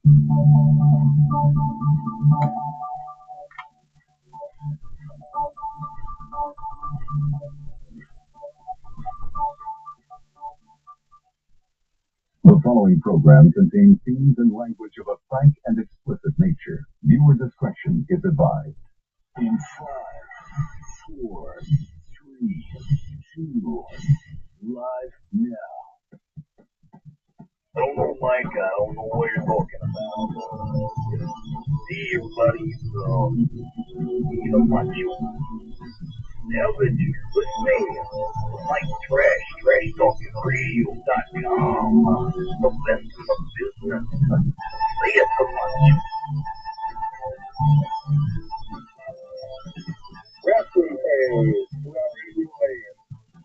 The following program contains themes and language of a frank and explicit nature. Viewer discretion is advised. In 5, 4, 3, 2, live now. Oh, Mike, I don't know what you're talking about. Hey, everybody, you know what you never do. Listen, like trashtalkingradio.com. The best in the business. Say it so much. Wrestling fans throughout radio land.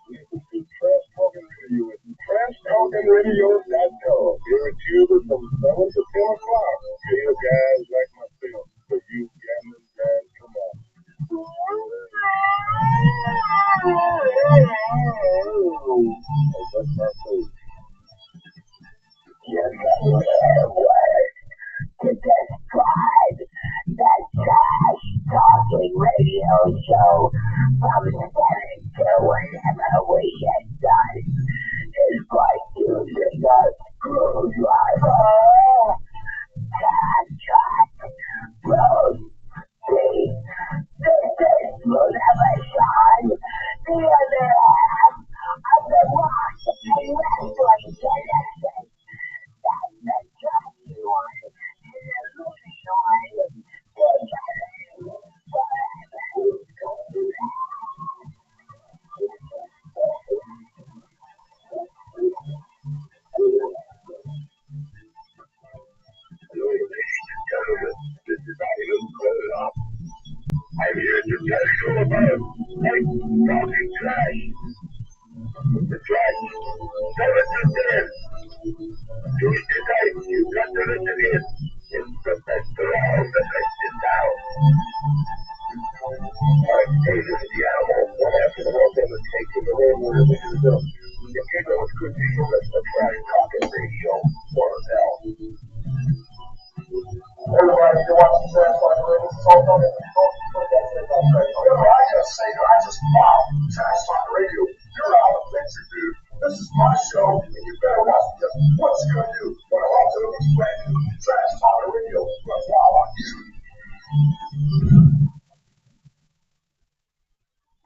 Listen to Trash Talking Radio at TrashTalkingRadio.com. Every Tuesday from 7 to 10 o'clock. Hear guys like myself, so you gambling guys, come on. That's my food. Yes, to describe the Trash Talking Radio Show from 7 to whenever we get done is by using a screwdriver. Contract Rose C. This is Motivation, the other half of the Rock and Wrestling Connection. That's the trusty one and the moving one. This is Item Club. I'm here to tell you about Talking Trash. The Trash, 7 to 10. Tuesday night, you got to listen in. It's the best of all the best in town. I'm David the Animal, one after the world ever takes in the room where this is up. If you know it's good to hear, listen to Trash Talking Radio, or now. Everybody who watches Trash Talking Radio, talk on it. I just say, wow, Trash Talking Radio, you're out of picture, dude. This is my show, and you better watch just what you're going to do. What I'm about to explain to you, Trash Talking Radio, runs wild on you.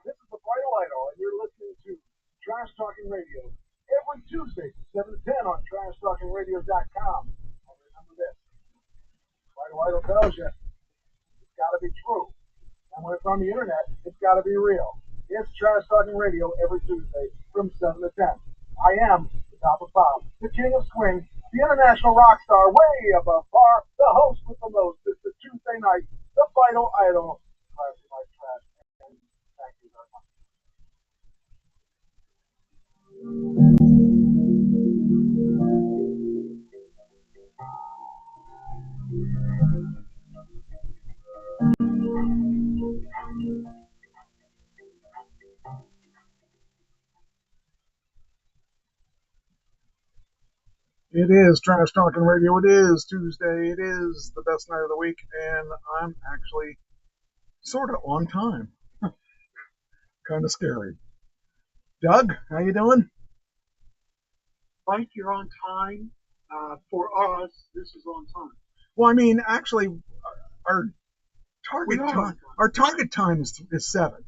This is the Vital Idol, and you're listening to Trash Talking Radio every Tuesday, 7 to 10 on TrashTalkingRadio.com. And remember this, Vital Idol tells you it's got to be true. And when it's on the internet, it's got to be real. It's Trash Talking Radio every Tuesday from 7 to 10. I am the top of Bob, the king of swing, the international rock star, way above par, the host with the most. It's the Tuesday night, the Vital Idol. Classy like trash. And thank you very much. It is Trash Talking Radio. It is Tuesday. It is the best night of the week, and I'm actually sort of on time. Kind of scary. Doug, how you doing? Mike, you're on time. For us, this is on time. Well, I mean, actually, our target We are on time time. our target time is 7,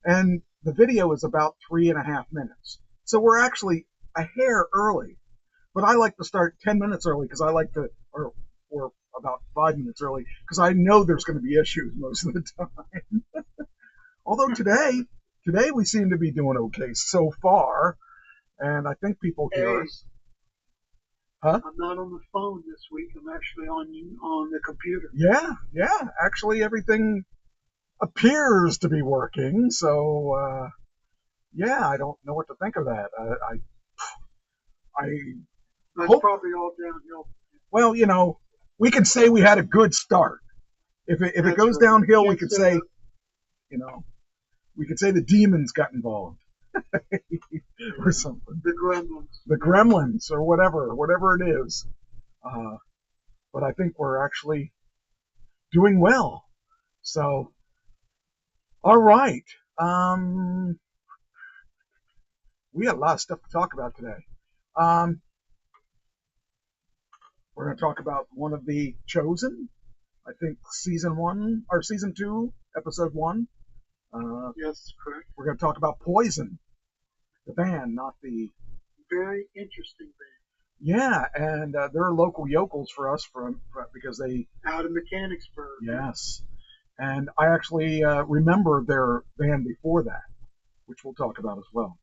and the video is about 3.5 minutes. So we're actually a hair early. But I like to start 10 minutes early because I like to, or about 5 minutes early because I know there's going to be issues most of the time. Although today we seem to be doing okay so far, and I think people hear us. Huh? I'm not on the phone this week. I'm actually on the computer. Yeah. Actually, everything appears to be working. So, yeah, I don't know what to think of that. That's hope- probably all downhill. Well, you know, we can say we had a good start. If it That's goes right. downhill, we Can't could say say, that. you know, we could say the demons got involved or something. The Gremlins. The gremlins or whatever it is. but I think we're actually doing well. So, all right. We got a lot of stuff to talk about today. We're going to talk about one of the Chosen. I think season 1 or season 2, episode 1. Yes, correct. We're going to talk about Poison, the band, not the. Very interesting band. Yeah, and they're local yokels for us because they. Out of Mechanicsburg. Yes, and I actually remember their band before that, which we'll talk about as well.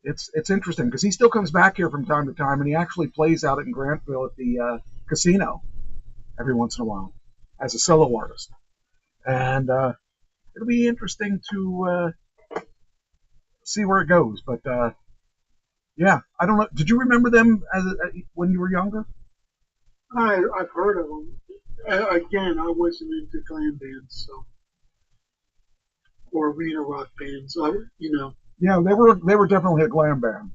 It's interesting because he still comes back here from time to time, and he actually plays out in Grantville at the casino every once in a while as a solo artist. And it'll be interesting to see where it goes. But yeah, I don't know. Did you remember them when you were younger? I've heard of them. Again, I wasn't into glam bands, so or arena rock bands. Yeah, they were definitely a glam band.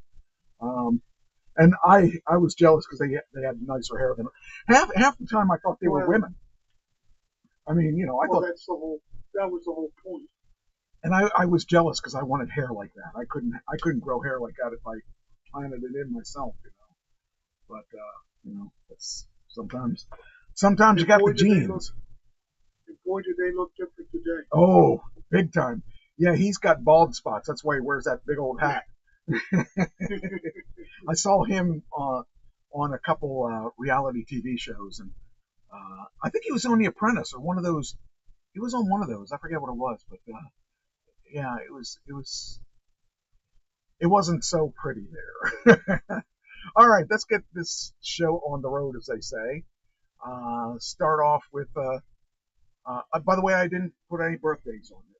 And I was jealous because they had nicer hair than half the time. I thought they were women. I mean, I thought that was the whole point. And I was jealous because I wanted hair like that. I couldn't grow hair like that if I planted it in myself, But it's sometimes you got the genes. Boy, do they look different today. Oh, big time. Yeah, he's got bald spots. That's why he wears that big old hat. I saw him on a couple reality TV shows, and I think he was on The Apprentice or one of those. He was on one of those. I forget what it was, but yeah, it wasn't so pretty there. All right, let's get this show on the road, as they say. Start off with. By the way, I didn't put any birthdays on today.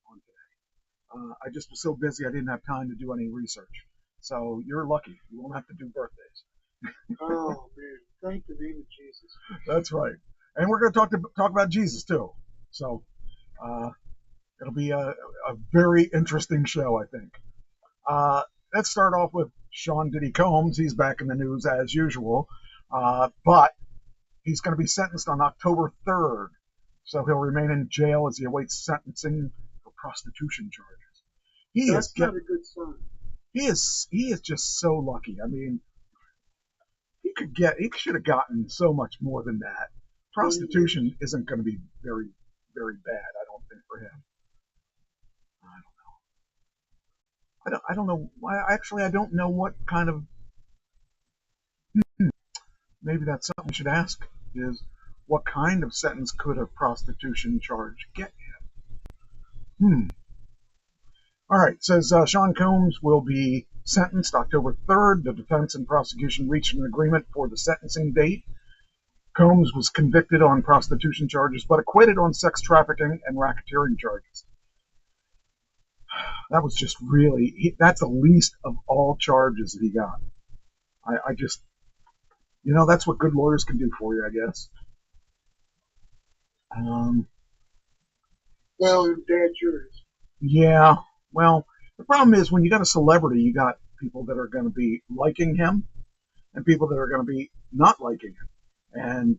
I just was so busy I didn't have time to do any research. So you're lucky. You won't have to do birthdays. Oh man! Thank the name of Jesus. That's right. And we're going to talk about Jesus too. So it'll be a very interesting show, I think. Let's start off with Sean Diddy Combs. He's back in the news as usual, but he's going to be sentenced on October 3rd. So he'll remain in jail as he awaits sentencing for prostitution charges. That's not a good sign. He is just so lucky. I mean, he should have gotten so much more than that. Prostitution isn't going to be very, very bad, I don't think, for him. I don't know. I don't know what kind of. Maybe that's something we should ask. Is what kind of sentence could a prostitution charge get him? All right. It says Sean Combs will be sentenced October 3rd. The defense and prosecution reached an agreement for the sentencing date. Combs was convicted on prostitution charges, but acquitted on sex trafficking and racketeering charges. That was just really, that's the least of all charges that he got. I just, that's what good lawyers can do for you, I guess. Well, bad juries. Yeah, well, the problem is when you got a celebrity, you got people that are going to be liking him and people that are going to be not liking him. And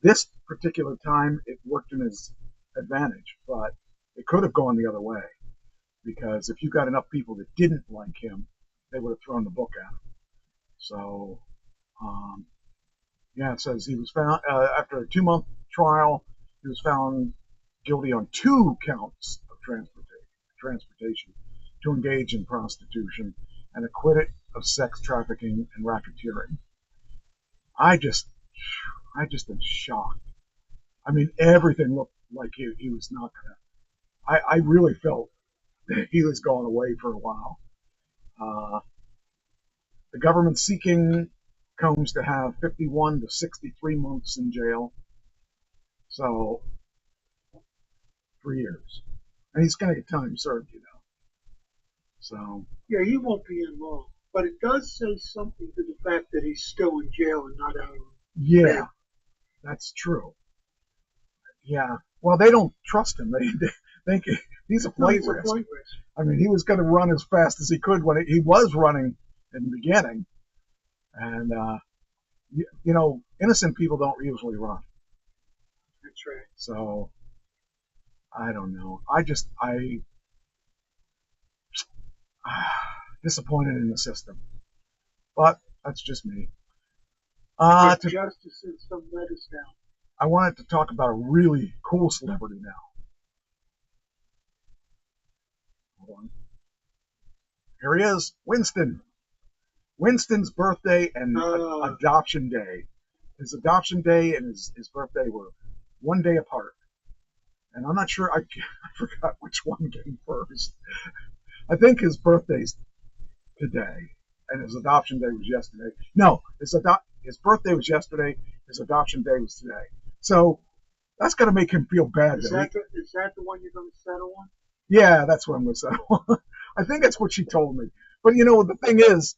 this particular time, it worked in his advantage, but it could have gone the other way. Because if you got enough people that didn't like him, they would have thrown the book at him. So, yeah, it says he was found, after a 2-month trial, he was found guilty on 2 counts of transportation to engage in prostitution and acquitted of sex trafficking and racketeering. I just am shocked. I mean, everything looked like he was not going to. I really felt he was going away for a while. The government's seeking Combs to have 51 to 63 months in jail. So, 3 years. And he's going to get time served, So. Yeah, he won't be in long. But it does say something to the fact that he's still in jail and not out. Yeah, that's true. Yeah. Well, they don't trust him. They think he's a flight risk. I mean, he was going to run as fast as he could when he was running in the beginning. And, you know, innocent people don't usually run. That's right. So I don't know. I disappointed in the system, but that's just me. But justice and some let us down. I wanted to talk about a really cool celebrity now. Hold on. Here he is, Winston. Winston's birthday and adoption day. His adoption day and his birthday were one day apart. And I'm not sure, I forgot which one came first. I think his birthday's today, and his adoption day was yesterday. No, his birthday was yesterday, his adoption day was today. So that's going to make him feel bad. Is that the one you're going to settle on? Yeah, that's what I'm going to settle on. I think that's what she told me. But you know, the thing is,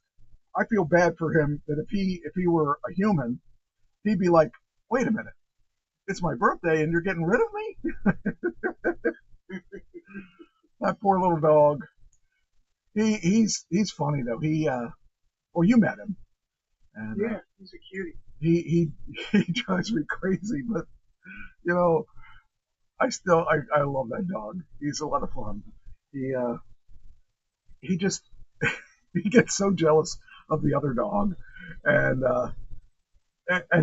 I feel bad for him that if he were a human, he'd be like, wait a minute, it's my birthday and you're getting rid of me? That poor little dog. He's funny though. Well, you met him. And, yeah, he's a cutie. He drives me crazy, but you know, I love that dog. He's a lot of fun. He just he gets so jealous of the other dog, and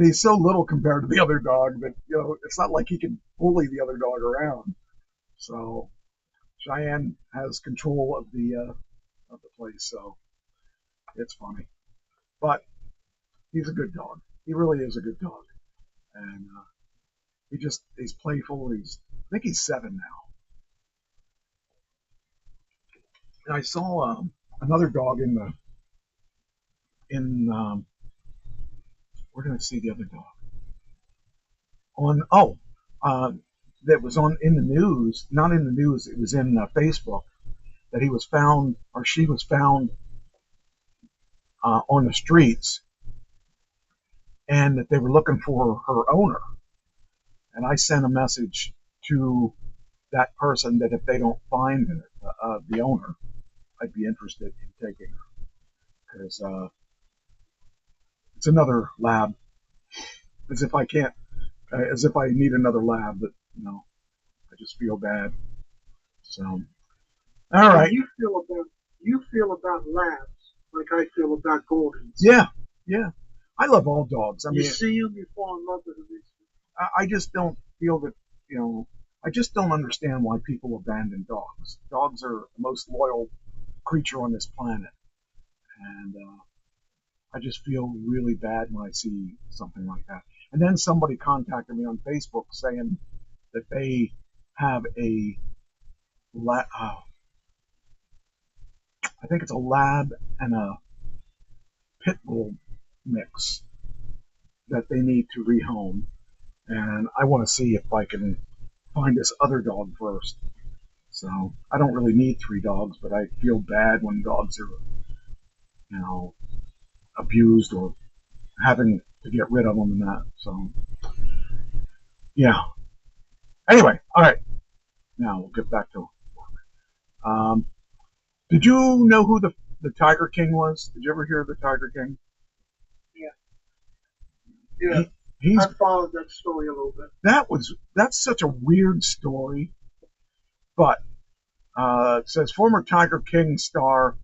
he's so little compared to the other dog that, you know, it's not like he can bully the other dog around. So Cheyenne has control of the place, so it's funny. But he's a good dog. He really is a good dog, and he's playful. I think he's 7 now. And I saw another dog where did I see the other dog? That was in the news. Not in the news. It was in Facebook that he was found, or she was found on the streets, and that they were looking for her owner. And I sent a message to that person that if they don't find the owner, I'd be interested in taking her, because it's another lab. As if I need another lab, but you know, I just feel bad. So, all right. You feel about labs like I feel about Goldens. Yeah. I love all dogs. I mean, you see them, you fall in love with them. I just don't feel that, you know, I just don't understand why people abandon dogs. Dogs are the most loyal creature on this planet, and I just feel really bad when I see something like that. And then somebody contacted me on Facebook saying that they have I think it's a lab and a pit bull mix that they need to rehome. And I want to see if I can find this other dog first. So I don't really need 3 dogs, but I feel bad when dogs are, you know, abused or having to get rid of them and that. So, yeah. Anyway, all right. Now we'll get back to work. Did you know who the Tiger King was? Did you ever hear of the Tiger King? Yeah. I followed that story a little bit. That's such a weird story. But it says former Tiger King star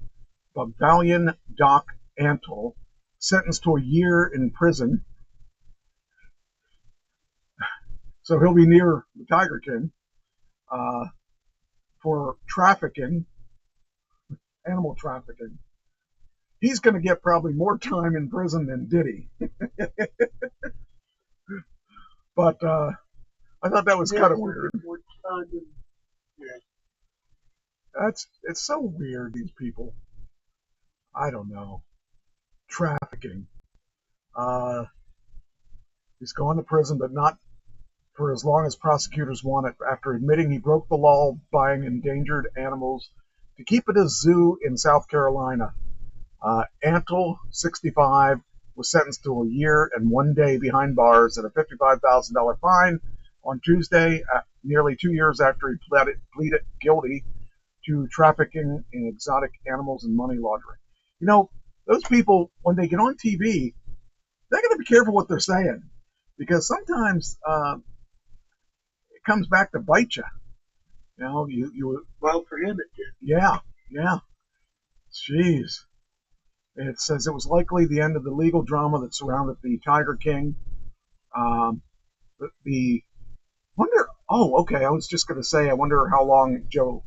Bogdanian Doc Antle sentenced to a year in prison. So he'll be near the Tiger King for trafficking, animal trafficking. He's going to get probably more time in prison than Diddy. But I thought that was kind of weird. It's so weird, these people. I don't know. Trafficking. He's going to prison, but not for as long as prosecutors want it, after admitting he broke the law buying endangered animals to keep at a zoo in South Carolina. Antle, 65, was sentenced to a year and 1 day behind bars and a $55,000 fine on Tuesday, nearly 2 years after he pleaded guilty to trafficking in exotic animals and money laundering. You know, those people, when they get on TV, they got to be careful what they're saying, because sometimes it comes back to bite you. You know, you. Well, for him it did. Yeah, yeah. Jeez. It says it was likely the end of the legal drama that surrounded the Tiger King. The wonder. Oh, okay. I was just going to say, I wonder how long Joe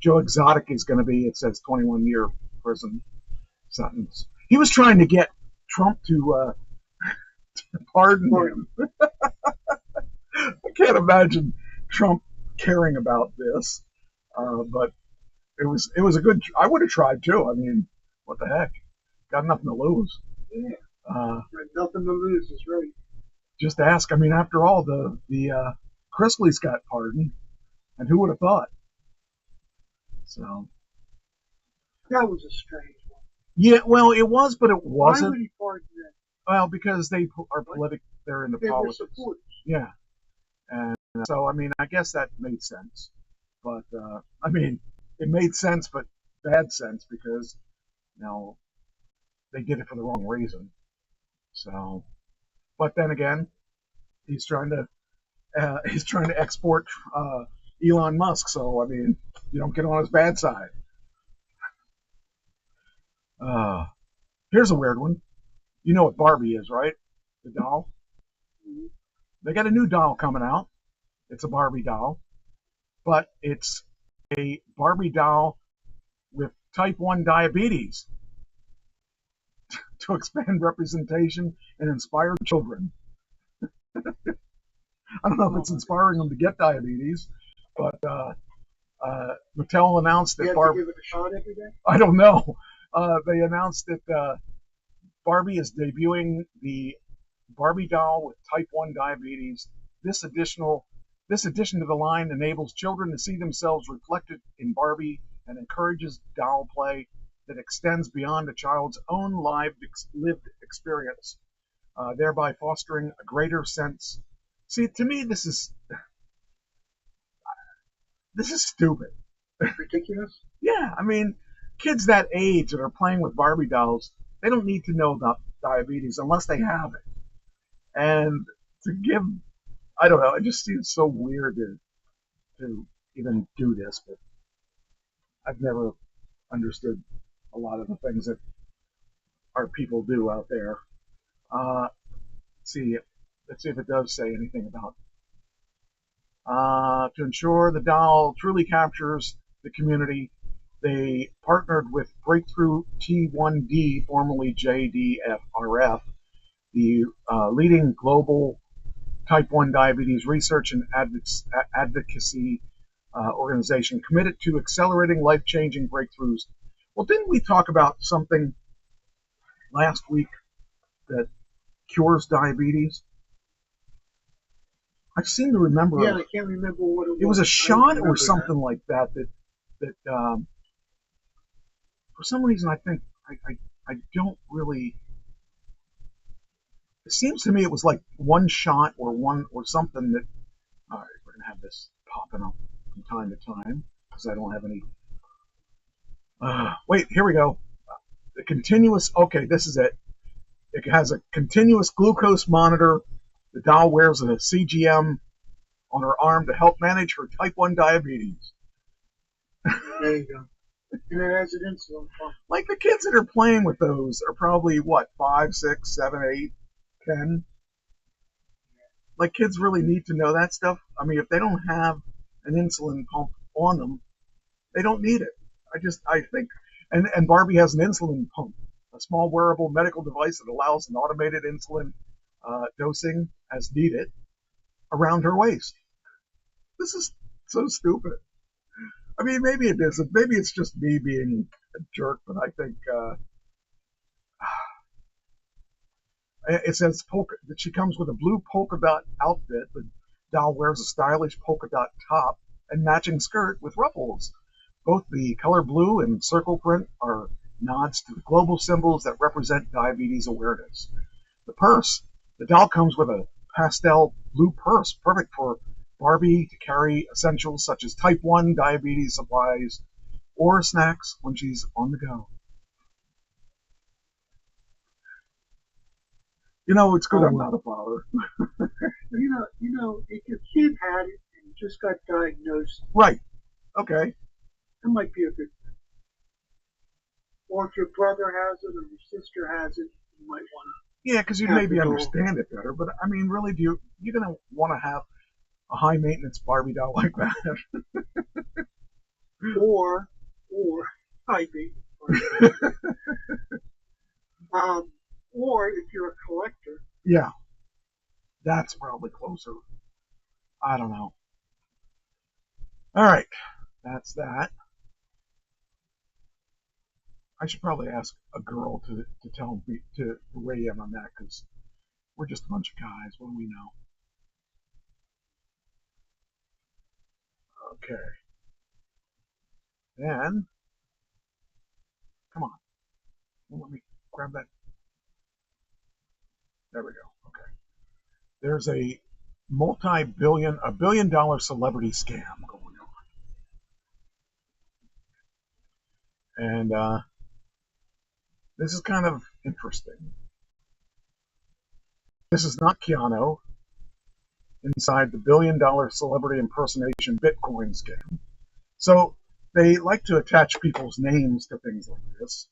Exotic is going to be. It says 21-year prison sentence. He was trying to get Trump to pardon him. I can't imagine Trump caring about this, but it was a good. I would have tried too. I mean, what the heck? Got nothing to lose. Yeah. Nothing to lose is right. Just ask. I mean, after all, the Chrisleys got pardoned, and who would have thought? So That was a strange one. yeah, well, it was, but it Why wasn't. would he pardon that? Well, because they are politic. They're into They were politics. supporters. Yeah, and so I mean, I guess that made sense. But I mean, it made sense, but bad sense because they did it for the wrong reason. So, but then again, he's trying to export Elon Musk. So I mean, you don't get on his bad side. Here's a weird one. You know what Barbie is, right? The doll. They got a new doll coming out. It's a Barbie doll, but it's a Barbie doll with type 1 diabetes to expand representation and inspire children. I don't know if it's inspiring them to get diabetes, but Mattel announced that You have Barbie. to give it a shot every day? I don't know. They announced that Barbie is debuting the Barbie doll with type 1 diabetes. This addition to the line enables children to see themselves reflected in Barbie and encourages doll play that extends beyond a child's own lived experience, thereby fostering a greater sense. See, to me, this is stupid. Ridiculous? Yeah, I mean, kids that age that are playing with Barbie dolls, they don't need to know about diabetes unless they have it. And to give, I don't know, it just seems so weird to even do this, but I've never understood a lot of the things that our people do out there. Let's see if it does say anything about to ensure the doll truly captures the community. They partnered with Breakthrough T1D, formerly JDRF, the leading global type 1 diabetes research and advocacy organization committed to accelerating life-changing breakthroughs. Well, didn't we talk about something last week that cures diabetes? I seem to remember. Yeah, I can't remember what it was. It was a shot or something like that for some reason I think I don't really. It seems to me it was like one shot or something that. All right, we're gonna have this popping up from time to time because I don't have any. Wait, here we go. The continuous. Okay, this is it. It has a continuous glucose monitor. The doll wears a CGM on her arm to help manage her type 1 diabetes. There you go. And it has an insulin pump. Like the kids that are playing with those are probably what, 5, 6, 7, 8, 10? Like kids really need to know that stuff. I mean, if they don't have an insulin pump on them, they don't need it. I think, and Barbie has an insulin pump, a small wearable medical device that allows an automated insulin dosing as needed around her waist. This is so stupid. I mean, maybe it isn't. Maybe it's just me being a jerk, but I think it says that she comes with a blue polka dot outfit. The doll wears a stylish polka dot top and matching skirt with ruffles. Both the color blue and circle print are nods to the global symbols that represent diabetes awareness. The doll comes with a pastel blue purse, perfect for Barbie to carry essentials such as type 1 diabetes supplies or snacks when she's on the go. You know, it's good I'm not a father. If your kid had it and just got diagnosed, Right. Okay. it might be a good thing. Or if your brother has it or your sister has it, you might want Yeah, because you'd Have maybe to go. understand it better. But I mean, really, you're gonna want to have a high maintenance Barbie doll like that? to, or maybe, or if you're a collector, Yeah, that's probably closer. I don't know. All right, that's that. I should probably ask a girl to tell me to weigh in on that because we're just a bunch of guys. What do we know? Okay. Then, come on. Let me grab that. There we go. Okay. There's a billion-dollar celebrity scam going on, and this is kind of interesting. This is not Keanu inside the billion-dollar celebrity impersonation Bitcoin scam. So they like to attach people's names to things like this.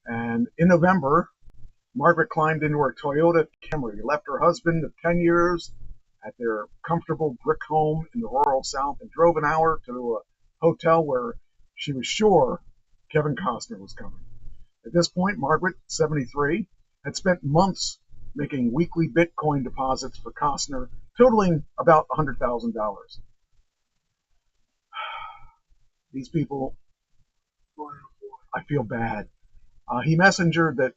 And in November, Margaret climbed into her Toyota Camry, left her husband of 10 years at their comfortable brick home in the rural South, and drove an hour to a hotel where she was sure Kevin Costner was coming. At this point, Margaret, 73, had spent months making weekly Bitcoin deposits for Costner, totaling about $100,000. These people, I feel bad. He messaged her that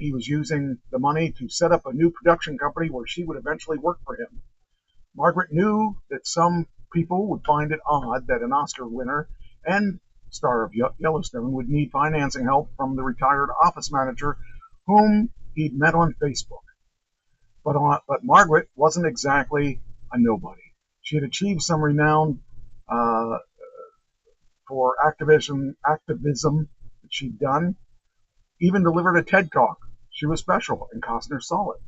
he was using the money to set up a new production company where she would eventually work for him. Margaret knew that some people would find it odd that an Oscar winner and star of Yellowstone would need financing help from the retired office manager whom he'd met on Facebook. But Margaret wasn't exactly a nobody. She had achieved some renown uh, for activism that she'd done, even delivered a TED Talk. She was special, and Costner saw it.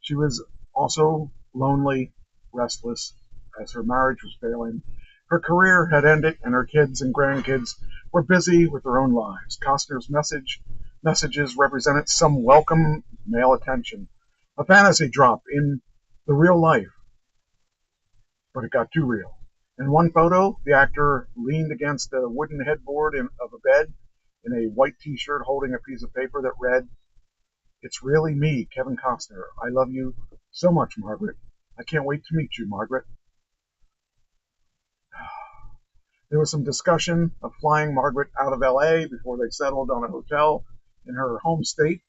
She was also lonely, restless, as her marriage was failing. Her career had ended, and her kids and grandkids were busy with their own lives. Costner's messages represented some welcome male attention, a fantasy drop in the real life, but it got too real. In one photo, the actor leaned against a wooden headboard of a bed in a white t-shirt holding a piece of paper that read, "It's really me, Kevin Costner. I love you so much, Margaret. I can't wait to meet you, Margaret." There was some discussion of flying Margaret out of LA before they settled on a hotel in her home state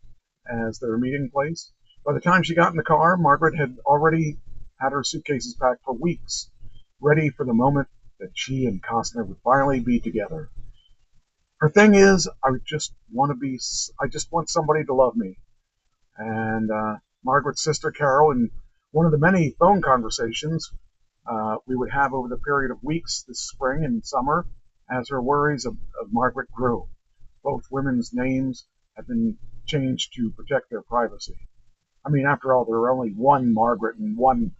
as their meeting place. By the time she got in the car, Margaret had already had her suitcases packed for weeks, ready for the moment that she and Costner would finally be together. Her thing is, I just want somebody to love me. And Margaret's sister Carol, in one of the many phone conversations we would have over the period of weeks this spring and summer, as her worries of Margaret grew. Both women's names have been changed to protect their privacy. I mean, after all, there are only one Margaret and one.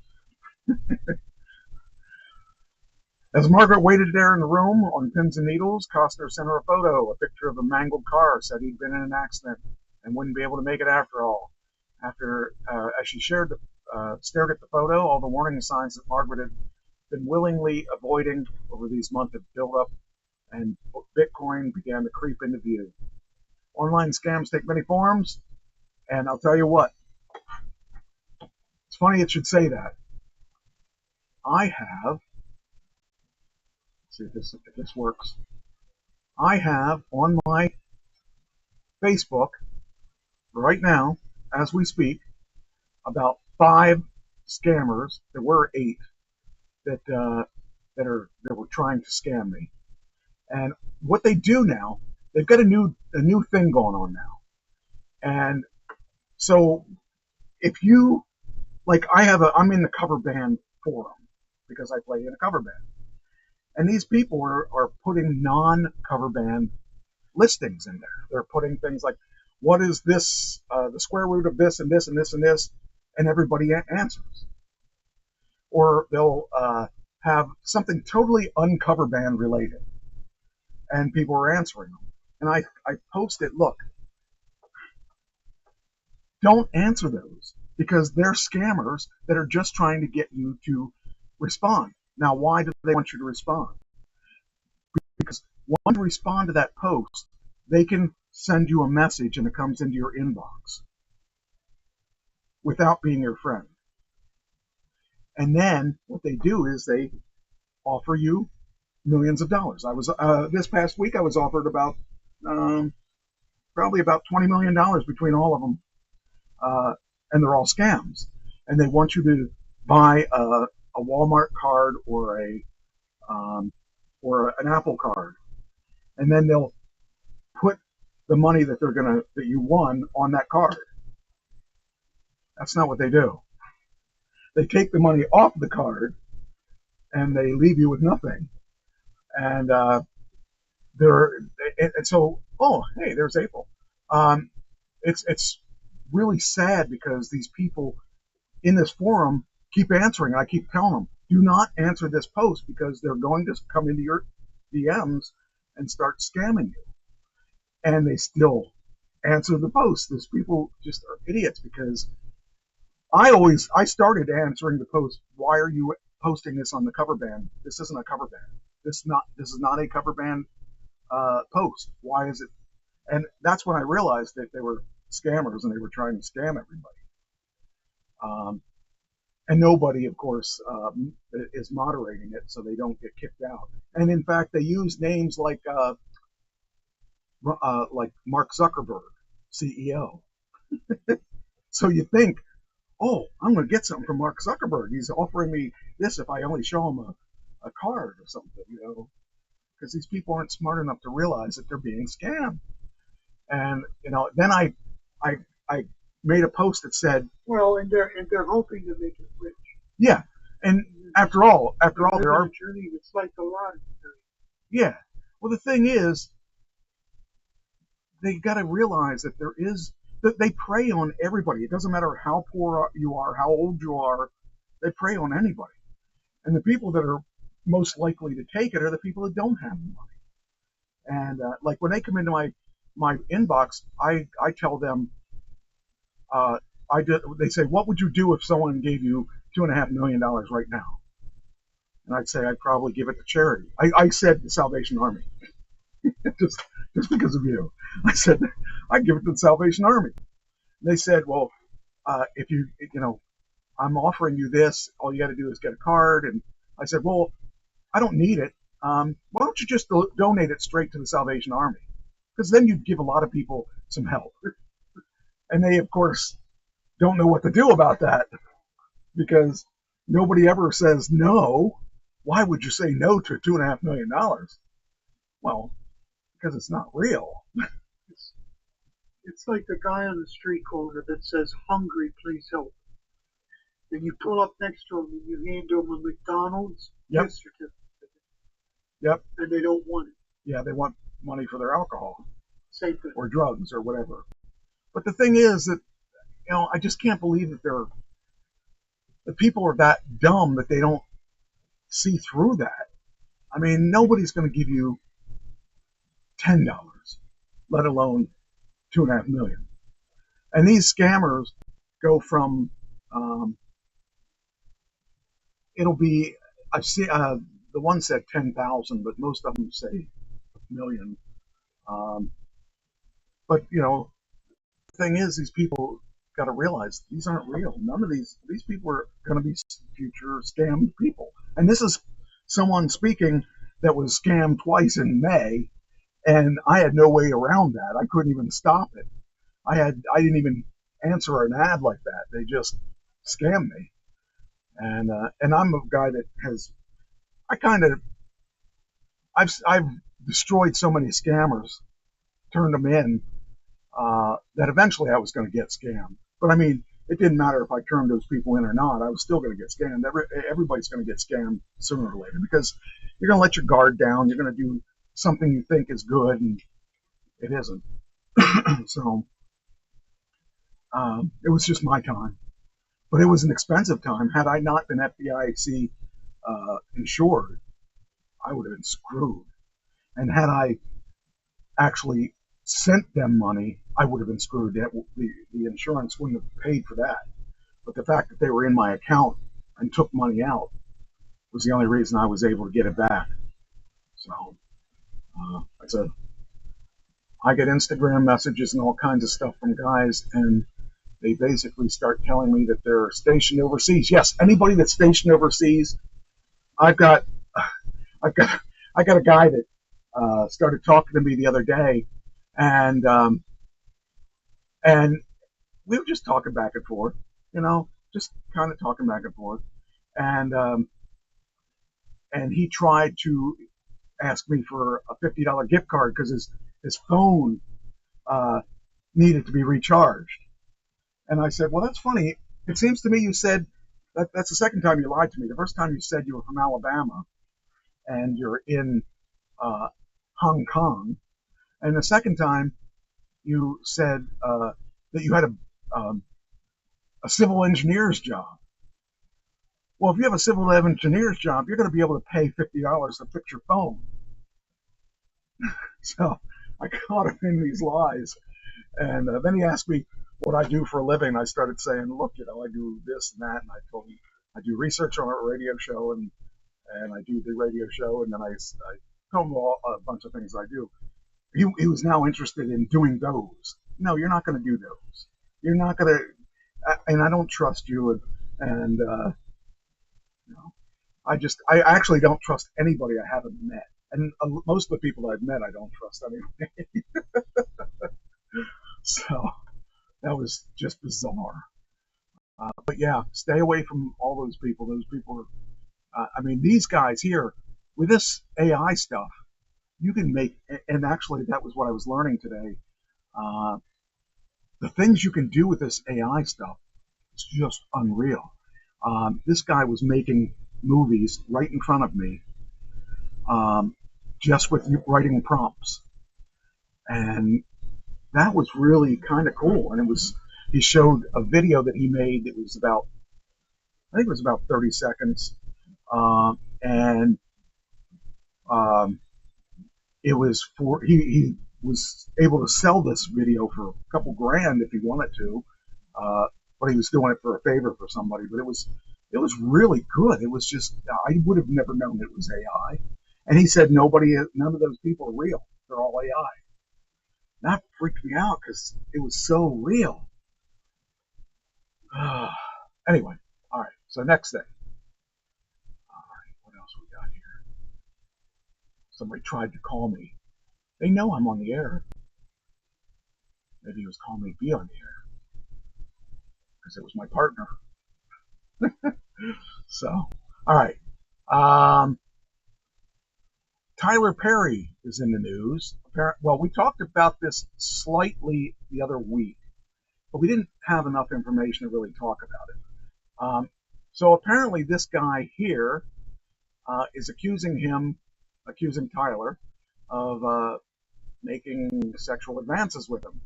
As Margaret waited there in the room on pins and needles, Costner sent her a photo, a picture of a mangled car, said he'd been in an accident and wouldn't be able to make it after all. As she stared at the photo, all the warning signs that Margaret had been willingly avoiding over these months had built up, and Bitcoin began to creep into view. Online scams take many forms, and I'll tell you what, it's funny it should say that. I have, let's see if this works. I have on my Facebook right now, as we speak, about 5 scammers. There were 8 that were trying to scam me. And what they do now, they've got a new thing going on now. And so if you I'm in the cover band forum because I play in a cover band. And these people are putting non-cover band listings in there. They're putting things like, what is this, the square root of this and this and this and this, and everybody answers. Or they'll have something totally uncover band related, and people are answering them. And I posted, look, don't answer those, because they're scammers that are just trying to get you to respond. Now, why do they want you to respond? Because once you respond to that post, they can send you a message and it comes into your inbox without being your friend. And then what they do is they offer you millions of dollars. I was this past week I was offered about probably about $20 million between all of them, and they're all scams. And they want you to buy a Walmart card or an Apple card, and then they'll put the money that you won on that card. That's not what they do. They take the money off the card and they leave you with nothing. And so, oh, hey, there's April. It's really sad because these people in this forum keep answering. I keep telling them, do not answer this post, because they're going to come into your DMs and start scamming you. And they still answer the post. These people just are idiots, because I started answering the post, why are you posting this on the cover band? This isn't a cover band. This is not a cover band post. Why is it? And that's when I realized that they were scammers and they were trying to scam everybody. And nobody, of course, is moderating it, so they don't get kicked out. And in fact, they use names like Mark Zuckerberg, CEO. So you think, oh, I'm going to get something from Mark Zuckerberg. He's offering me this if I only show him a card or something, because these people aren't smart enough to realize that they're being scammed. And then I made a post that said, well, and they're hoping to make it rich. Yeah, and after all, there are journey. It's like a lot. Yeah. Well, the thing is, they got to realize that that they prey on everybody. It doesn't matter how poor you are, how old you are, they prey on anybody. And the people that are most likely to take it are the people that don't have the money. And like when they come into my inbox, I tell them, they say, what would you do if someone gave you $2.5 million right now? And I'd say I'd probably give it to charity. I said the Salvation Army, just because of you. I said I'd give it to the Salvation Army. And they said, well, if I'm offering you this, all you got to do is get a card. And I said, well, I don't need it. Why don't you just donate it straight to the Salvation Army? Because then you'd give a lot of people some help. And they, of course, don't know what to do about that, because nobody ever says no. Why would you say no to $2.5 million? Well, because it's not real. It's like the guy on the street corner that says, hungry, please help. Then you pull up next to him and you hand him a McDonald's gift certificate. Yep. And they don't want it. Yeah, they want money for their alcohol. Same thing. Or drugs or whatever. But the thing is that, I just can't believe that the people are that dumb that they don't see through that. I mean, nobody's going to give you $10, let alone $2.5 million. And these scammers go from, it'll be, I've seen, the one said 10,000, but most of them say $1 million. But, the thing is, these people got to realize these aren't real. None of these people are going to be future scammed people. And this is someone speaking that was scammed twice in May, and I had no way around that. I couldn't even stop it. I didn't even answer an ad like that. They just scammed me. And I'm a guy that I've destroyed so many scammers, turned them in, that eventually I was going to get scammed. But I mean, it didn't matter if I turned those people in or not. I was still going to get scammed. Everybody's going to get scammed sooner or later, because you're going to let your guard down. You're going to do something you think is good, and it isn't. So It was just my time, but it was an expensive time. Had I not been FDIC insured, I would have been screwed. And had I actually sent them money, I would have been screwed. The insurance wouldn't have paid for that. But the fact that they were in my account and took money out was the only reason I was able to get it back. So I get Instagram messages and all kinds of stuff from guys, and they basically start telling me that they're stationed overseas. Yes, anybody that's stationed overseas. I've got a guy that started talking to me the other day, and we were just talking back and forth, just kind of talking back and forth, and he tried to ask me for a $50 gift card because his phone needed to be recharged. And I said, well, that's funny. It seems to me you said that's the second time you lied to me. The first time you said you were from Alabama and you're in Hong Kong, and the second time you said that you had a civil engineer's job. Well, if you have a civil engineer's job, you're going to be able to pay $50 to fix your phone. So I caught him in these lies. And then he asked me what I do for a living. I started saying, look, I do this and that. And I told him I do research on a radio show, and I do the radio show. And then I told him a bunch of things I do. He was now interested in doing those. No, you're not going to do those. You're not going to, and I don't trust you. And I actually don't trust anybody I haven't met. And most of the people I've met, I don't trust anyway. So that was just bizarre. But yeah, stay away from all those people. Those people are, these guys here, with this AI stuff, you can make, and actually that was what I was learning today. The things you can do with this AI stuff is just unreal. This guy was making movies right in front of me, just with writing prompts. And that was really kind of cool. And he showed a video that he made. It was about 30 seconds. And it was he was able to sell this video for a couple grand if he wanted to, but he was doing it for a favor for somebody. But it was really good. It was just, I would have never known it was AI. And he said none of those people are real. They're all AI. That freaked me out because it was so real. Anyway, all right. So next thing. All right, what else we got here? Somebody tried to call me. They know I'm on the air. Maybe he was calling me to be on the air because it was my partner. So, all right. Tyler Perry is in the news. Well, we talked about this slightly the other week, but we didn't have enough information to really talk about it. So apparently this guy here is accusing Tyler of making sexual advances with him.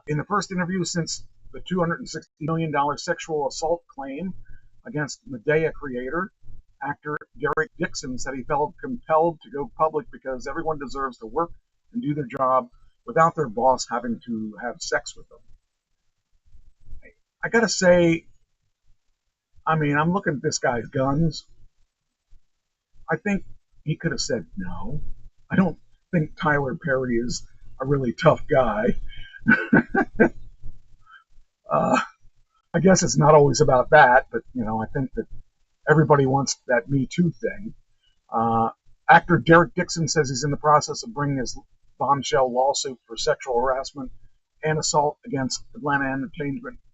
In the first interview since the $260 million sexual assault claim against Medea creator, actor Derek Dixon said he felt compelled to go public because everyone deserves to work and do their job without their boss having to have sex with them. I gotta say, I'm looking at this guy's guns. I think he could have said no. I don't think Tyler Perry is a really tough guy. I guess it's not always about that, but I think that everybody wants that Me Too thing. Actor Derek Dixon says he's in the process of bringing his bombshell lawsuit for sexual harassment and assault against Atlanta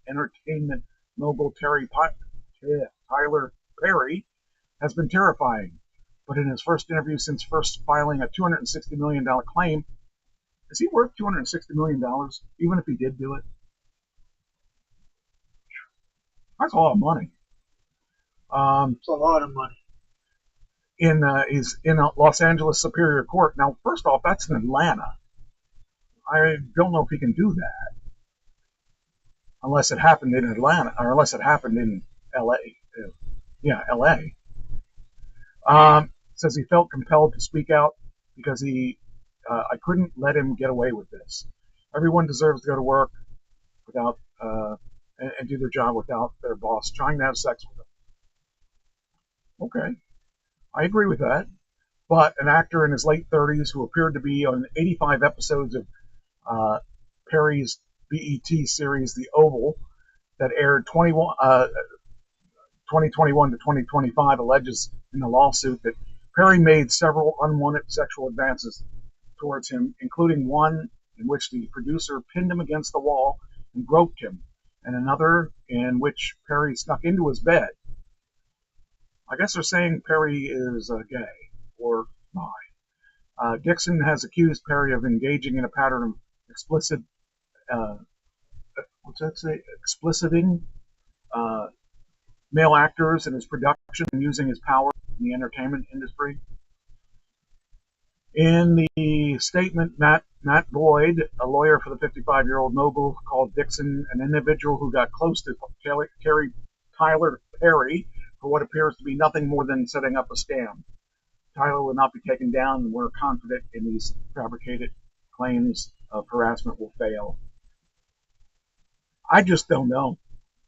entertainment mogul Tyler Perry has been terrifying. But in his first interview since first filing a $260 million claim, is he worth $260 million, even if he did do it? That's a lot of money. It's a lot of money. He's in Los Angeles Superior Court. Now, first off, that's in Atlanta. I don't know if he can do that. unless it happened in Atlanta, or unless it happened in L.A. Yeah, L.A. Says he felt compelled to speak out because I couldn't let him get away with this. Everyone deserves to go to work without and do their job without their boss trying to have sex with them. Okay, I agree with that. But an actor in his late 30s who appeared to be on 85 episodes of Perry's BET series The Oval that aired 2021 to 2025 alleges in the lawsuit that Perry made several unwanted sexual advances towards him, including one in which the producer pinned him against the wall and groped him, and another in which Perry snuck into his bed. I guess they're saying Perry is gay or bi. Dixon has accused Perry of engaging in a pattern of expliciting male actors in his production and using his power in the entertainment industry. In the statement, Matt Boyd, a lawyer for the 55-year-old mogul, called Dixon an individual who got close to Tyler Perry for what appears to be nothing more than setting up a scam. Tyler will not be taken down, and we're confident in these fabricated claims of harassment will fail. I just don't know.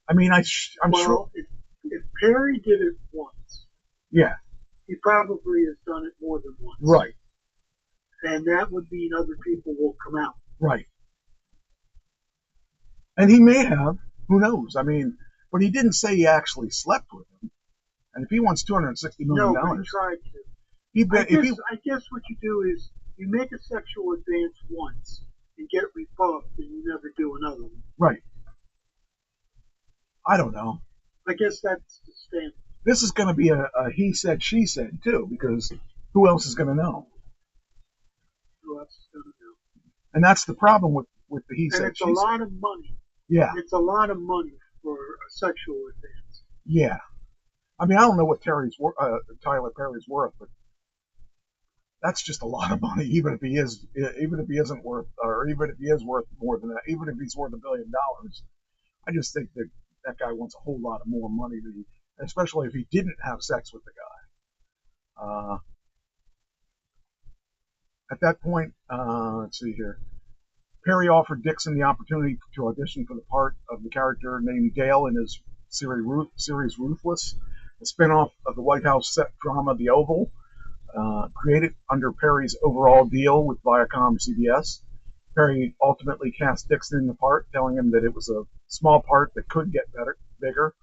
I mean, I'm sure. If Perry did it once, Yeah. He probably has done it more than once. Right. And that would mean other people will come out. Right. And he may have. Who knows? I mean, but he didn't say he actually slept with him. And if he wants $260 million, no, but he tried to. I guess what you do is you make a sexual advance once and get rebuffed, and you never do another one. Right. I don't know. I guess that's the standard. This is going to be a he said, she said, too, because who else is going to know? Who else is going to know? And that's the problem with the he said, she said. And it's a lot of money. Yeah. It's a lot of money for a sexual advance. Yeah. I mean, I don't know what Tyler Perry's worth, but that's just a lot of money, even if he isn't worth, or even if he is worth more than that, even if he's worth $1 billion. I just think that guy wants a whole lot of more money, especially if he didn't have sex with the guy. At that point, let's see here. Perry offered Dixon the opportunity to audition for the part of the character named Dale in his series Ruthless, a spinoff of the White House set drama The Oval, created under Perry's overall deal with Viacom-CBS. Perry ultimately cast Dixon in the part, telling him that it was a small part that could get bigger.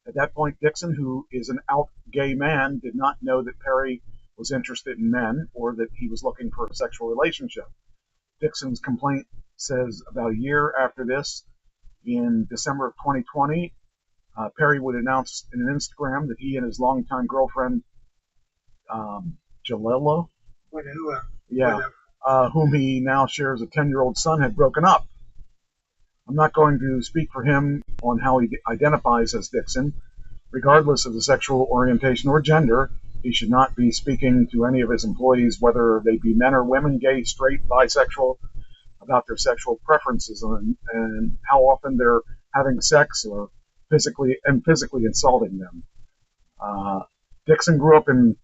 At that point, Dixon, who is an out gay man, did not know that Perry was interested in men or that he was looking for a sexual relationship. Dixon's complaint says about a year after this, in December of 2020, Perry would announce in an Instagram that he and his longtime girlfriend, Jalila, whom he now shares a 10-year-old son, had broken up. I'm not going to speak for him on how he identifies as Dixon. Regardless of the sexual orientation or gender, he should not be speaking to any of his employees, whether they be men or women, gay, straight, bisexual, about their sexual preferences and how often they're having sex or physically insulting them. Dixon grew up in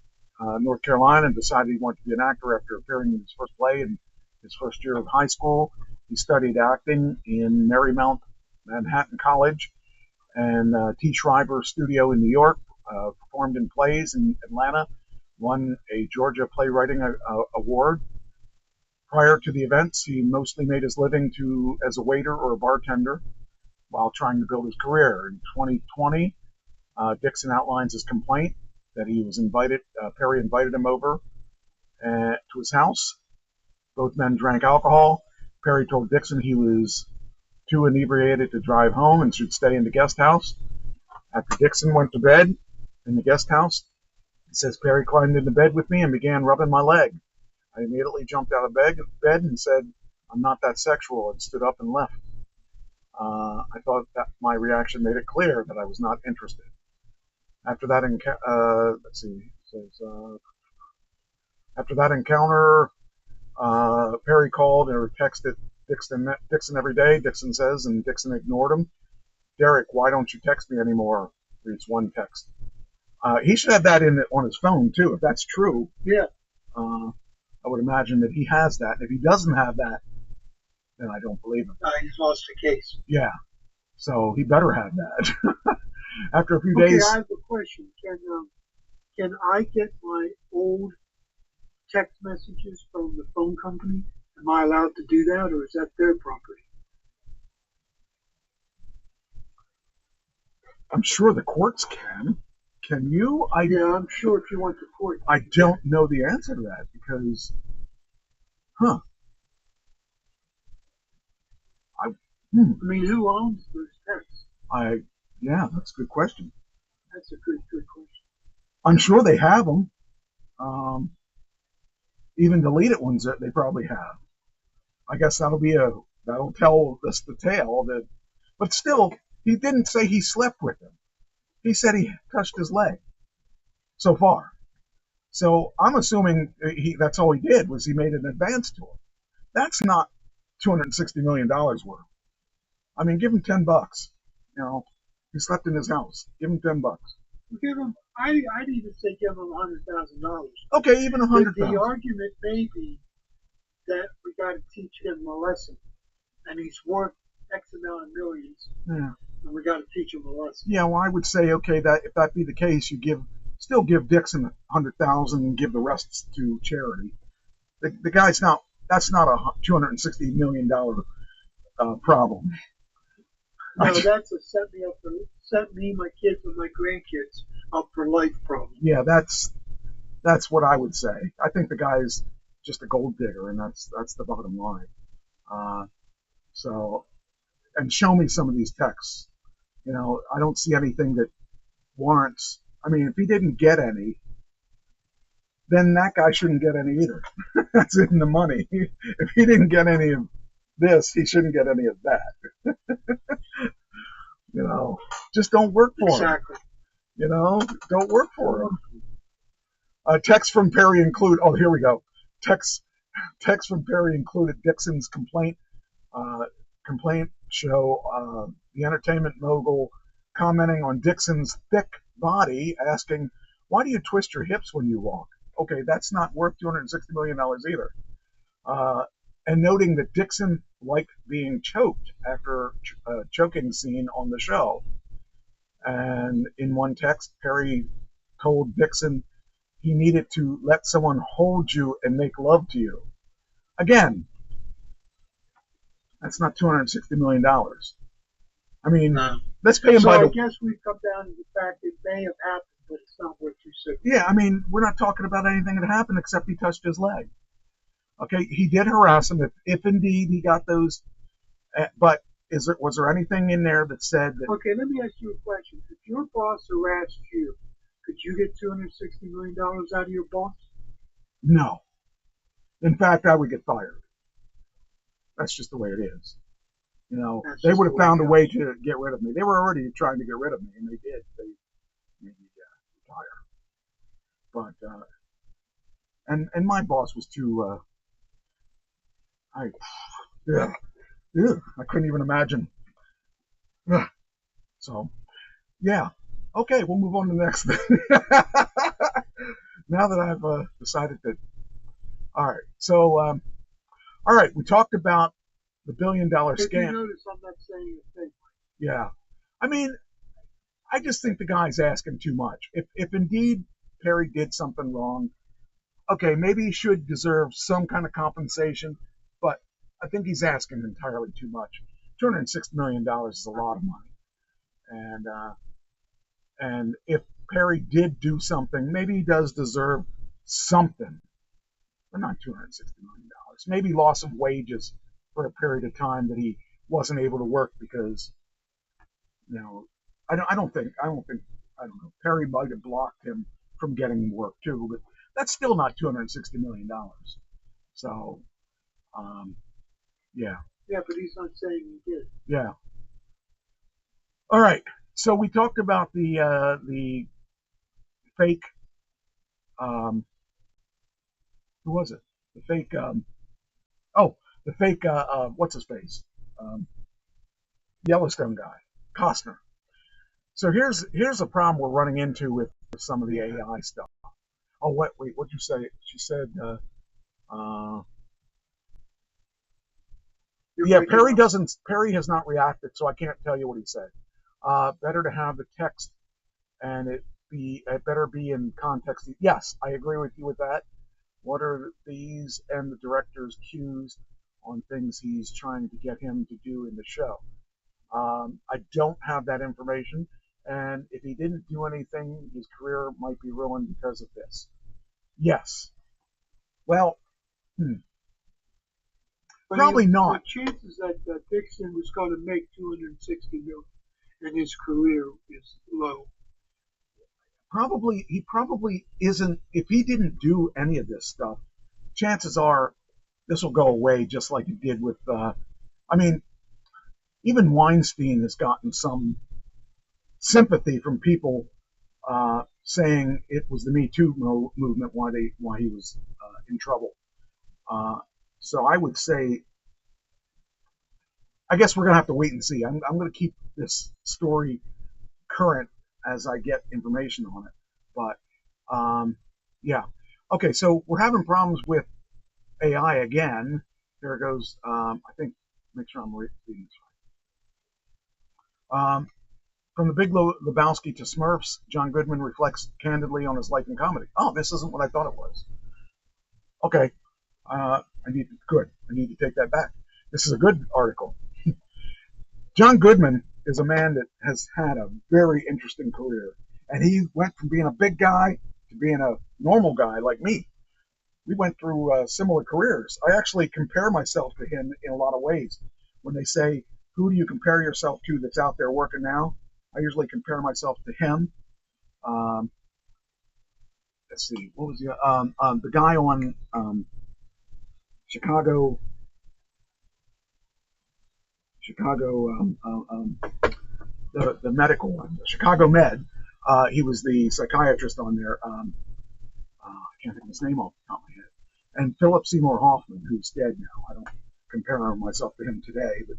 North Carolina and decided he wanted to be an actor after appearing in his first play in his first year of high school. He studied acting in Marymount Manhattan College and T. Schreiber Studio in New York, performed in plays in Atlanta, won a Georgia Playwriting Award. Prior to the events, he mostly made his living as a waiter or a bartender while trying to build his career. In 2020, Dixon outlines his complaint that he was Perry invited him over to his house. Both men drank alcohol. Perry told Dixon he was too inebriated to drive home and should stay in the guest house. After Dixon went to bed in the guest house, it says Perry climbed into bed with me and began rubbing my leg. I immediately jumped out of bed and said, "I'm not that sexual," and stood up and left. I thought that my reaction made it clear that I was not interested. After that after that encounter, Perry called or texted Dixon every day, Dixon says, and Dixon ignored him. Derek, why don't you text me anymore? Reads one text. He should have that on his phone too. If that's true, Yeah. I would imagine that he has that. And if he doesn't have that, then I don't believe him. He's lost the case. Yeah. So he better have that. After a few Okay, days. I have a question. Can I get my old text messages from the phone company? Am I allowed to do that, or is that their property? I'm sure the courts can. Can you? Yeah, I'm sure if you went to court. I don't know the answer to that because, I mean, who owns those texts? Yeah, that's a good question. That's a good question. I'm sure they have them. Even deleted ones that they probably have. I guess that'll tell us the tale that, but still, he didn't say he slept with him. He said he touched his leg. So far. So I'm assuming that's all he did was he made an advance to him. That's not $260 million worth. I mean, give him $10. You know, he slept in his house. Give him $10. Give him. I'd even say give him $100,000. Okay, even $100,000. The argument may be that we got to teach him a lesson, and he's worth X amount of millions. Yeah. And we got to teach him a lesson. Yeah, well, I would say okay that if that be the case, you still give Dixon $100,000 and give the rest to charity. The guy's not. That's not a $260 million problem. No, that's a set me, my kids, and my grandkids up for life problem. Yeah, that's what I would say. I think the guy's just a gold digger, and that's the bottom line. And show me some of these texts. You know, I don't see anything that warrants. I mean, if he didn't get any, then that guy shouldn't get any either. That's in the money. If he didn't get any of this, he shouldn't get any of that. You know, just don't work for him. Exactly. You know, don't work for him. Text from Perry include. Oh, here we go. Text from Perry included Dixon's complaint show the entertainment mogul commenting on Dixon's thick body, asking, "Why do you twist your hips when you walk?" Okay, that's not worth $260 million either. And noting that Dixon liked being choked after a choking scene on the show. And in one text, Perry told Dixon he needed to let someone hold you and make love to you. Again, that's not $260 million. I mean, let's pay him I guess we come down to the fact it may have happened, but it's not what you said. Yeah, I mean, we're not talking about anything that happened except he touched his leg. Okay, he did harass him if indeed he got those. But was there anything in there that said that? Okay, let me ask you a question. If your boss harassed you, could you get $260 million out of your boss? No. In fact, I would get fired. That's just the way it is. You know, they would have found a way to get rid of me. They were already trying to get rid of me, and they did. They made me retire. But and my boss was too. I couldn't even imagine. So, yeah. Okay, we'll move on to the next thing. Now that I've decided that. All right. So, all right. We talked about the $1 billion scam. If you notice, I'm not saying a thing. Yeah. I mean, I just think the guy's asking too much. If indeed Perry did something wrong, okay, maybe he should deserve some kind of compensation, but I think he's asking entirely too much. $206 million is a lot of money. And if Perry did do something, maybe he does deserve something, but not $260 million. Maybe loss of wages for a period of time that he wasn't able to work because, you know, I don't know. Perry might have blocked him from getting work too, but that's still not $260 million. So, yeah. Yeah, but he's not saying he did. Yeah. All right. So we talked about the fake. Who was it? The fake. The fake. What's his face? Yellowstone guy. Costner. So here's a problem we're running into with some of the AI stuff. Oh, wait, what'd you say? She said, yeah, Perry has not reacted, so I can't tell you what he said. Better to have the text and it better be in context. Yes, I agree with you with that. What are these and the director's cues on things he's trying to get him to do in the show? I don't have that information, and if he didn't do anything, his career might be ruined because of this. Yes. Well, probably not. The chances that Dixon was going to make $260 million in his career is low. He probably isn't. If he didn't do any of this stuff, chances are this will go away, just like it did with. I mean, even Weinstein has gotten some sympathy from people saying it was the Me Too movement why he was in trouble. So I would say, I guess we're gonna have to wait and see. I'm gonna keep this story current as I get information on it. But yeah, okay. So we're having problems with AI again. There goes. I think. Make sure I'm reading this right. From The Big Lebowski to Smurfs, John Goodman reflects candidly on his life in comedy. Oh, this isn't what I thought it was. Okay, I need to take that back. This is a good article. John Goodman is a man that has had a very interesting career, and he went from being a big guy to being a normal guy like me. We went through similar careers. I actually compare myself to him in a lot of ways. When they say, who do you compare yourself to that's out there working now? I usually compare myself to him. Let's see, what was the guy on Chicago, the medical one, the Chicago Med. He was the psychiatrist on there. I can't think of his name off the top of my head. And Philip Seymour Hoffman, who's dead now. I don't compare myself to him today, but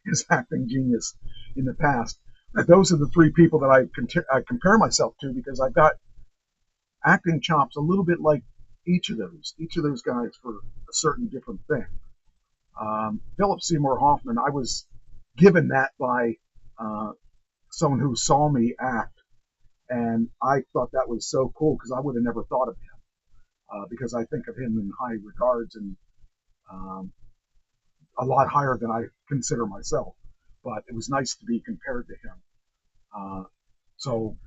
his acting genius in the past. Those are the three people that I compare myself to, because I've got acting chops a little bit like each of those guys for a certain different thing. Philip Seymour Hoffman, I was given that by someone who saw me act, and I thought that was so cool because I would have never thought of him, because I think of him in high regards and a lot higher than I consider myself. But it was nice to be compared to him. So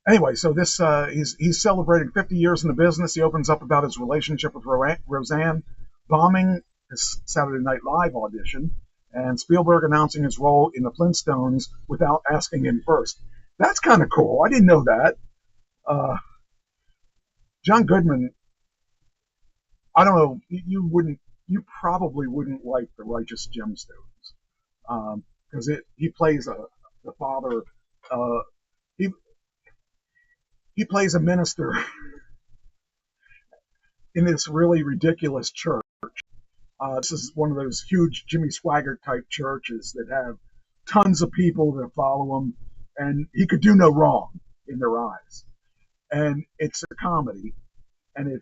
anyway, so this he's celebrating 50 years in the business. He opens up about his relationship with Roseanne, bombing his Saturday Night Live audition, and Spielberg announcing his role in the Flintstones without asking him first. That's kind of cool. I didn't know that. John Goodman, I don't know. You probably wouldn't like The Righteous Gemstones, because he plays the father. He plays a minister in this really ridiculous church. This is one of those huge Jimmy Swaggart type churches that have tons of people that follow him, and he could do no wrong in their eyes. And it's a comedy, and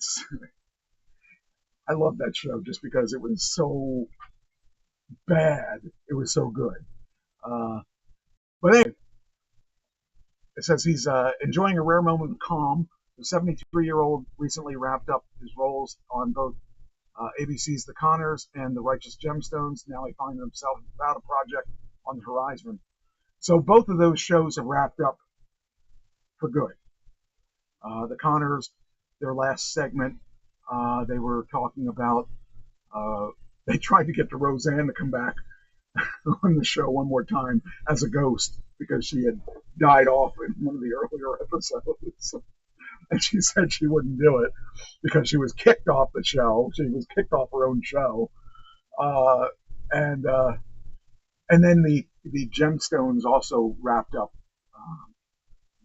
I love that show just because it was so bad. It was so good. But anyway, it says he's enjoying a rare moment of calm. The 73-year-old recently wrapped up his roles on both ABC's The Conners and The Righteous Gemstones. Now he finds himself without a project on the horizon. So both of those shows have wrapped up for good. The Conners, their last segment, they were talking about, they tried to get to Roseanne to come back on the show one more time as a ghost because she had died off in one of the earlier episodes. And she said she wouldn't do it because she was kicked off the show. She was kicked off her own show. And then the Gemstones also wrapped up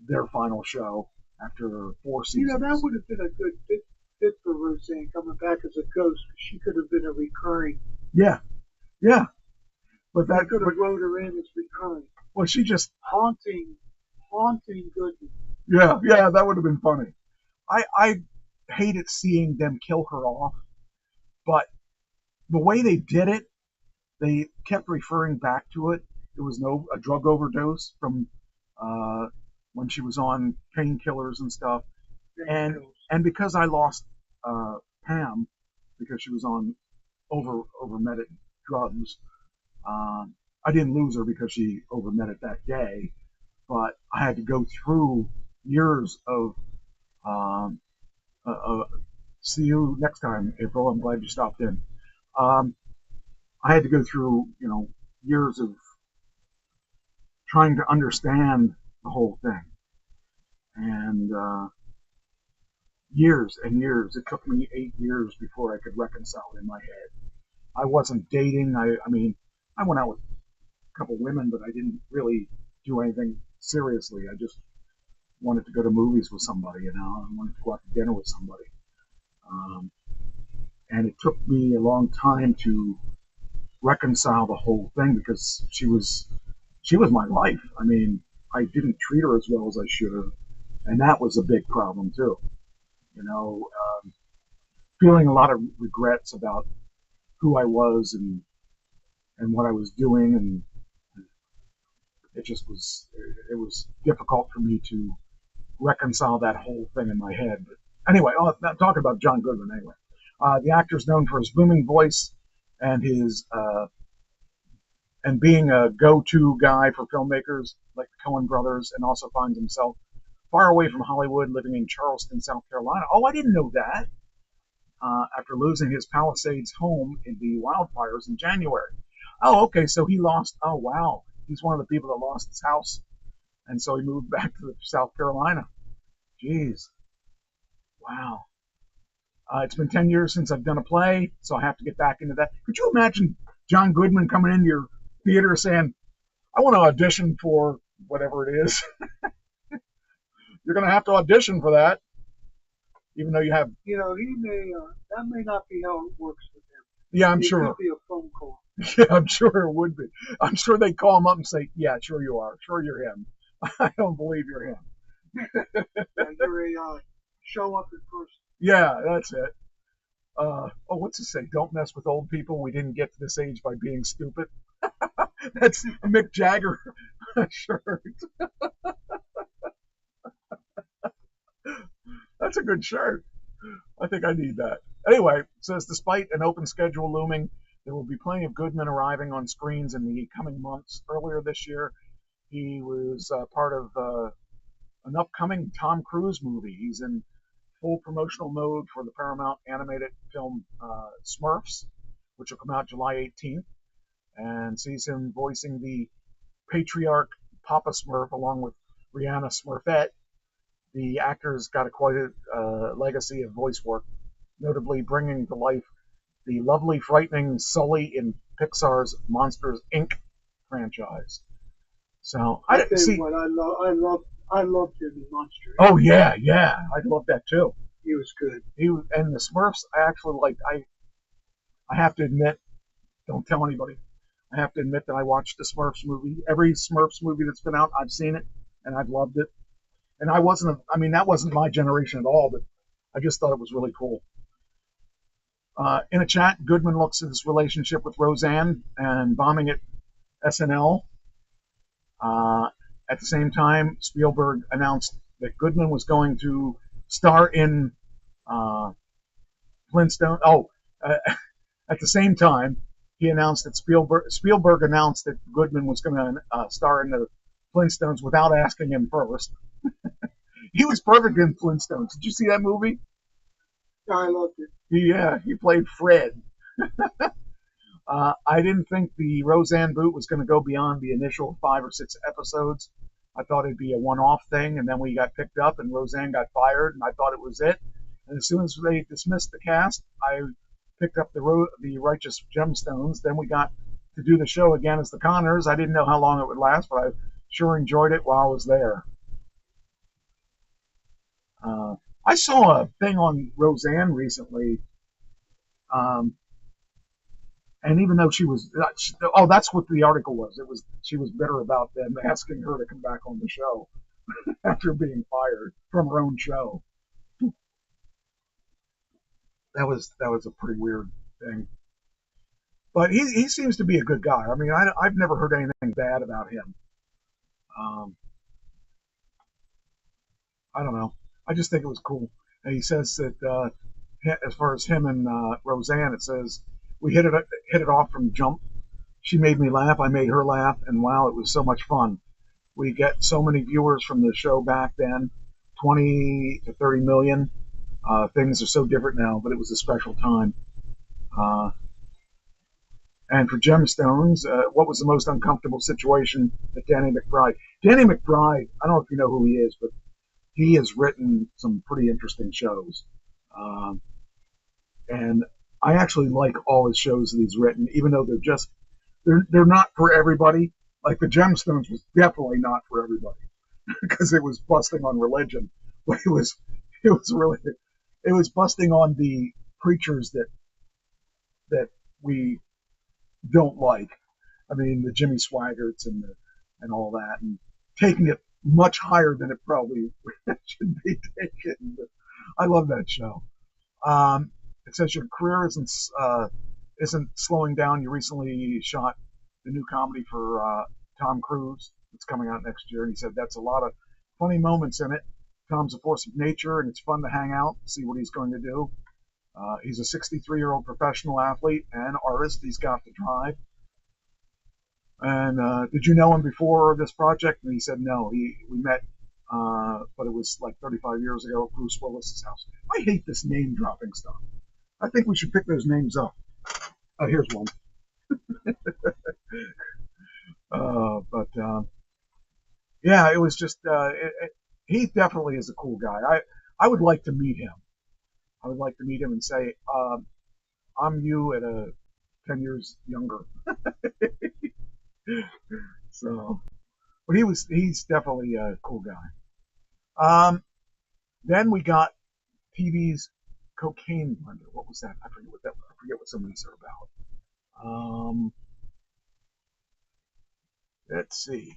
their final show after 4 seasons. You know, that would have been a good fit for Roseanne coming back as a ghost. She could have been a recurring. Yeah. But They that, could but, have wrote her in as recurring. well, she just, Haunting Goodman. yeah, that would have been funny. I hated seeing them kill her off, but the way they did it, they kept referring back to it. It was a drug overdose from uh, when she was on painkillers and stuff, and and because I lost Pam because she was on over drugs, I didn't lose her because she overmet it that day, but I had to go through years of um, see you next time, April. I'm glad you stopped in. Um, I had to go through, years of trying to understand the whole thing, and years and years. It took me 8 years before I could reconcile it in my head. I wasn't dating. I mean, I went out with a couple women, but I didn't really do anything seriously. I just wanted to go to movies with somebody, I wanted to go out to dinner with somebody. Um, and it took me a long time to reconcile the whole thing because she was my life. I mean, I didn't treat her as well as I should have, and that was a big problem too. You know, feeling a lot of regrets about who I was and what I was doing, and it was difficult for me to reconcile that whole thing in my head. But anyway, I'm talking about John Goodman anyway. The actor is known for his booming voice and his and being a go-to guy for filmmakers like the Coen brothers, and also finds himself far away from Hollywood, living in Charleston, South Carolina. Oh, I didn't know that. After losing his Palisades home in the wildfires in January. Oh, okay, so he lost. Oh, wow. He's one of the people that lost his house, and so he moved back to South Carolina. Jeez. Wow. It's been 10 years since I've done a play, so I have to get back into that. Could you imagine John Goodman coming into your theater saying, I want to audition for whatever it is? You're going to have to audition for that, even though you have. He may, that may not be how it works with him. Yeah, I'm It sure. could be a phone call. Yeah, I'm sure it would be. I'm sure they call him up and say, yeah, sure you are. Sure you're him. I don't believe you're him. Yeah, you're a show up in person. Yeah, that's it. What's it say? Don't mess with old people. We didn't get to this age by being stupid. That's a Mick Jagger shirt. That's a good shirt. I think I need that. Anyway, it says despite an open schedule looming, there will be plenty of Goodman arriving on screens in the coming months. Earlier this year, he was part of an upcoming Tom Cruise movie. He's in full promotional mode for the Paramount animated film Smurfs, which will come out July 18th, and sees him voicing the patriarch Papa Smurf along with Rihanna Smurfette. The actor's got quite a legacy of voice work, notably bringing to life the lovely, frightening Sully in Pixar's Monsters, Inc. franchise. So I tell you what, I loved him in Monsters. Oh yeah, I love that too. He was good. And the Smurfs, I actually liked. I have to admit, don't tell anybody. I have to admit that I watched the Smurfs movie. Every Smurfs movie that's been out, I've seen it, and I've loved it. And that wasn't my generation at all, but I just thought it was really cool. In a chat, Goodman looks at his relationship with Roseanne and bombing at SNL. At the same time, Spielberg announced that Goodman was going to star in Flintstone. At the same time, he announced that Spielberg announced that Goodman was going to star in the Flintstones without asking him first. He was perfect in Flintstones. Did you see that movie? Yeah, I loved it. Yeah, he played Fred. I didn't think the Roseanne boot was going to go beyond the initial 5 or 6 episodes. I thought it'd be a one-off thing, and then we got picked up, and Roseanne got fired, and I thought it was it. And as soon as they dismissed the cast, I picked up the Righteous Gemstones. Then we got to do the show again as the Connors. I didn't know how long it would last, but I sure enjoyed it while I was there. I saw a thing on Roseanne recently. And even though she was, oh, that's what the article was. It was she was bitter about them asking her to come back on the show after being fired from her own show. That was a pretty weird thing. But he seems to be a good guy. I mean, I've never heard anything bad about him. I don't know. I just think it was cool. And he says that as far as him and Roseanne, it says we hit it off from the jump. She made me laugh. I made her laugh, and wow, it was so much fun. We get so many viewers from the show back then, 20 to 30 million. Things are so different now, but it was a special time. And for Gemstones, what was the most uncomfortable situation that Danny McBride? Danny McBride, I don't know if you know who he is, but he has written some pretty interesting shows. And I actually like all his shows that he's written, even though they're not for everybody. Like the Gemstones was definitely not for everybody because it was busting on religion, but it was busting on the preachers that we don't like. I mean, the Jimmy Swaggarts and all that, and taking it much higher than it probably should be taken. But I love that show. It says your career isn't slowing down. You recently shot the new comedy for Tom Cruise. It's coming out next year, and he said that's a lot of funny moments in it. Tom's a force of nature, and it's fun to hang out, see what he's going to do. He's a 63-year-old professional athlete and artist. He's got the drive. And did you know him before this project? And he said no. We met, but it was like 35 years ago at Bruce Willis's house. I hate this name dropping stuff. I think we should pick those names up. Oh, here's one. Yeah, it was just he definitely is a cool guy. I would like to meet him. I would like to meet him and say, I'm you at 10 years younger. So, but he's definitely a cool guy. Then we got TV's Cocaine Blender. What was that? I forget what some of these are about. Let's see.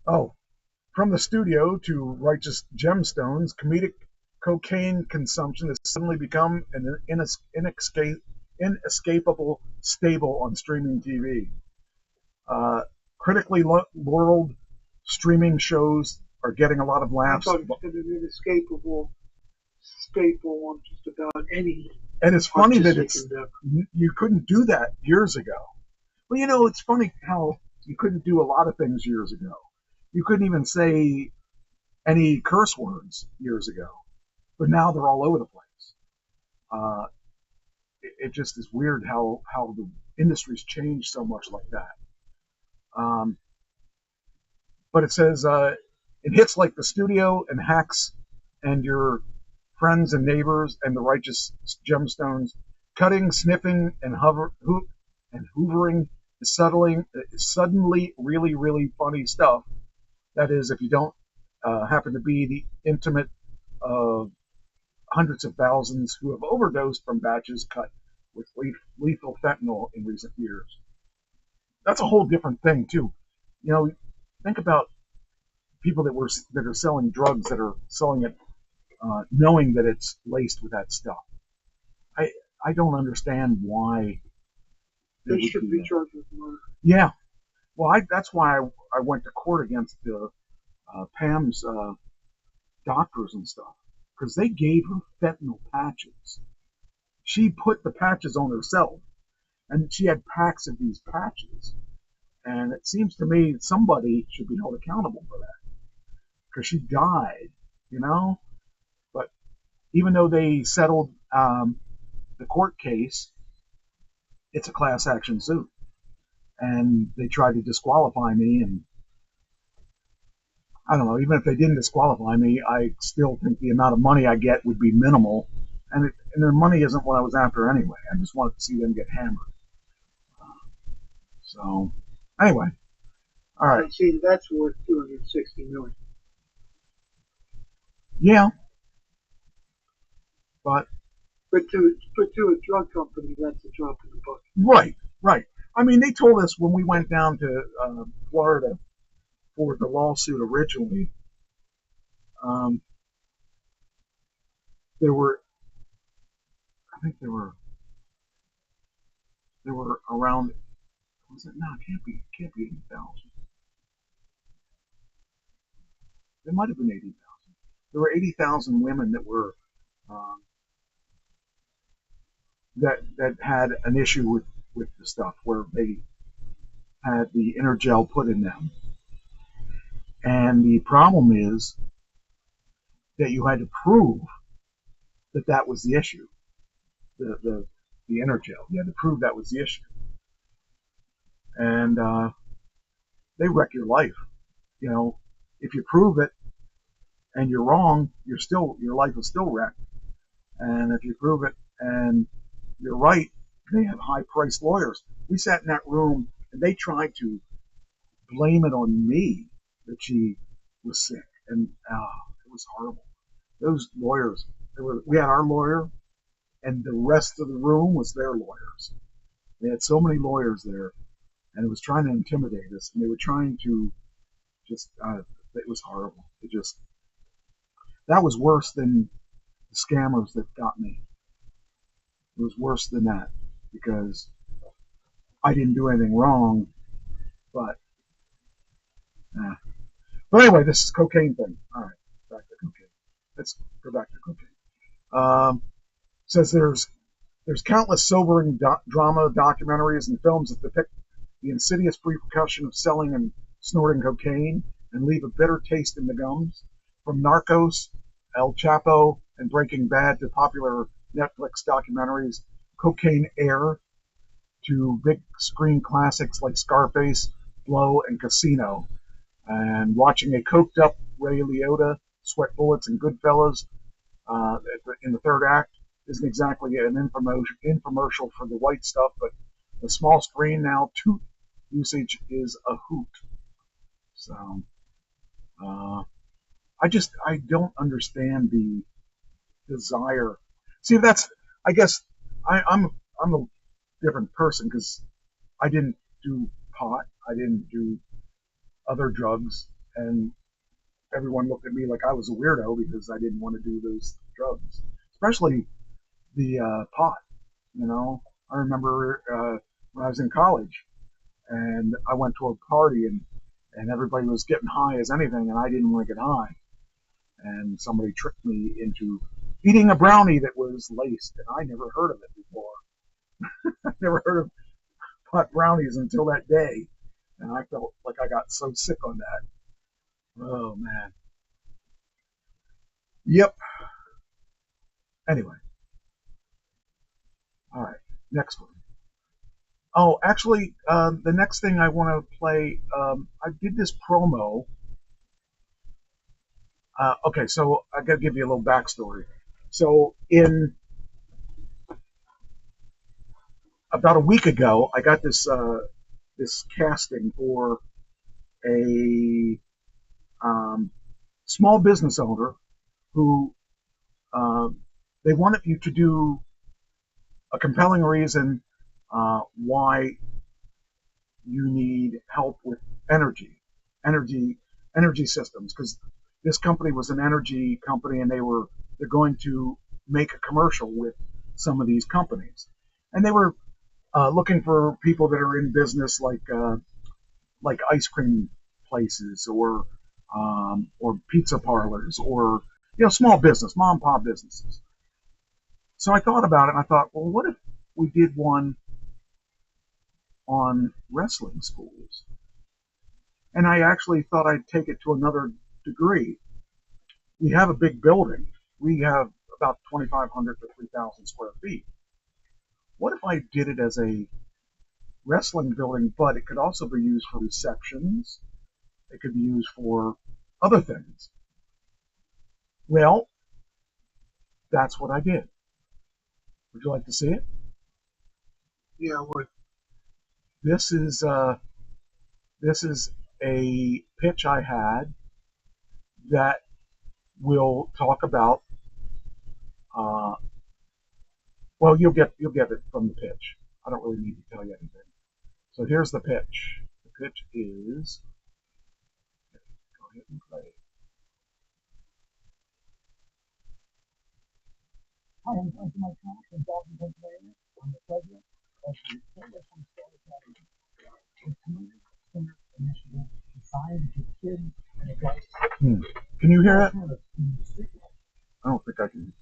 Oh, from the studio to Righteous Gemstones, comedic cocaine consumption has suddenly become an inescapable stable on streaming TV. Critically laureled streaming shows are getting a lot of laughs. I thought it's been an inescapable staple on just about any. And it's funny that you couldn't do that years ago. Well, you know, it's funny how you couldn't do a lot of things years ago. You couldn't even say any curse words years ago, but now they're all over the place. It just is weird how the industry's changed so much like that. But it says it hits like the studio and Hacks and your friends and neighbors and the Righteous Gemstones, cutting, sniffing, and hoovering is suddenly really, really funny stuff. That is, if you don't happen to be the intimate of hundreds of thousands who have overdosed from batches cut with lethal fentanyl in recent years. That's a whole different thing, too. You know, think about people that are selling drugs that are selling it knowing that it's laced with that stuff. I don't understand why they should be charged with murder. Yeah. Well, that's why I went to court against Pam's doctors and stuff, because they gave her fentanyl patches. She put the patches on herself, and she had packs of these patches. And it seems to me somebody should be held accountable for that, because she died, you know? But even though they settled the court case, it's a class action suit. And they tried to disqualify me, and I don't know, even if they didn't disqualify me, I still think the amount of money I get would be minimal, and their money isn't what I was after anyway. I just wanted to see them get hammered. So, anyway, all right. See, that's worth $260 million. Yeah, but But to a drug company, that's a drop in the bucket. Right, right. I mean, they told us when we went down to Florida for the lawsuit originally, um, there were, I think there were around, was it? No, it can't be 80,000. There might have been 80,000. There were 80,000 women that were um, that had an issue with the stuff where they had the Energel put in them, and the problem is that you had to prove that that was the issue, the Energel. You had to prove that was the issue, and they wreck your life. You know, if you prove it and you're wrong, your life is still wrecked. And if you prove it and you're right, they have high-priced lawyers. We sat in that room and they tried to blame it on me that she was sick, and it was horrible. Those lawyers, we had our lawyer, and the rest of the room was their lawyers. They had so many lawyers there, and it was trying to intimidate us, and they were trying to just, it was horrible. That was worse than the scammers that got me. It was worse than that because I didn't do anything wrong, but but anyway, this is cocaine thing. All right, back to cocaine. Let's go back to cocaine. Says there's countless sobering drama documentaries and films that depict the insidious repercussion of selling and snorting cocaine and leave a bitter taste in the gums. From Narcos, El Chapo, and Breaking Bad to popular Netflix documentaries, Cocaine Air, to big screen classics like Scarface, Blow, and Casino. And watching a coked up Ray Liotta sweat bullets and Goodfellas in the third act isn't exactly an infomercial for the white stuff, but the small screen now toot usage is a hoot. So I don't understand the desire. See, I guess I'm a different person because I didn't do pot, I didn't do other drugs, and everyone looked at me like I was a weirdo because I didn't want to do those drugs, especially the pot. You know, I remember when I was in college and I went to a party and everybody was getting high as anything, and I didn't want to get high. And somebody tricked me into eating a brownie that was laced, and I never heard of it before. I never heard of pot brownies until that day, and I felt like I got so sick on that. Oh man. Yep. Anyway. All right. Next one. Oh, actually, the next thing I want to play, I did this promo. Okay, so I got to give you a little backstory. So about a week ago, I got this casting for a small business owner who they wanted you to do a compelling reason why you need help with energy systems, because this company was an energy company and they're going to make a commercial with some of these companies, and they were looking for people that are in business like ice cream places or pizza parlors or small business, mom and pop businesses. So I thought about it and I thought, well, what if we did one on wrestling schools? And I actually thought I'd take it to another degree. We have a big building. We have about 2,500 to 3,000 square feet. What if I did it as a wrestling building, but it could also be used for receptions? It could be used for other things. Well, that's what I did. Would you like to see it? Yeah, I would. This is a pitch I had that will talk about Well, you'll get it from the pitch. I don't really need to tell you anything. So here's the pitch. The pitch is, go ahead and play. Hi, I'm Frank Mike from Dalton, Pennsylvania. I'm the president of the Coalition Star Academy, a community center initiative designed to give kids and adults Can you hear it? alternatives to street life. I don't think I can.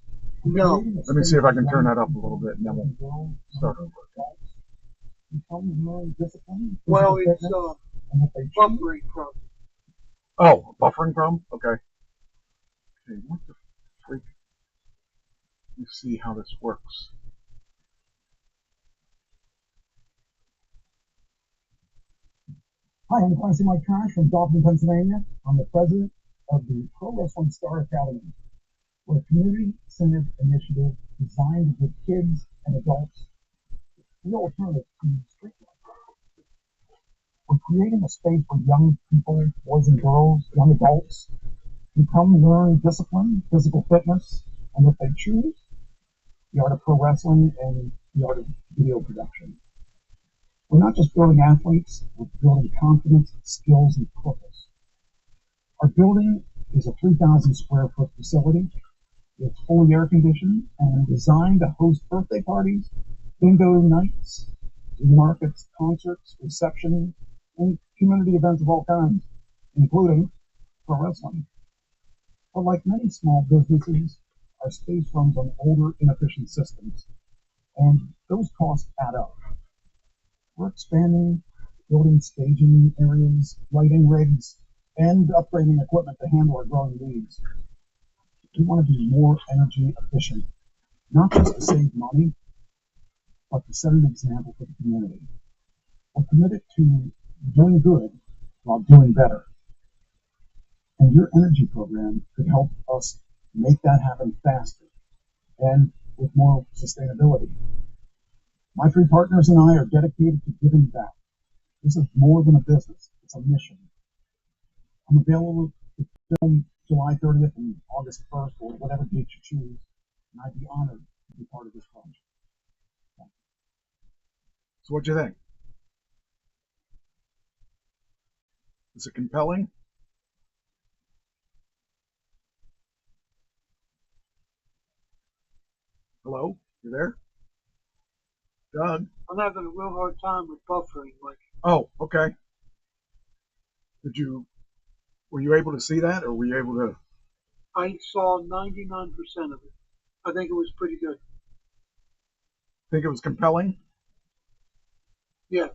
No. Let me see if I can turn that up a little bit, and then we'll start over. Become more disciplined. Well, physical it's fitness, and if they choose, buffering problem. Oh, buffering problem? Okay. Okay, what the freak? Let's see how this works. Hi, I'm Clancy Mike Trash from Dalton, Pennsylvania. I'm the president of the Pro Wrestling Star Academy. We're a community-centered initiative designed to give kids and adults the alternative to street life. We're creating a space where young people, boys and girls, young adults, can come learn discipline, physical fitness, and if they choose, the art of pro wrestling and the art of video production. We're not just building athletes, we're building confidence, skills, and purpose. Our building is a 3,000 square foot facility. It's fully air conditioned and designed to host birthday parties, bingo nights, flea markets, concerts, receptions, and community events of all kinds, including pro wrestling. But like many small businesses, our space runs on older, inefficient systems, and those costs add up. We're expanding, building staging areas, lighting rigs, and upgrading equipment to handle our growing needs. We want to be more energy efficient, not just to save money, but to set an example for the community. We're committed to doing good while doing better. And your energy program could help us make that happen faster and with more sustainability. My three partners and I are dedicated to giving back. This is more than a business, it's a mission. I'm available to film July 30th and August 1st or whatever date you choose, and I'd be honored to be part of this project. So what'd you think? Is it compelling? Hello? You there? Doug? I'm having a real hard time with buffering. Like, Oh, okay. Were you able to see that, or were you able to? I saw 99% of it. I think it was pretty good. Think it was compelling? Yes.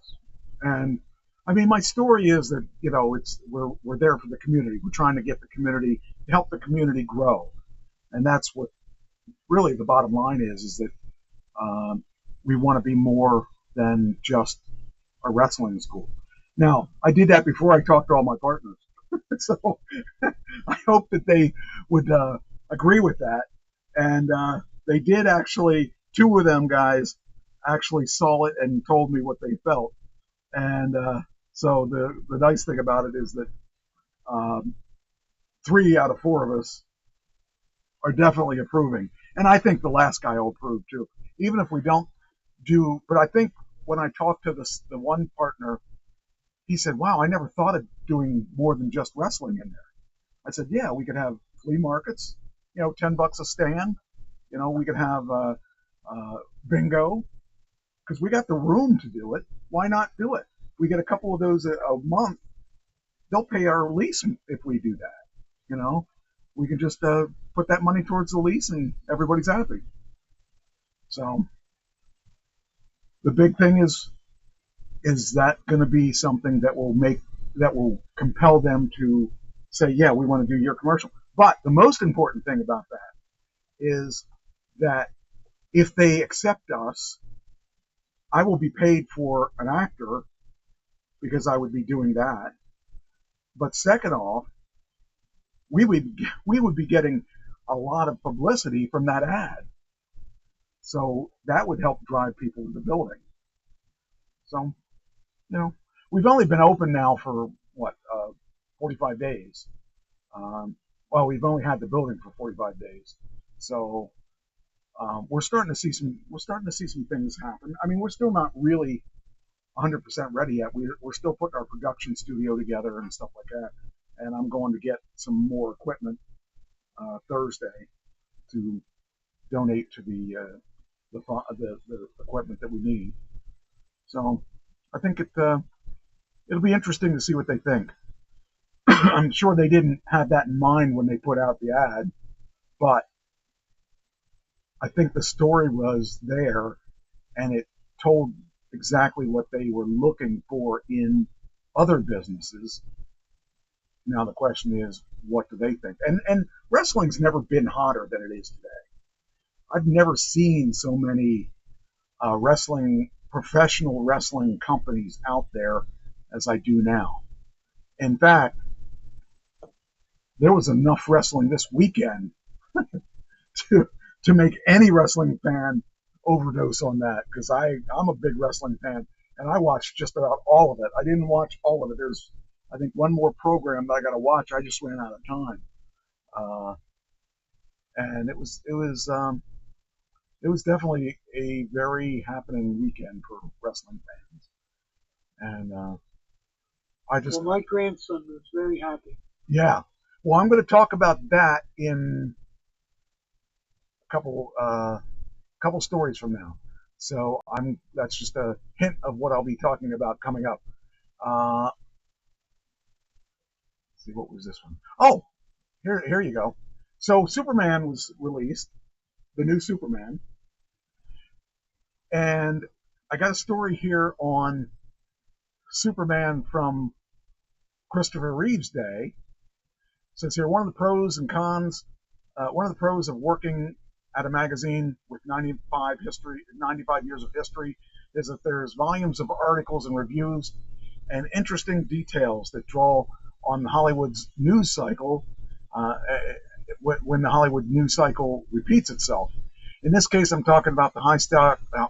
And I mean, my story is that we're there for the community. We're trying to get the community, help the community grow, and that's what really the bottom line is that we want to be more than just a wrestling school. Now, I did that before I talked to all my partners, so I hope that they would agree with that. And they did actually. Two of them guys actually saw it and told me what they felt. And so the nice thing about it is that 3 out of 4 of us are definitely approving. And I think the last guy will approve too, even if we don't do. But I think when I talked to the one partner, he said, "Wow, I never thought of doing more than just wrestling in there." I said, "Yeah, we could have flea markets, $10 a stand. We could have bingo, because we got the room to do it. Why not do it? We get a couple of those a month. They'll pay our lease if we do that. We can just put that money towards the lease, and everybody's happy." So the big thing is that going to be something that will compel them to say, "Yeah, we want to do your commercial." But the most important thing about that is that if they accept us, I will be paid for an actor because I would be doing that. But second off, we would be getting a lot of publicity from that ad. So that would help drive people to the building. So, we've only been open now for 45 days. Well, we've only had the building for 45 days. So we're starting to see some things happen. I mean, we're still not really 100% ready yet. We're still putting our production studio together and stuff like that. And I'm going to get some more equipment Thursday to donate to the equipment that we need. So I think it'll be interesting to see what they think. I'm sure they didn't have that in mind when they put out the ad, but I think the story was there, and it told exactly what they were looking for in other businesses. Now the question is, what do they think? And wrestling's never been hotter than it is today. I've never seen so many professional wrestling companies out there as I do now. In fact, there was enough wrestling this weekend to make any wrestling fan overdose on that, because I'm a big wrestling fan and I watched just about all of it. I didn't watch all of it. There's, I think, one more program that I got to watch. I just ran out of time, and it was definitely a very happening weekend for wrestling fans. And well, my grandson was very happy. Yeah. Well, I'm going to talk about that in a couple stories from now. So that's just a hint of what I'll be talking about coming up. Let's see, what was this one? Oh, here you go. So Superman was released, the new Superman, and I got a story here on Superman from Christopher Reeve's day. It says here, one of the pros of working at a magazine with 95 years of history is that there's volumes of articles and reviews and interesting details that draw on Hollywood's news cycle when the Hollywood news cycle repeats itself. In this case, I'm talking about the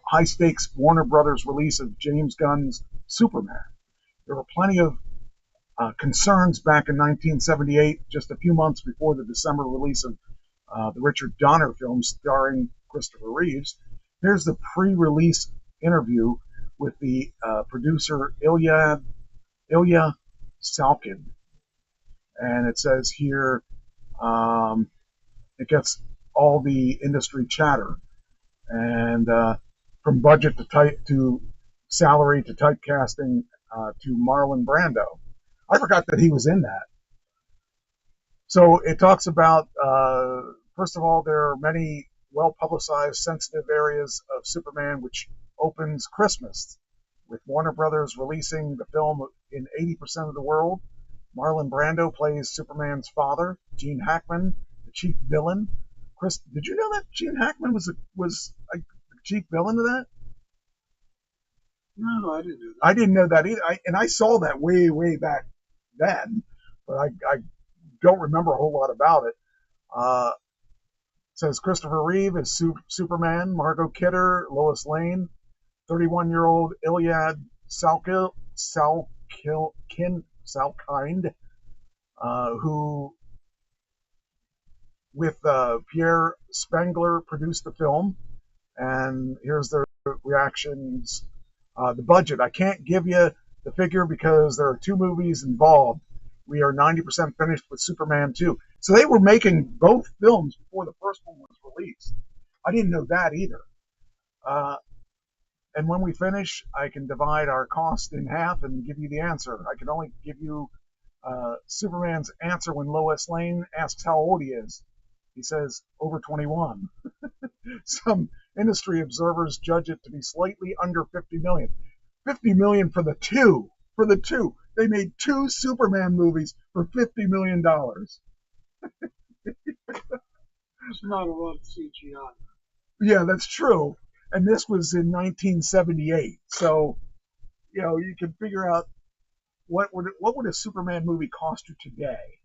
high-stakes Warner Brothers release of James Gunn's Superman. There were plenty of concerns back in 1978, just a few months before the December release of the Richard Donner film starring Christopher Reeves. Here's the pre-release interview with the producer Ilya Salkind. And it says here, it gets all the industry chatter, and from budget to salary to typecasting to Marlon Brando. I forgot that he was in that. So it talks about, first of all, there are many well-publicized sensitive areas of Superman, which opens Christmas, with Warner Brothers releasing the film in 80% of the world. Marlon Brando plays Superman's father. Gene Hackman, the chief villain. Chris, did you know that Gene Hackman was a chief villain of that? No, I didn't know that. I didn't know that either. I saw that way back then, but I don't remember a whole lot about it. It says Christopher Reeve is Superman, Margot Kidder, Lois Lane, 31-year-old Iliad Salkind, who with Pierre Spengler produced the film. And here's their reactions. The budget, I can't give you the figure because there are two movies involved. We are 90% finished with Superman 2. So they were making both films before the first one was released. I didn't know that either. And when we finish, I can divide our cost in half and give you the answer. I can only give you Superman's answer when Lois Lane asks how old he is. He says, over 21. Some industry observers judge it to be slightly under $50 million. $50 million for the two. For the two. They made two Superman movies for $50 million. It's not a lot of CGI. Yeah, that's true. And this was in 1978. So, you can figure out what would a Superman movie cost you today.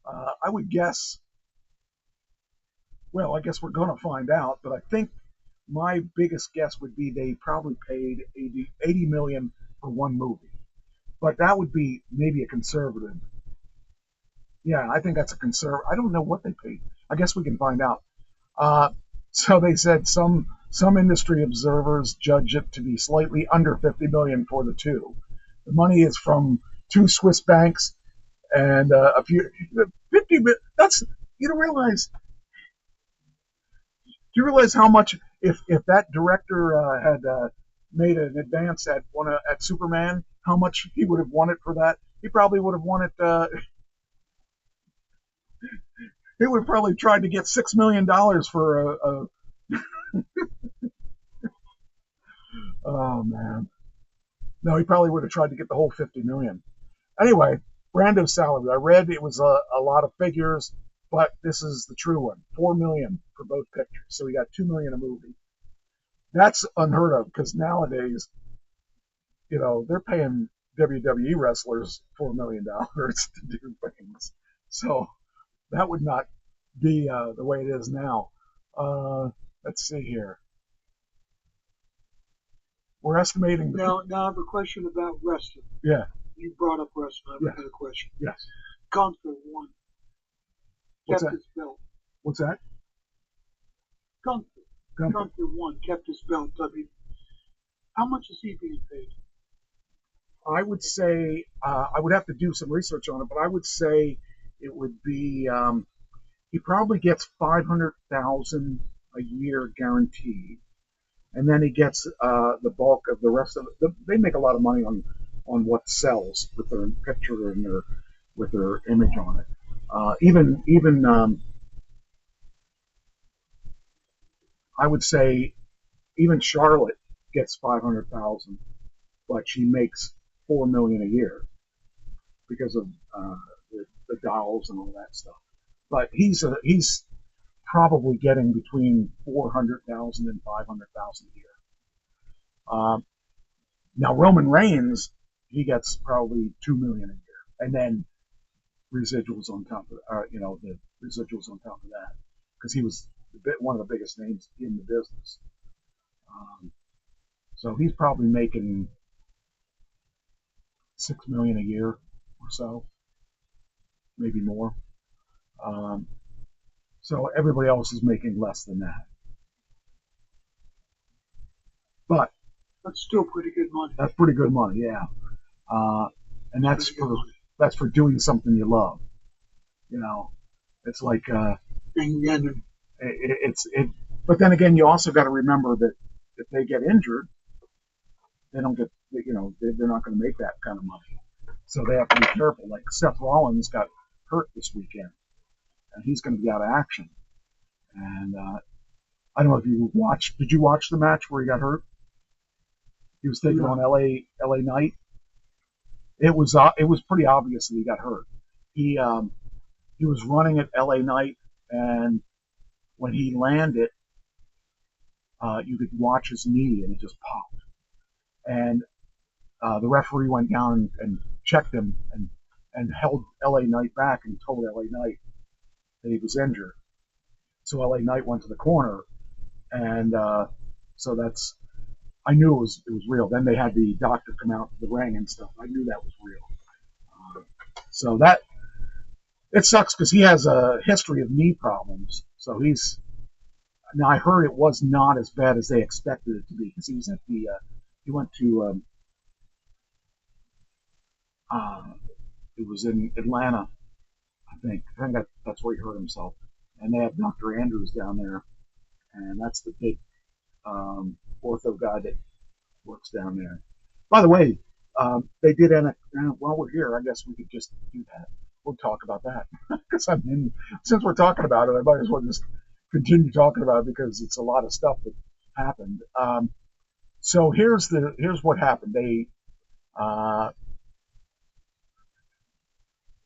I would guess, well, I guess we're going to find out, but I think my biggest guess would be they probably paid $80 million for one movie. But that would be maybe a conservative. Yeah, I think that's a conservative. I don't know what they paid. I guess we can find out. So they said some industry observers judge it to be slightly under 50 million for the two. The money is from two Swiss banks and a few 50. That's you don't realize. Do you realize how much if that director had made an advance at at Superman, how much he would have wanted for that? He probably would have wanted. He would have probably tried to get $6 million for a. Oh man, no, he probably would have tried to get the whole 50 million. Anyway, Brando's salary. I read it was a lot of figures, but this is the true one: 4 million for both pictures. So he got 2 million a movie. That's unheard of because nowadays, they're paying WWE wrestlers $4 million to do things. So that would not be the way it is now. Let's see here. We're estimating. Now I have a question about wrestling. Yeah. You brought up wrestling. I have a question. Yes. Gunther won. What's kept that? his belt. What's that? Gunther won, kept his belt. I mean, how much is he being paid? I would say I would have to do some research on it, but I would say it would be he probably gets 500,000 a year guaranteed, and then he gets the bulk of the rest of it. They make a lot of money on what sells with their picture and with their image on it. Even I would say even Charlotte gets 500,000, but she makes 4 million a year because of the dolls and all that stuff. But he's probably getting between 400,000 and 500,000 a year. Now Roman Reigns, he gets probably 2 million a year, and then residuals on top of the residuals on top of that, because he was one of the biggest names in the business. So he's probably making 6 million a year or so, maybe more. So everybody else is making less than that. But that's still pretty good money. That's pretty good money, yeah. And that's for doing something you love. It's like But then again, you also got to remember that if they get injured, they don't get. They're not going to make that kind of money. So they have to be careful. Like Seth Rollins got hurt this weekend, and he's going to be out of action. And I don't know if you watched. Did you watch the match where he got hurt? He was taking on LA Knight. It was pretty obvious that he got hurt. He was running at LA Knight, and when he landed, you could watch his knee, and it just popped. And the referee went down and checked him and held LA Knight back and told LA Knight that he was injured. So LA Knight went to the corner, and so I knew it was real. Then they had the doctor come out to the ring and stuff. I knew that was real. So it sucks because he has a history of knee problems. So now I heard it was not as bad as they expected it to be, because he was at he went to it was in Atlanta, I think that's where he hurt himself, and they have Dr. Andrews down there, and that's the big ortho guy that works down there. By the way, they did while we're here, I guess we could just do that. We'll talk about that because since we're talking about it, I might as well just continue talking about it because it's a lot of stuff that happened. So here's what happened.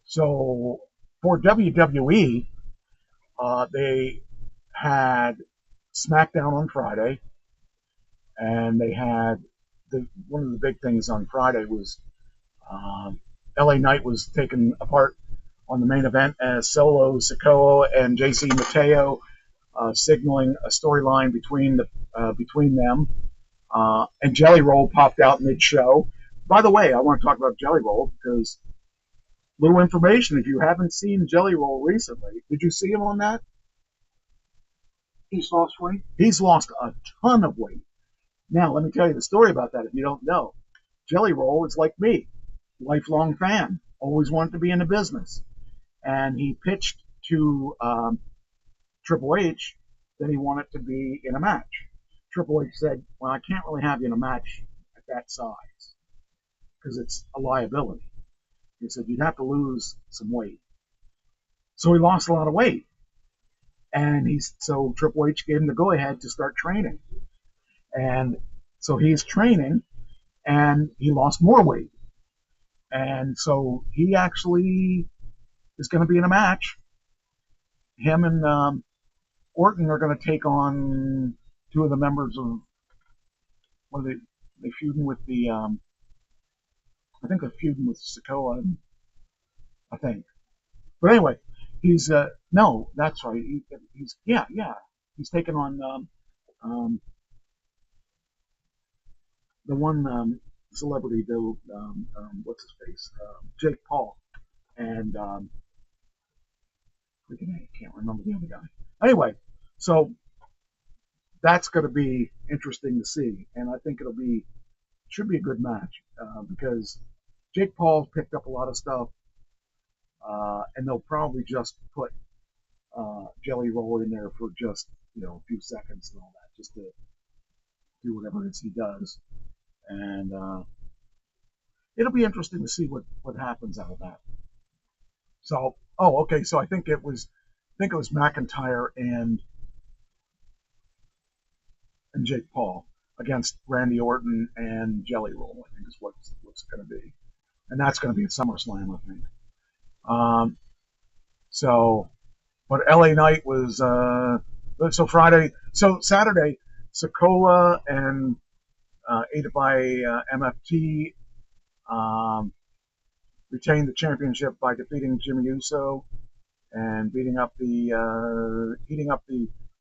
So for WWE, they had SmackDown on Friday, and they had one of the big things on Friday was LA Knight was taken apart on the main event as Solo Sikoa and JC Mateo, signaling a storyline between them. And Jelly Roll popped out mid-show. By the way, I want to talk about Jelly Roll because little information. If you haven't seen Jelly Roll recently, did you see him on that? He's lost weight. He's lost a ton of weight. Now, let me tell you the story about that if you don't know. Jelly Roll is like me, lifelong fan, always wanted to be in the business. And he pitched to Triple H that he wanted to be in a match. Triple H said, well, I can't really have you in a match at that size because it's a liability. He said, you'd have to lose some weight. So he lost a lot of weight. And so Triple H gave him the go-ahead to start training. And so he's training, and he lost more weight. And so he actually is going to be in a match. Him and Orton are going to take on two of the members of, what are they feuding with the, I think they're feuding with Sikoa, I think. But anyway, he's, no, that's right. He's taking on the one celebrity, what's his face? Jake Paul. And I can't remember the other guy. Anyway, so that's going to be interesting to see, and I think should be a good match because Jake Paul's picked up a lot of stuff, and they'll probably just put Jelly Roll in there for just a few seconds and all that, just to do whatever it is he does, and it'll be interesting to see what happens out of that. So, okay. So I think it was McIntyre and Jake Paul against Randy Orton and Jelly Roll. I think is what's going to be, and that's going to be at SummerSlam, I think. But LA Knight was so Friday. So Saturday, Sikoa and aided by MFT. Retained the championship by defeating Jimmy Uso and eating up the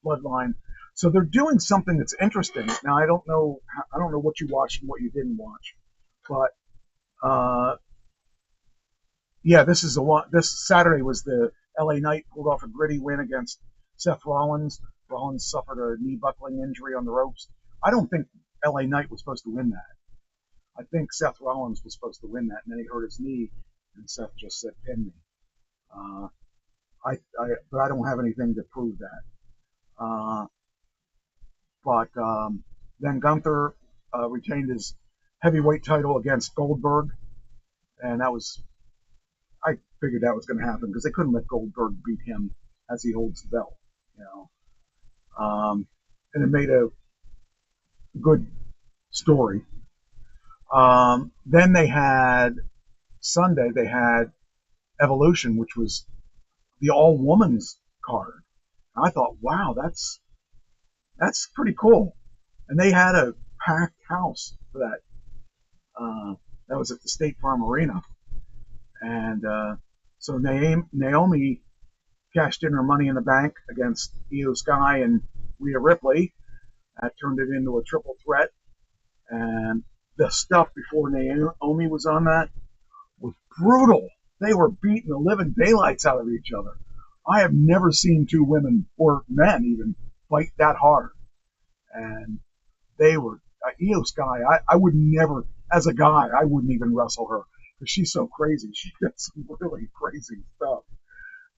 Bloodline. So they're doing something that's interesting. Now I don't know what you watched and what you didn't watch, but this Saturday was the LA Knight pulled off a gritty win against Seth Rollins. Rollins suffered a knee buckling injury on the ropes. I don't think LA Knight was supposed to win that. I think Seth Rollins was supposed to win that, and then he hurt his knee, and Seth just said, "Pin me." But I don't have anything to prove that. Then Gunther retained his heavyweight title against Goldberg, and I figured that was going to happen because they couldn't let Goldberg beat him as he holds the belt, and it made a good story. Then Sunday they had Evolution, which was the all-women's card. And I thought, wow, that's pretty cool. And they had a packed house for that. That was at the State Farm Arena. And so Naomi cashed in her Money in the Bank against Io Sky and Rhea Ripley. That turned it into a triple threat. And the stuff before Naomi was on that was brutal. They were beating the living daylights out of each other. I have never seen two women, or men even, fight that hard. And they were, Io Sky, I would never, as a guy, I wouldn't even wrestle her because she's so crazy. She did some really crazy stuff.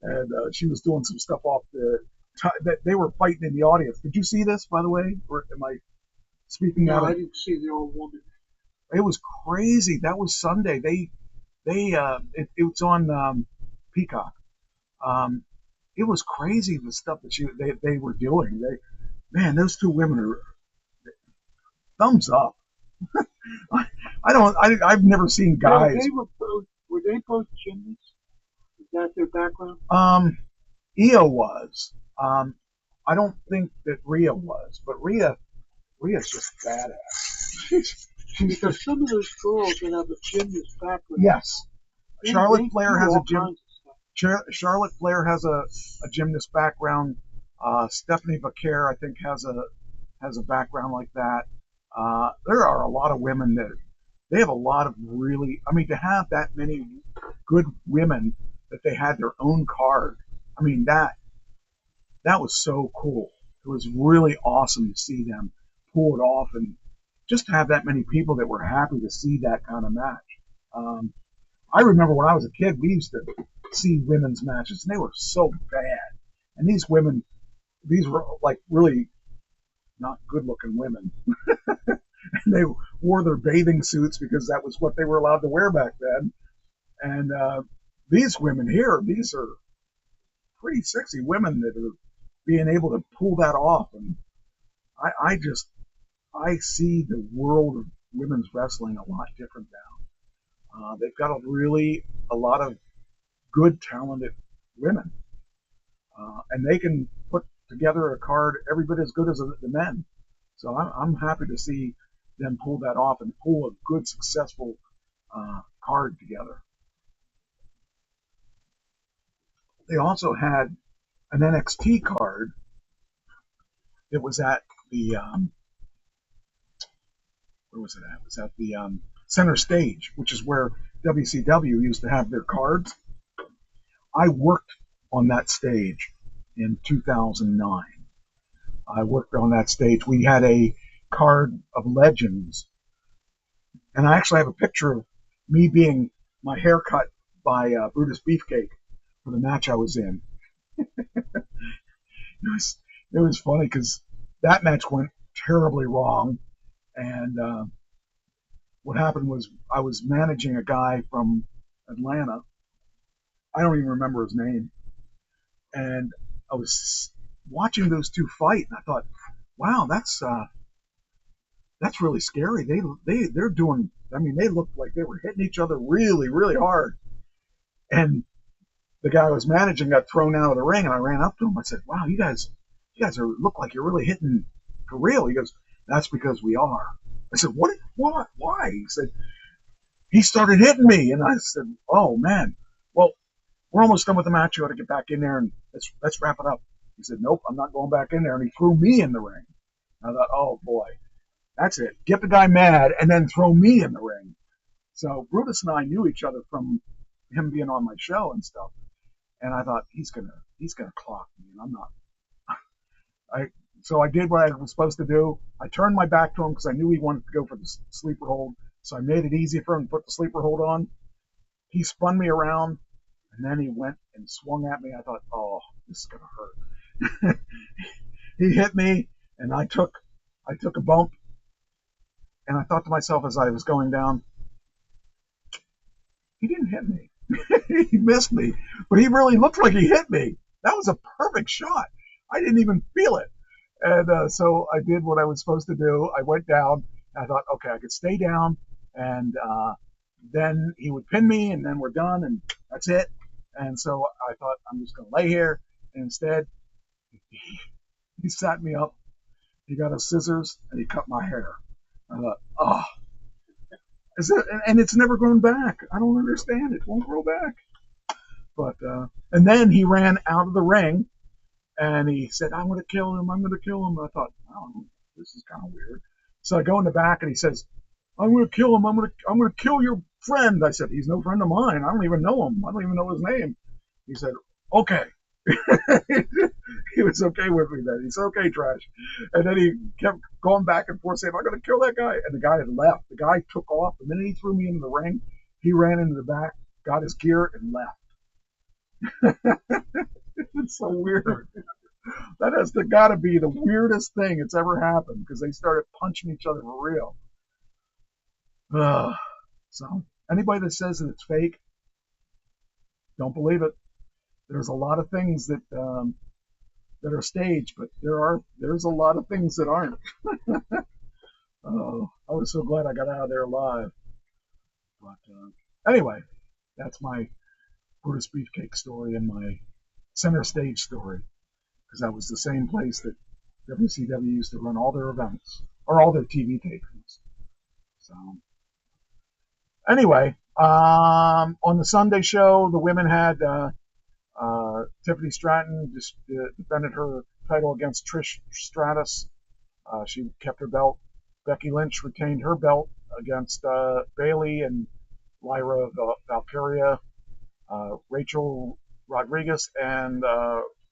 And she was doing some stuff off that they were fighting in the audience. Did you see this, by the way? Or am I speaking out? No, I didn't see the old woman. It was crazy. That was Sunday. It was on Peacock. It was crazy the stuff that they were doing. Man, those two women are thumbs up. I've never seen guys. Were they both gymnasts? Is that their background? Io was. I don't think that Rhea was, but Rhea's just badass. Because some of those girls that have a gymnast background. Yes. Charlotte Flair has Charlotte Flair has a gymnast background. Stephanie Vaquer, I think, has a background like that. There are a lot of women that they have a lot of really. I mean, to have that many good women that they had their own card. I mean, that was so cool. It was really awesome to see them pull it off, and just to have that many people that were happy to see that kind of match. I remember when I was a kid, we used to see women's matches, and they were so bad. And these women, these were like really not good-looking women. And they wore their bathing suits because that was what they were allowed to wear back then. And these women here, these are pretty sexy women that are being able to pull that off. And I see the world of women's wrestling a lot different now. They've got a lot of good, talented women. And they can put together a card every bit as good as the men. So I'm happy to see them pull that off and pull a good, successful card together. They also had an NXT card that was at the where was it at? It was at the center stage, which is where WCW used to have their cards. I worked on that stage in 2009. I worked on that stage. We had a card of legends, and I actually have a picture of me being my haircut by Brutus Beefcake for the match I was in. It was funny because that match went terribly wrong, and what happened was I was managing a guy from Atlanta. I don't even remember his name, and I was watching those two fight, and I thought, wow, that's really scary. They're doing. I mean, they looked like they were hitting each other really, really hard. And the guy I was managing got thrown out of the ring, and I ran up to him. I said, "Wow, you guys look like you're really hitting for real." He goes, "That's because we are." I said, "What? Why?" He said, "He started hitting me," and I said, "Oh man, well, we're almost done with the match. You ought to get back in there and let's wrap it up." He said, "Nope, I'm not going back in there," and he threw me in the ring. I thought, "Oh boy, that's it. Get the guy mad and then throw me in the ring." So Brutus and I knew each other from him being on my show and stuff, and I thought he's gonna clock me, and I'm not. So I did what I was supposed to do. I turned my back to him because I knew he wanted to go for the sleeper hold. So I made it easy for him to put the sleeper hold on. He spun me around, and then he went and swung at me. I thought, oh, this is gonna hurt. He hit me, and I took a bump, and I thought to myself as I was going down, he didn't hit me. He missed me, but he really looked like he hit me. That was a perfect shot. I didn't even feel it. And so I did what I was supposed to do. I went down, and I thought, okay, I could stay down, and then he would pin me, and then we're done, and that's it. And so I thought, I'm just going to lay here. And instead, he sat me up. He got his scissors, and he cut my hair. I thought, oh. And it's never grown back. I don't understand. It won't grow back. But and then he ran out of the ring, and he said, "I'm going to kill him. I'm going to kill him." And I thought, oh, this is kind of weird. So I go in the back, and he says, "I'm going to kill him. I'm going to kill your friend." I said, "He's no friend of mine. I don't even know him. I don't even know his name." He said, "Okay." He was okay with me then. He said, "Okay, Trash." And then he kept going back and forth saying, "I'm going to kill that guy." And the guy had left. The guy took off. The minute he threw me into the ring, he ran into the back, got his gear, and left. It's so weird. That has got to be the weirdest thing that's ever happened because they started punching each other for real. So anybody that says that it's fake, don't believe it. There's a lot of things that are staged, but there's a lot of things that aren't. Oh, I was so glad I got out of there alive. But anyway, that's my Brutus Beefcake story and my center stage story, because that was the same place that WCW used to run all their events or all their TV tapings. So anyway, on the Sunday show, the women had Tiffany Stratton defended her title against Trish Stratus. She kept her belt. Becky Lynch retained her belt against Bayley and Lyra Valkyria. Rachel Rodriguez and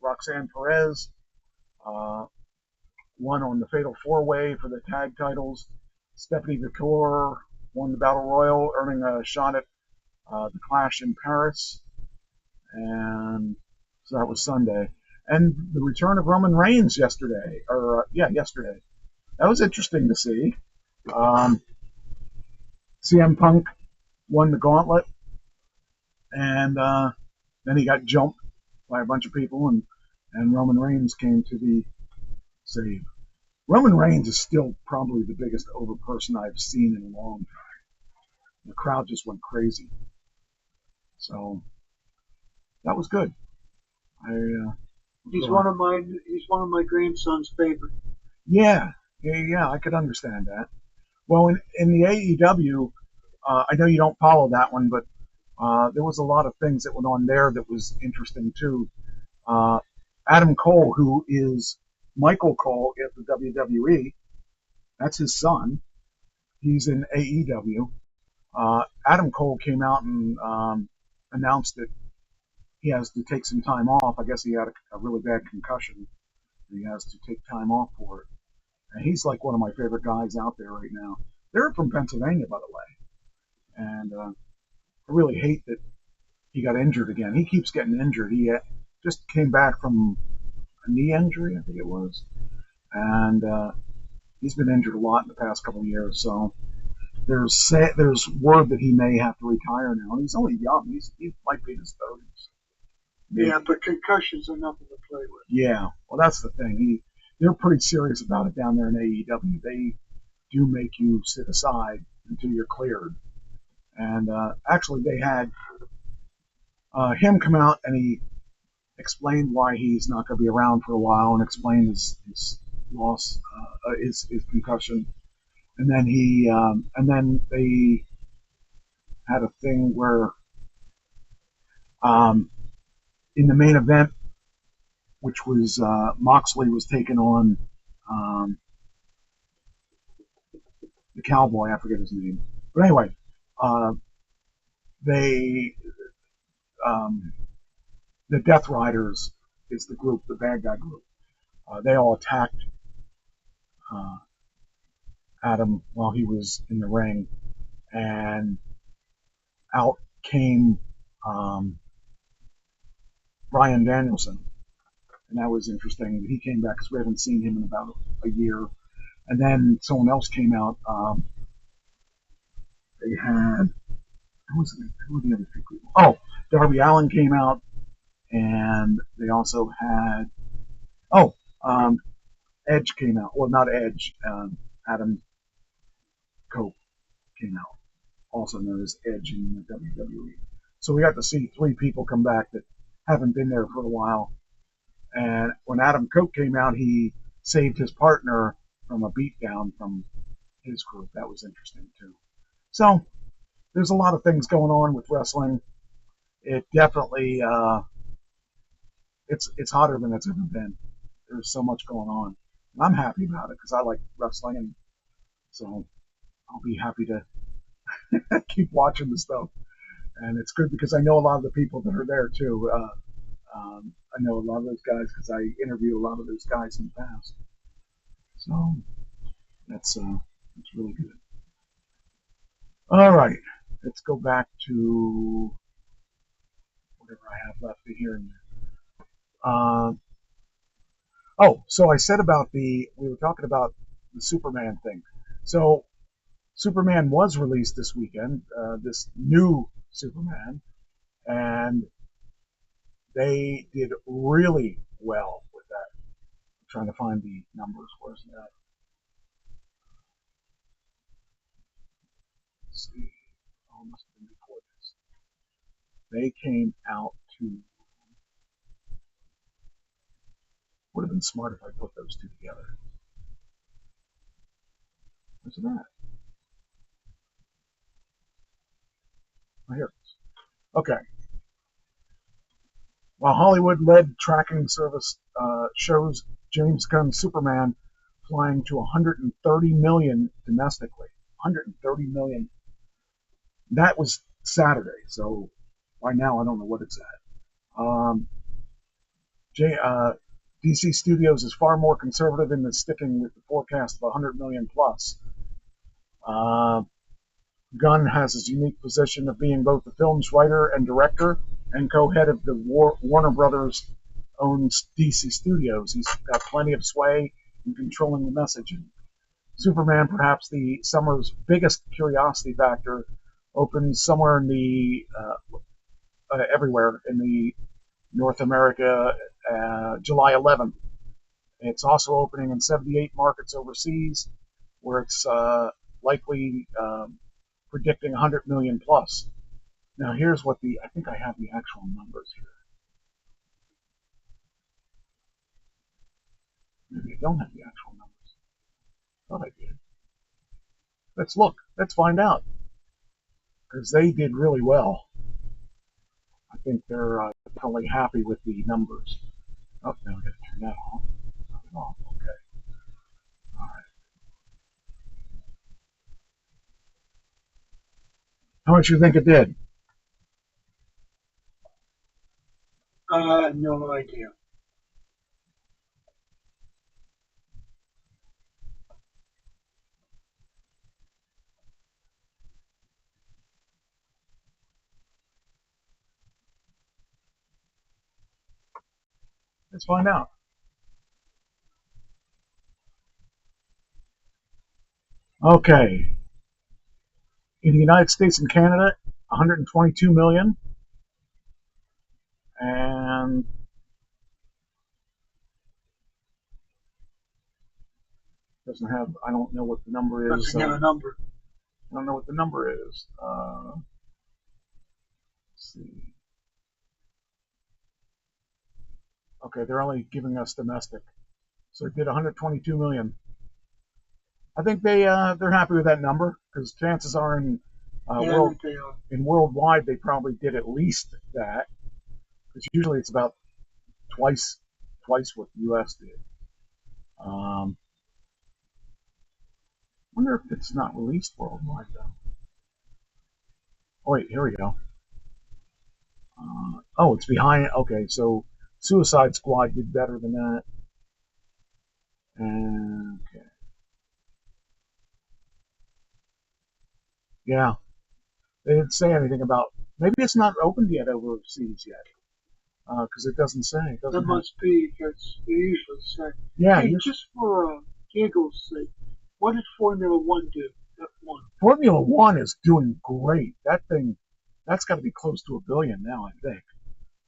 Roxanne Perez won on the Fatal 4-Way for the tag titles. Stephanie Victor won the Battle Royal, earning a shot at the Clash in Paris. And so that was Sunday. And the return of Roman Reigns yesterday. Yesterday. That was interesting to see. CM Punk won the gauntlet, and then he got jumped by a bunch of people, and Roman Reigns came to the save. Roman Reigns is still probably the biggest over person I've seen in a long time. The crowd just went crazy. So that was good. He's one of my grandson's favorite. Yeah, I could understand that. Well, in the AEW, I know you don't follow that one, but there was a lot of things that went on there that was interesting too. Adam Cole, who is Michael Cole at the WWE, that's his son. He's in AEW. Adam Cole came out and announced that he has to take some time off. I guess he had a really bad concussion. He has to take time off for it. And he's like one of my favorite guys out there right now. They're from Pennsylvania, by the way. And I really hate that he got injured again. He keeps getting injured. He just came back from a knee injury, I think it was. And he's been injured a lot in the past couple of years. So there's word that he may have to retire now. And he's only young. He might be in his 30s. Yeah, but concussions are nothing to play with. Yeah, well, that's the thing. They're pretty serious about it down there in AEW. They do make you sit aside until you're cleared. And actually, they had him come out and he explained why he's not going to be around for a while and explained his loss, his concussion. And then they had a thing where in the main event, which was Moxley was taking on the Cowboy, I forget his name. But anyway, the Death Riders is the group, the bad guy group. They all attacked Adam while he was in the ring, and out came Bryan Danielson. And that was interesting. He came back because we haven't seen him in about a year. And then someone else came out. They had, who were the other two people? Oh, Darby Allin came out, and they also had, Edge came out. Well, not Edge. Adam Cope came out, also known as Edge in the WWE. So we got to see three people come back that haven't been there for a while. And when Adam Cope came out, he saved his partner from a beatdown from his group. That was interesting too. So there's a lot of things going on with wrestling. It definitely it's hotter than it's ever been. There's so much going on. And I'm happy about it because I like wrestling, and so I'll be happy to keep watching the stuff. And it's good because I know a lot of the people that are there too. I know a lot of those guys because I interviewed a lot of those guys in the past. So that's really good. All right, let's go back to whatever I have left to hear. So I said about we were talking about the Superman thing. So Superman was released this weekend, this new Superman, and they did really well with that. I'm trying to find the numbers. Where's that? Let's see. Oh, must have been before this. They came out to. Would have been smart if I put those two together. Where's it at? Oh, here it is. Okay. While Hollywood-led tracking service shows James Gunn's Superman flying to 130 million domestically. 130 million. That was Saturday, so by now I don't know what it's at. DC Studios is far more conservative in the sticking with the forecast of 100 million plus. Gunn has his unique position of being both the film's writer and director and co-head of the Warner Brothers owns DC Studios. He's got plenty of sway in controlling the messaging. Superman, perhaps the summer's biggest curiosity factor, opens somewhere in the everywhere in the North America July 11th. It's also opening in 78 markets overseas, where it's likely predicting 100 million plus. Now here's what I think I have the actual numbers here. Maybe I don't have the actual numbers. Thought I did. Let's look. Let's find out. Because they did really well. I think they're definitely happy with the numbers. Oh, now we got to turn that off. Turn it off. Okay. All right. How much do you think it did? No idea. Let's find out. Okay. In the United States and Canada, 122 million. And doesn't have, I don't know what the number is. Doesn't have a number. I don't know what the number is. Let's see. Okay, they're only giving us domestic. So it did 122 million. I think they're happy with that number, because chances are in worldwide they probably did at least that. Because usually it's about twice what the U.S. did. Wonder if it's not released worldwide though. Oh wait, here we go. Oh, it's behind. Okay, so Suicide Squad did better than that. Okay. Yeah, they didn't say anything about. Maybe it's not opened yet overseas yet, because it doesn't say. It doesn't. That must be because they usually say. Yeah. Hey, just for giggles' sake, what did Formula One do? F1. Formula One is doing great. That thing, that's got to be close to $1 billion now, I think.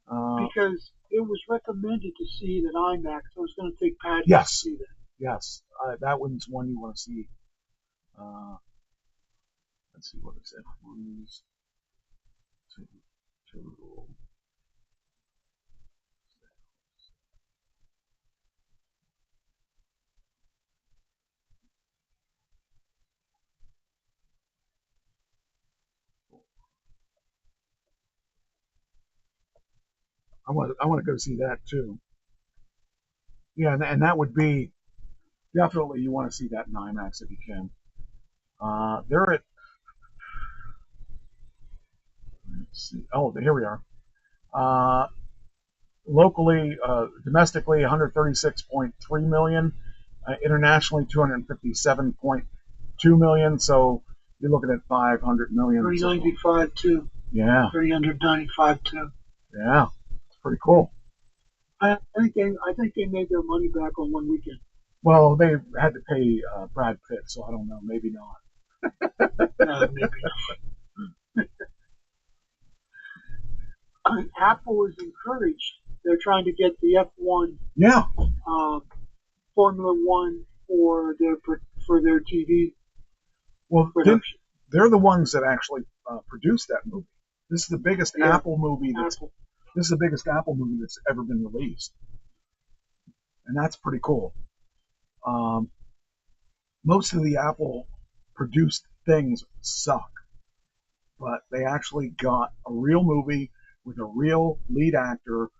Because it was recommended to see it at IMAX. I was going to take Patty Yes. to see that. Yes, that one's one you want to see. Let's see what it said. 1, 2, 2. I want to go see that too. Yeah, and that would be definitely, you want to see that in IMAX if you can. They're at, let's see. Oh, here we are. Locally, domestically, 136.3 million. Internationally, 257.2 million. So you're looking at 500 million. 395 too. Yeah. 395 too. Yeah, it's pretty cool. I think they made their money back on one weekend. Well, they had to pay Brad Pitt, so I don't know. Maybe not. Maybe not. Apple is encouraged. They're trying to get the F1, Formula One for their TV production. They're the ones that actually produced that movie. This is the biggest Apple movie. This is the biggest Apple movie that's ever been released, and that's pretty cool. Most of the Apple produced things suck, but they actually got a real movie with a real lead actor,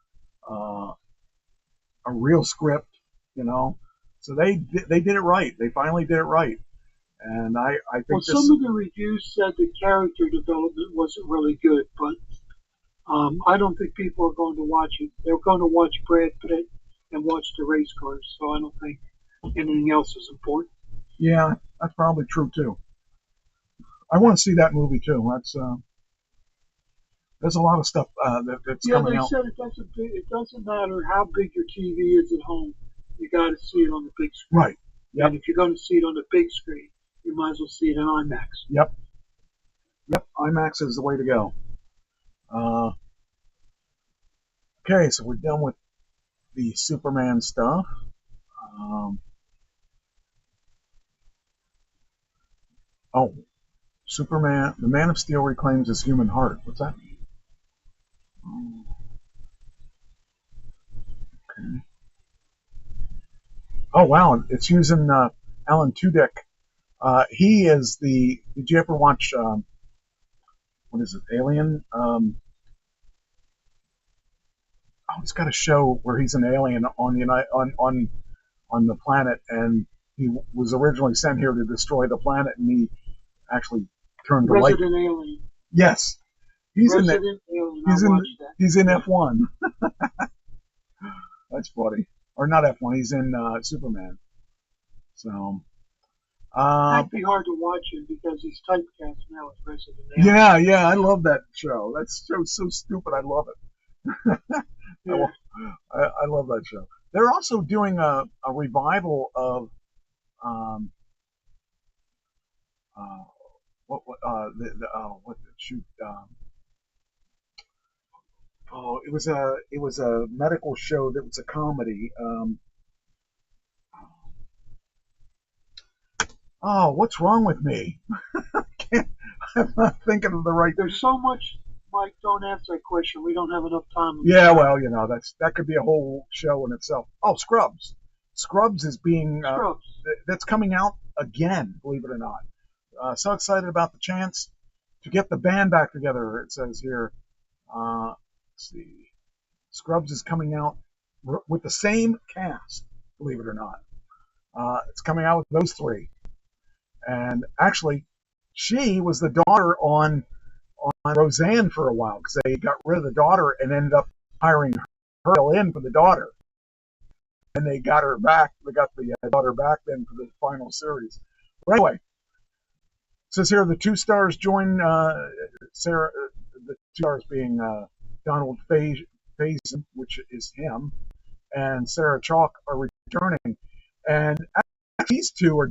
a real script, So they did it right. They finally did it right, and I think. Well, some of the reviews said the character development wasn't really good, but I don't think people are going to watch it. They're going to watch Brad Pitt and watch the race cars. So I don't think anything else is important. Yeah, that's probably true too. I want to see that movie too. There's a lot of stuff that's Yeah, coming they out. said it doesn't matter how big your TV is at home. You got to see it on the big screen. Right. Yep. And if you're going to see it on the big screen, you might as well see it in IMAX. Yep. IMAX is the way to go. Okay, so we're done with the Superman stuff. Superman, the Man of Steel reclaims his human heart. What's that mean? Okay. Oh, wow, it's using Alan Tudyk. He is the. Did you ever watch? What is it? Alien. He's got a show where he's an alien on the planet, and he was originally sent here to destroy the planet, and he actually turned the light. Resident Alien. Yes, he's Resident Alien. He's in F1. That's funny. Or not F1. He's in Superman. So. It'd be hard to watch him because he's typecast now as Resident Alien. Yeah, I love that show. That show's so stupid. I love it. Yeah. I love that show. They're also doing a revival of it was a medical show that was a comedy. What's wrong with me? I'm not thinking of the right. There's so much. Mike, don't answer that question. We don't have enough time. Yeah, well, that could be a whole show in itself. Oh, Scrubs. Scrubs is being that's coming out again, believe it or not. So excited about the chance to get the band back together. It says here. Let's see. Scrubs is coming out with the same cast, believe it or not. It's coming out with those three. And actually, she was the daughter on Roseanne for a while because they got rid of the daughter and ended up hiring her in for the daughter. And they got her back. They got the daughter back then for the final series. But anyway, it says here the two stars join Sarah. The two stars being Donald Faison, which is him, and Sarah Chalke are returning. And these two are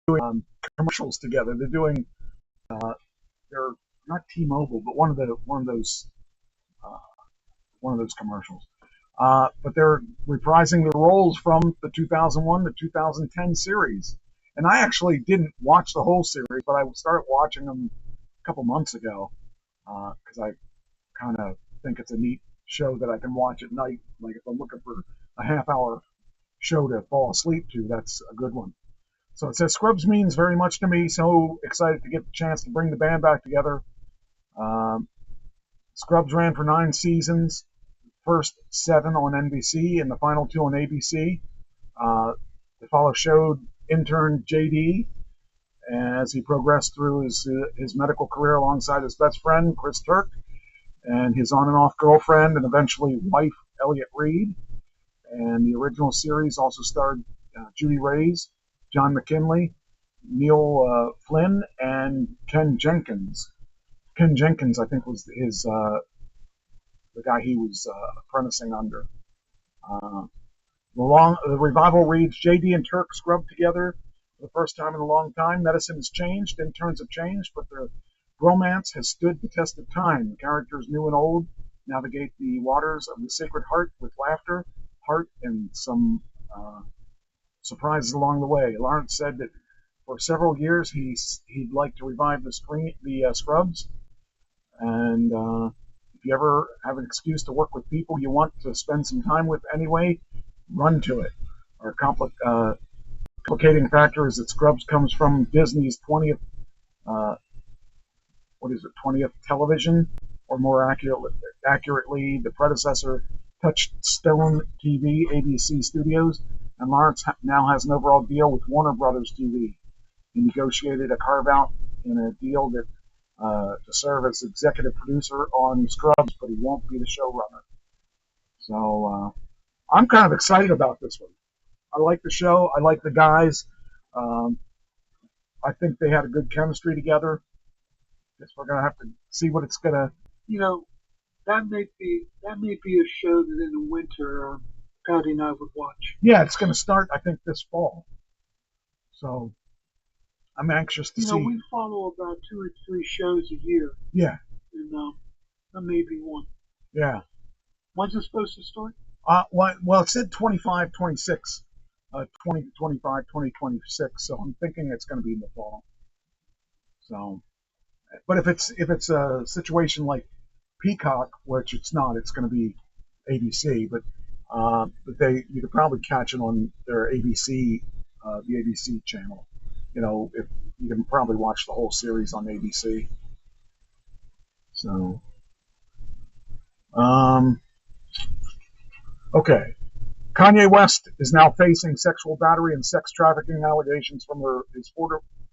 doing commercials together. They're doing they're not T-Mobile, but one of those commercials. But they're reprising the roles from the 2001 to 2010 series. And I actually didn't watch the whole series, but I started watching them a couple months ago because I kind of think it's a neat show that I can watch at night. Like if I'm looking for a half-hour show to fall asleep to, that's a good one. So it says Scrubs means very much to me. So excited to get the chance to bring the band back together. Scrubs ran for 9 seasons, first 7 on NBC and the final 2 on ABC. The follow showed intern JD as he progressed through his medical career alongside his best friend Chris Turk and his on and off girlfriend and eventually wife Elliot Reed. And the original series also starred Judy Reyes, John McKinley, Neil Flynn, and Ken Jenkins. Ken Jenkins, I think, was the guy he was apprenticing under. The revival reads, JD and Turk scrubbed together for the first time in a long time. Medicine has changed, interns have changed, but their romance has stood the test of time. The characters, new and old, navigate the waters of the Sacred Heart with laughter, heart, and some surprises along the way. Lawrence said that for several years he'd like to revive the Scrubs, and if you ever have an excuse to work with people you want to spend some time with anyway, run to it. Our complicating factor is that Scrubs comes from Disney's 20th 20th television, or more accurately, the predecessor Touchstone TV, ABC Studios, and Lawrence now has an overall deal with Warner Brothers TV. He negotiated a carve-out in a deal that to serve as executive producer on Scrubs, but he won't be the showrunner. So I'm kind of excited about this one. I like the show. I like the guys. Um, I think they had a good chemistry together. Guess we're gonna have to see what it's gonna. You know, that may be a show that in the winter Patty and I would watch. Yeah, it's gonna start. I think this fall. So I'm anxious to You know, see. we follow about 2 or 3 shows a year, Yeah, and that may be one. yeah. When's it supposed to start? Well, it said 25, 26, 2025, 2026. So I'm thinking it's going to be in the fall. So, but if it's a situation like Peacock, which it's not, it's going to be ABC. But you could probably catch it on their ABC, the ABC channel. You know, if you can probably watch the whole series on ABC. So, okay. Kanye West is now facing sexual battery and sex trafficking allegations from his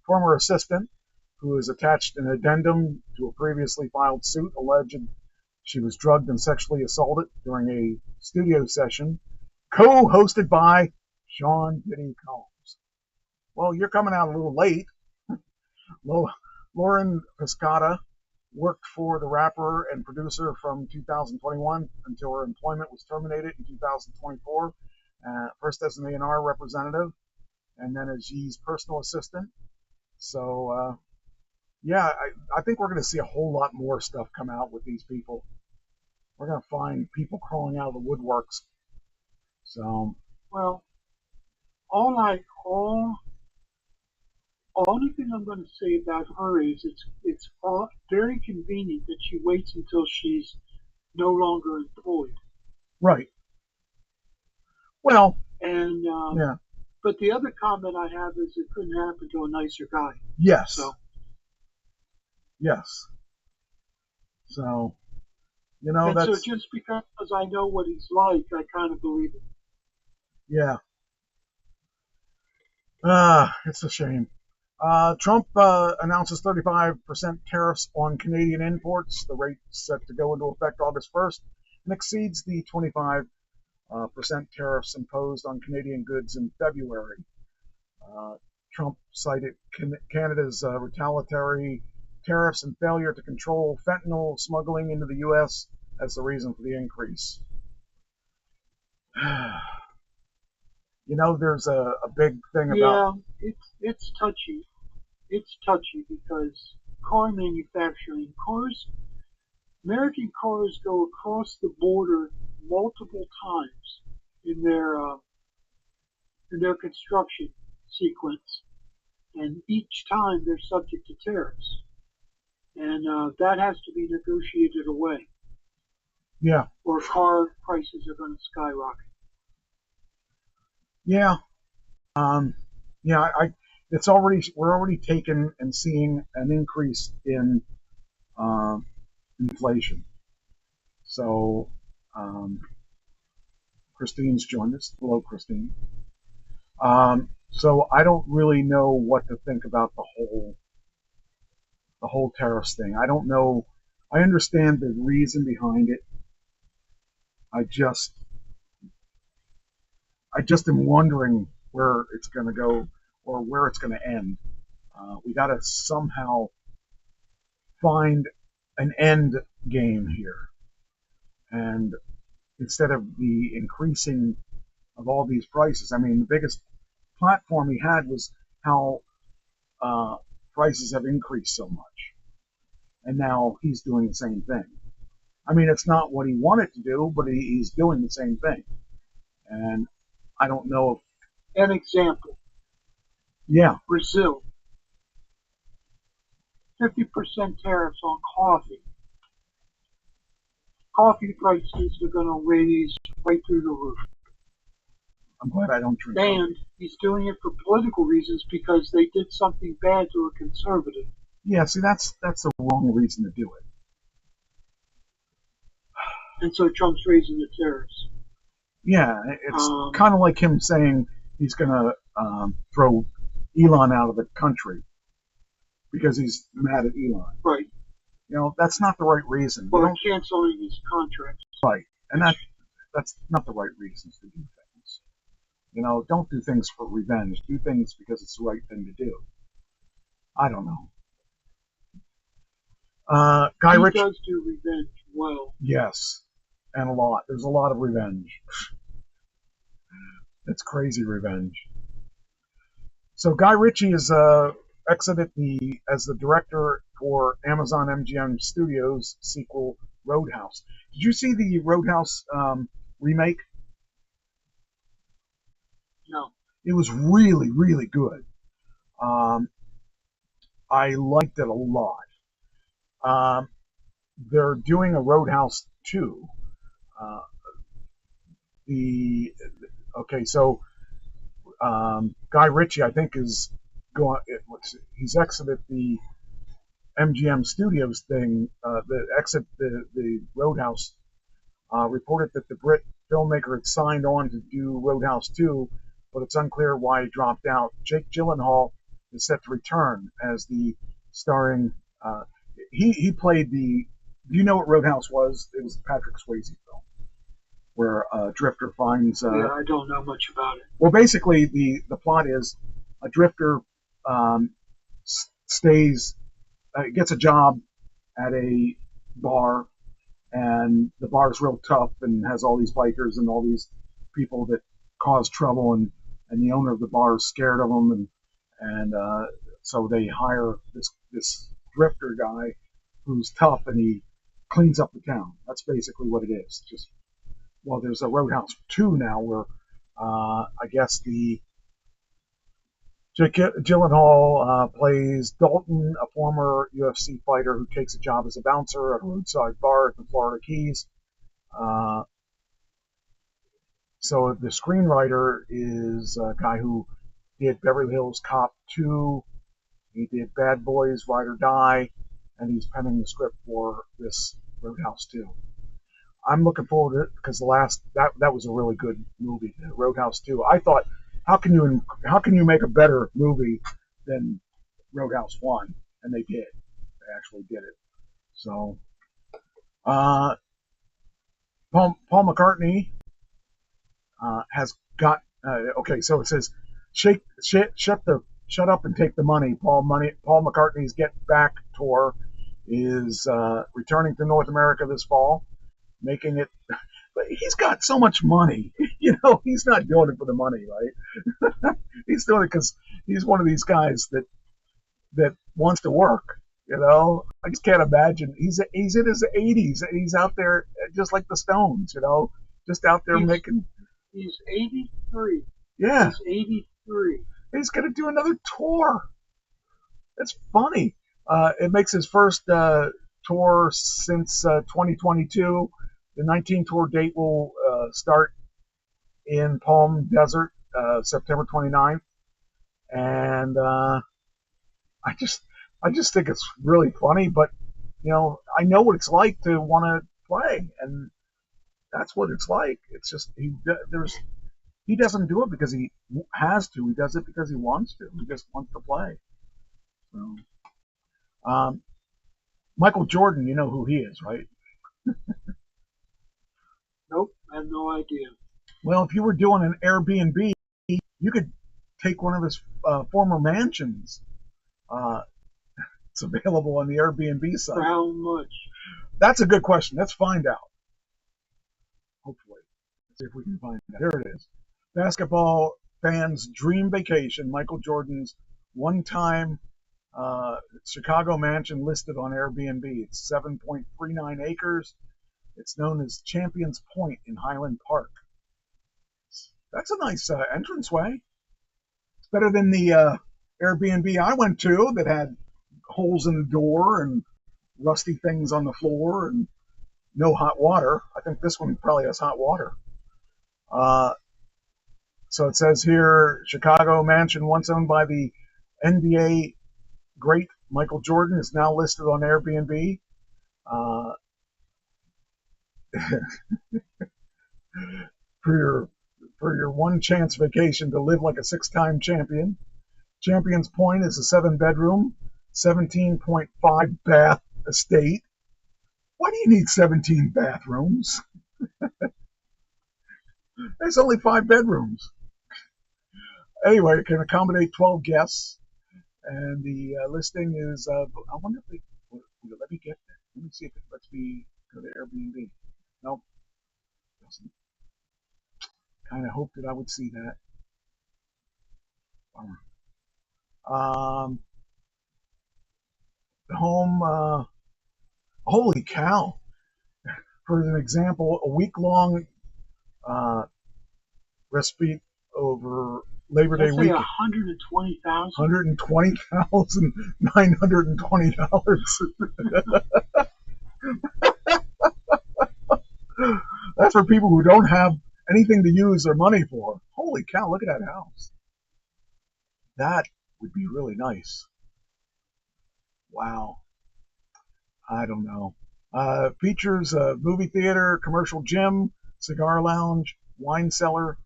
former assistant, who has attached an addendum to a previously filed suit alleging she was drugged and sexually assaulted during a studio session co-hosted by Sean Diddy Combs. Well, you're coming out a little late. Lauren Piscata worked for the rapper and producer from 2021 until her employment was terminated in 2024, first as an A&R representative and then as Ye's personal assistant. So, yeah, I think we're going to see a whole lot more stuff come out with these people. We're going to find people crawling out of the woodworks. So, Well, only thing I'm going to say about her is it's very convenient that she waits until she's no longer employed. right. Well, And yeah. But the other comment I have is it couldn't happen to a nicer guy. Yes. So yes. So, you know, and that's... so just because I know what he's like, I kind of believe it. Yeah. It's a shame. Trump announces 35% tariffs on Canadian imports. The rate set to go into effect August 1st and exceeds the 25% tariffs imposed on Canadian goods in February. Trump cited Canada's retaliatory tariffs and failure to control fentanyl smuggling into the U.S. as the reason for the increase. You know, there's a big thing about... Yeah, it's touchy. It's touchy because car manufacturing, American cars go across the border multiple times in their construction sequence, and each time they're subject to tariffs, and that has to be negotiated away. Yeah. Or car prices are going to skyrocket. Yeah. We're already taking and seeing an increase in inflation. So, Christine's joined us. Hello, Christine. So I don't really know what to think about the whole tariffs thing. I don't know. I understand the reason behind it. I just am wondering where it's going to go or where it's going to end. We got to somehow find an end game here. And instead of the increasing of all these prices, I mean, the biggest platform he had was how prices have increased so much. And now he's doing the same thing. I mean, it's not what he wanted to do, but he's doing the same thing. And I don't know if... An example. Yeah. Brazil. 50% tariffs on coffee. Coffee prices are going to raise right through the roof. I'm glad I don't drink And he's doing it for political reasons because they did something bad to a conservative. Yeah, see, that's the wrong reason to do it. And so Trump's raising the tariffs. Yeah, it's kind of like him saying he's going to throw Elon out of the country because he's mad at Elon. Right. You know, that's not the right reason. Or canceling his contracts. Right. And that's not the right reasons to do things. You know, don't do things for revenge. Do things because it's the right thing to do. I don't know. Guy He Ritchie. does do revenge well. Yes, and a lot. There's a lot of revenge. It's crazy revenge. So Guy Ritchie is exited as the director for Amazon MGM Studios sequel Roadhouse. Did you see the Roadhouse remake? No. It was really, really good. I liked it a lot. They're doing a Roadhouse 2. So Guy Ritchie, I think, is going. He's exited the MGM Studios thing. The Roadhouse. Reported that the Brit filmmaker had signed on to do Roadhouse 2, but it's unclear why he dropped out. Jake Gyllenhaal is set to return as the starring. He played the. Do you know what Roadhouse was? It was a Patrick Swayze film where a drifter finds. Yeah, I don't know much about it. Well, basically, the plot is a drifter gets a job at a bar, and the bar's real tough and has all these bikers and all these people that cause trouble, and the owner of the bar is scared of them, and so they hire this drifter guy who's tough, and he cleans up the town. That's basically what it is. There's a Roadhouse 2 now where I guess the Jake Gyllenhaal plays Dalton, a former UFC fighter who takes a job as a bouncer at a roadside bar at the Florida Keys. So the screenwriter is a guy who did Beverly Hills Cop 2. He did Bad Boys, Ride or Die, and he's penning the script for this Roadhouse 2. I'm looking forward to it because that was a really good movie, Roadhouse 2. I thought, how can you make a better movie than Roadhouse 1? And they did. They actually did it. So, Paul McCartney has got. So it says, shut up and take the money. Paul McCartney's Get Back tour is returning to North America this fall, making it. But he's got so much money, he's not doing it for the money, right? He's doing it because he's one of these guys that wants to work. I just can't imagine. He's in his 80s and he's out there just like the Stones, just out there making. He's 83. Yeah. He's 83. He's going to do another tour. It's funny. It makes his first tour since 2022. The 19 tour date will start in Palm Desert, September 29th, and I just think it's really funny. But I know what it's like to want to play, and that's what it's like. It's just he doesn't do it because he has to. He does it because he wants to. He just wants to play. So, Michael Jordan, you know who he is, right? Nope, I have no idea. Well, if you were doing an Airbnb, you could take one of his former mansions. It's available on the Airbnb site. For how much? That's a good question. Let's find out. Hopefully. Let's see if we can find out. Here it is. Basketball fans' dream vacation. Michael Jordan's one-time Chicago mansion listed on Airbnb. It's 7.39 acres. It's known as Champions Point in Highland Park. That's a nice entranceway. It's better than the Airbnb I went to that had holes in the door and rusty things on the floor and no hot water. I think this one probably has hot water. So it says here, Chicago mansion once owned by the NBA great Michael Jordan is now listed on Airbnb. For your one chance vacation to live like a 6-time champion. Champions Point is a 7-bedroom, 17.5 bath estate. Why do you need 17 bathrooms? There's only 5 bedrooms. Anyway, it can accommodate 12 guests, and the listing is. I wonder if let me get there. Let me see if it lets me go to Airbnb. Nope, doesn't. Kind of hoped that I would see that. The home. Holy cow! For an example, a week-long respite over Labor Day weekend. $120,920. That's for people who don't have anything to use their money for. Holy cow, look at that house. That would be really nice. Wow. I don't know. Features a movie theater, commercial gym, cigar lounge, wine cellar,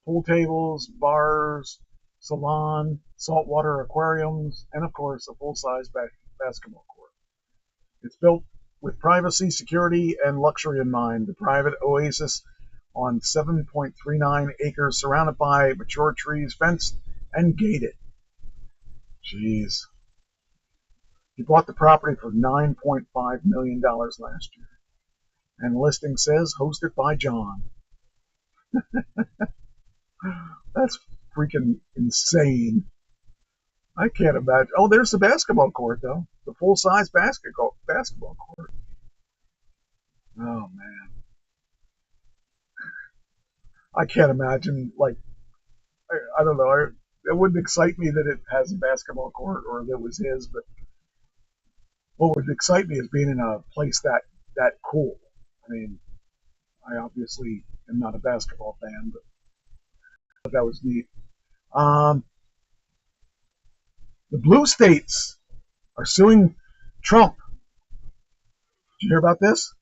pool tables, bars, salon, saltwater aquariums, and of course a full-size basketball court. It's built with privacy, security, and luxury in mind. The private oasis on 7.39 acres surrounded by mature trees, fenced and gated. Jeez. He bought the property for $9.5 million last year. And the listing says, hosted by John. That's freaking insane. I can't imagine. Oh, there's the basketball court, though. The full-size basketball court. Oh, man. I can't imagine, like, I don't know. It wouldn't excite me that it has a basketball court or that it was his, but what would excite me is being in a place that cool. I mean, I obviously am not a basketball fan, but that was neat. The blue states are suing Trump. Did you hear about this?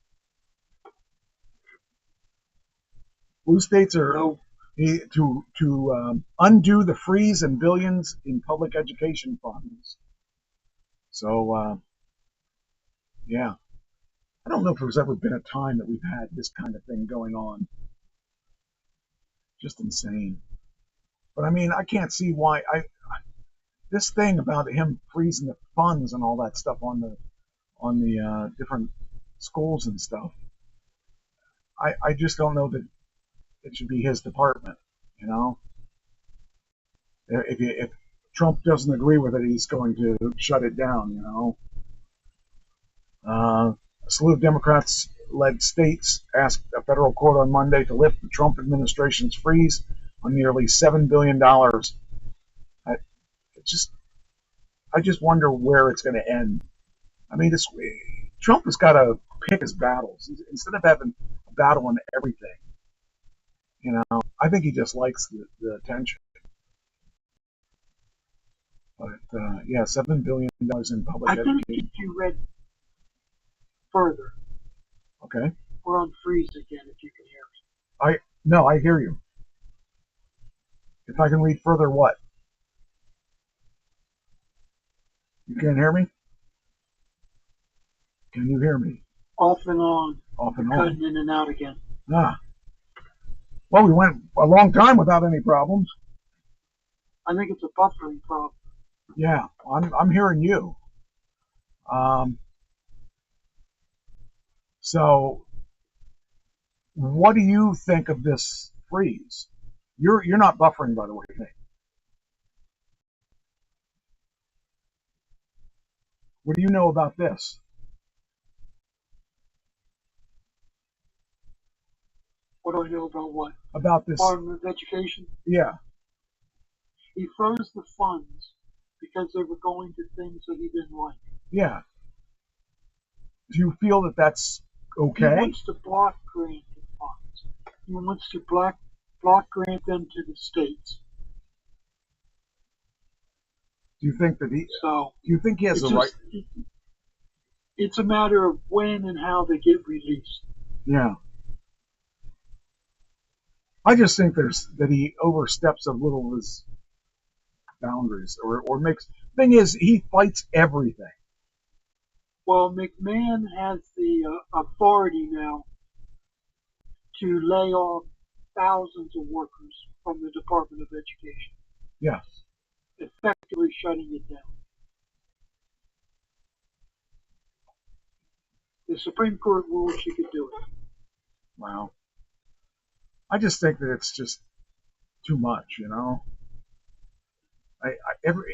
Blue states are to undo the freeze and billions in public education funds. So, yeah. I don't know if there's ever been a time that we've had this kind of thing going on. Just insane. But I mean, I can't see why this thing about him freezing the funds and all that stuff on the different schools and stuff. I just don't know that it should be his department. You know, if Trump doesn't agree with it, he's going to shut it down. You know. A slew of Democrats-led states asked a federal court on Monday to lift the Trump administration's freeze on nearly $7 billion. I just wonder where it's going to end. I mean, Trump has got to pick his battles. Instead of having a battle on everything, you know, I think he just likes the attention. But, yeah, $7 billion in public education. I think if you read further. Okay. We're on freeze again, if you can hear me. No, I hear you. If I can read further, what? You can't hear me? Can you hear me? Off and on. Off and on. Cutting in and out again. Well, we went a long time without any problems. I think it's a buffering problem. Yeah, I'm hearing you. So, what do you think of this freeze? You're not buffering, by the way, Nate. What do you know about this? What do I know about what? About this Department of Education? Yeah. He froze the funds because they were going to things that he didn't like. Yeah. Do you feel that that's okay? He wants to block grant the funds. He wants to block grant them to the states. Do you think that do you think he has the right? It's a matter of when and how they get released. Yeah. I just think that he oversteps a little of his boundaries, or makes. Thing is, he fights everything. Well, McMahon has the authority now to lay off thousands of workers from the Department of Education, Yes. effectively shutting it down. The Supreme Court ruled she could do it. Wow. I just think that it's just too much, you know.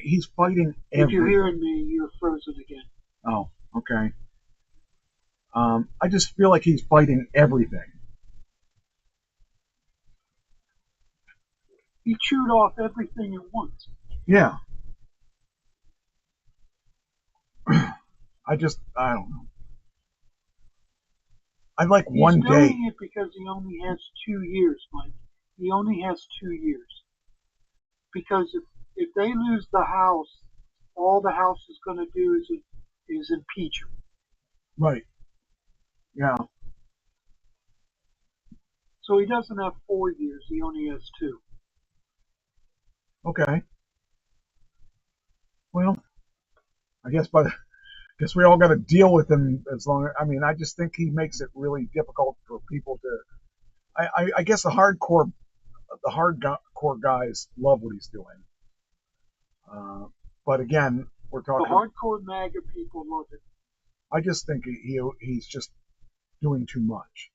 He's fighting If you're hearing me, you're frozen again. Oh, okay. I just feel like he's fighting everything. He chewed off everything at once. Yeah. I don't know. I'd like one He's day. doing it because he only has 2 years, Mike. He only has 2 years. Because if they lose the House, all the House is going to do is impeach him. Right. Yeah. So he doesn't have 4 years. He only has 2. Okay. Well, I guess we all got to deal with him as long. I mean, I just think he makes it really difficult for people to. I guess the hardcore guys love what he's doing. But again, we're talking. The hardcore MAGA people love it. I just think he's just doing too much,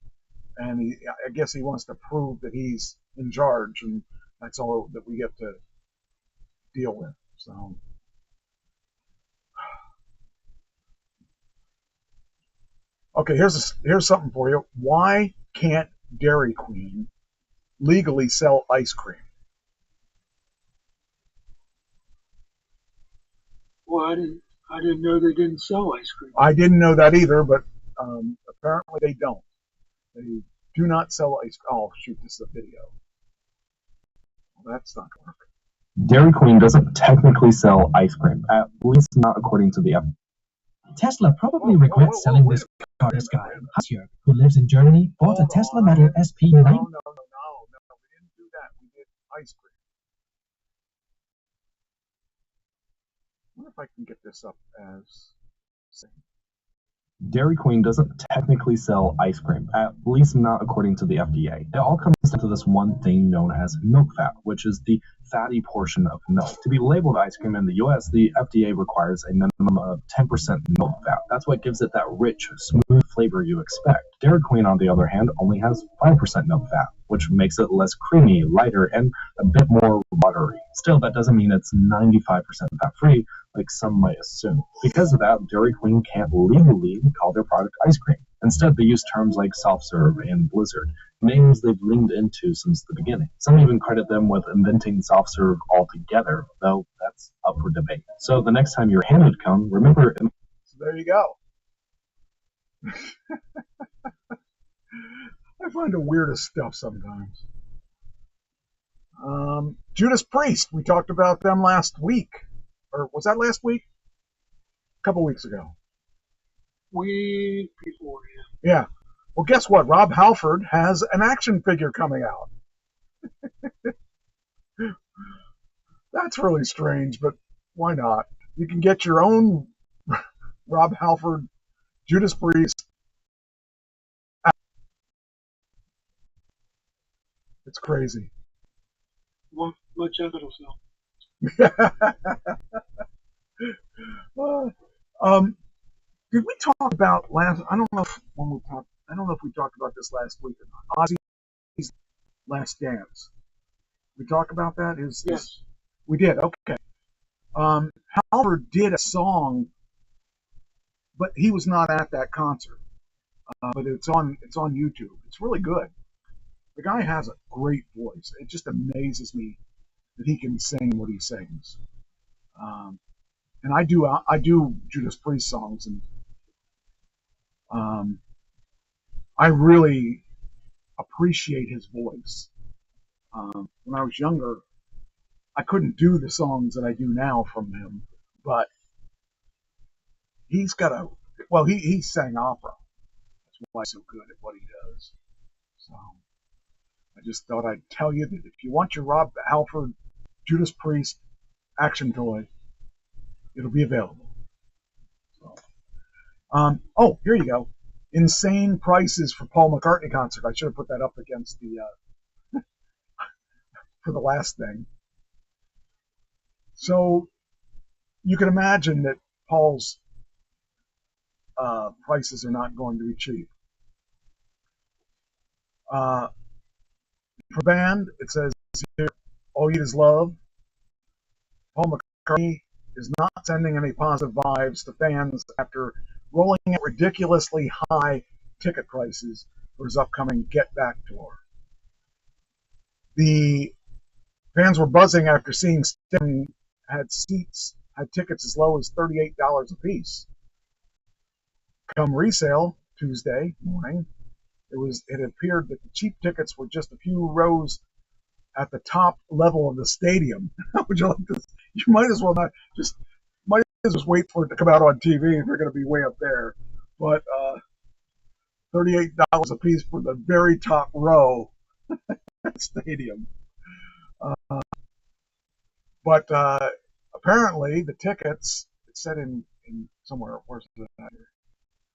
and I guess he wants to prove that he's in charge, and that's all that we get to deal with. So. Okay, here's something for you. Why can't Dairy Queen legally sell ice cream? Well, I didn't know they didn't sell ice cream. I didn't know that either, but apparently they don't. They do not sell ice cream. Oh, shoot, this is a video. Well, that's not going to work. Dairy Queen doesn't technically sell ice cream, at least not according to the FDA. Tesla probably regrets selling this car. This guy, Hans-Jörg, who lives in Germany, bought a Tesla Model SP9. No, we didn't do that. We did ice cream. I wonder if I can get this up as same. Dairy Queen doesn't technically sell ice cream, at least not according to the FDA. It all comes down to this one thing known as milk fat, which is the fatty portion of milk. To be labeled ice cream in the US, the FDA requires a minimum of 10% milk fat. That's what gives it that rich, smooth flavor you expect. Dairy Queen, on the other hand, only has 5% milk fat, which makes it less creamy, lighter, and a bit more watery. Still, that doesn't mean it's 95% fat-free, like some might assume. Because of that, Dairy Queen can't legally call their product ice cream. Instead, they use terms like soft-serve and blizzard, names they've leaned into since the beginning. Some even credit them with inventing soft-serve altogether, though that's up for debate. So the next time your hand would come, remember... So there you go. I find the weirdest stuff sometimes. Judas Priest, we talked about them last week. Or was that last week? A couple weeks ago. Week before, yeah. Yeah. Well, guess what? Rob Halford has an action figure coming out. That's really strange, but why not? You can get your own Rob Halford, Judas Priest. It's crazy. What genitals now? Did we talk about last? I don't know if we talked about this last week or not. Ozzy's Last Dance. We talked about that. Yes, we did. Okay. Halford did a song, but he was not at that concert. But it's on YouTube. It's really good. The guy has a great voice. It just amazes me that he can sing what he sings. And I do Judas Priest songs, and I really appreciate his voice. When I was younger, I couldn't do the songs that I do now from him, but he's got he sang opera. That's why he's so good at what he does. So I just thought I'd tell you that if you want your Rob Halford Judas Priest action toy, it'll be available. So, here you go. Insane prices for Paul McCartney concert. I should have put that up against the for the last thing. So you can imagine that Paul's prices are not going to be cheap. For band, it says here, all you need is love. Paul McCartney is not sending any positive vibes to fans after rolling out ridiculously high ticket prices for his upcoming Get Back tour. The fans were buzzing after seeing Sting had tickets as low as $38 a piece. Come resale Tuesday morning, it appeared that the cheap tickets were just a few rows at the top level of the stadium. Would you like this? You might as well just wait for it to come out on TV if they're going to be way up there. But $38 a piece for the very top row stadium. But apparently the tickets, it said in somewhere, where's it at here?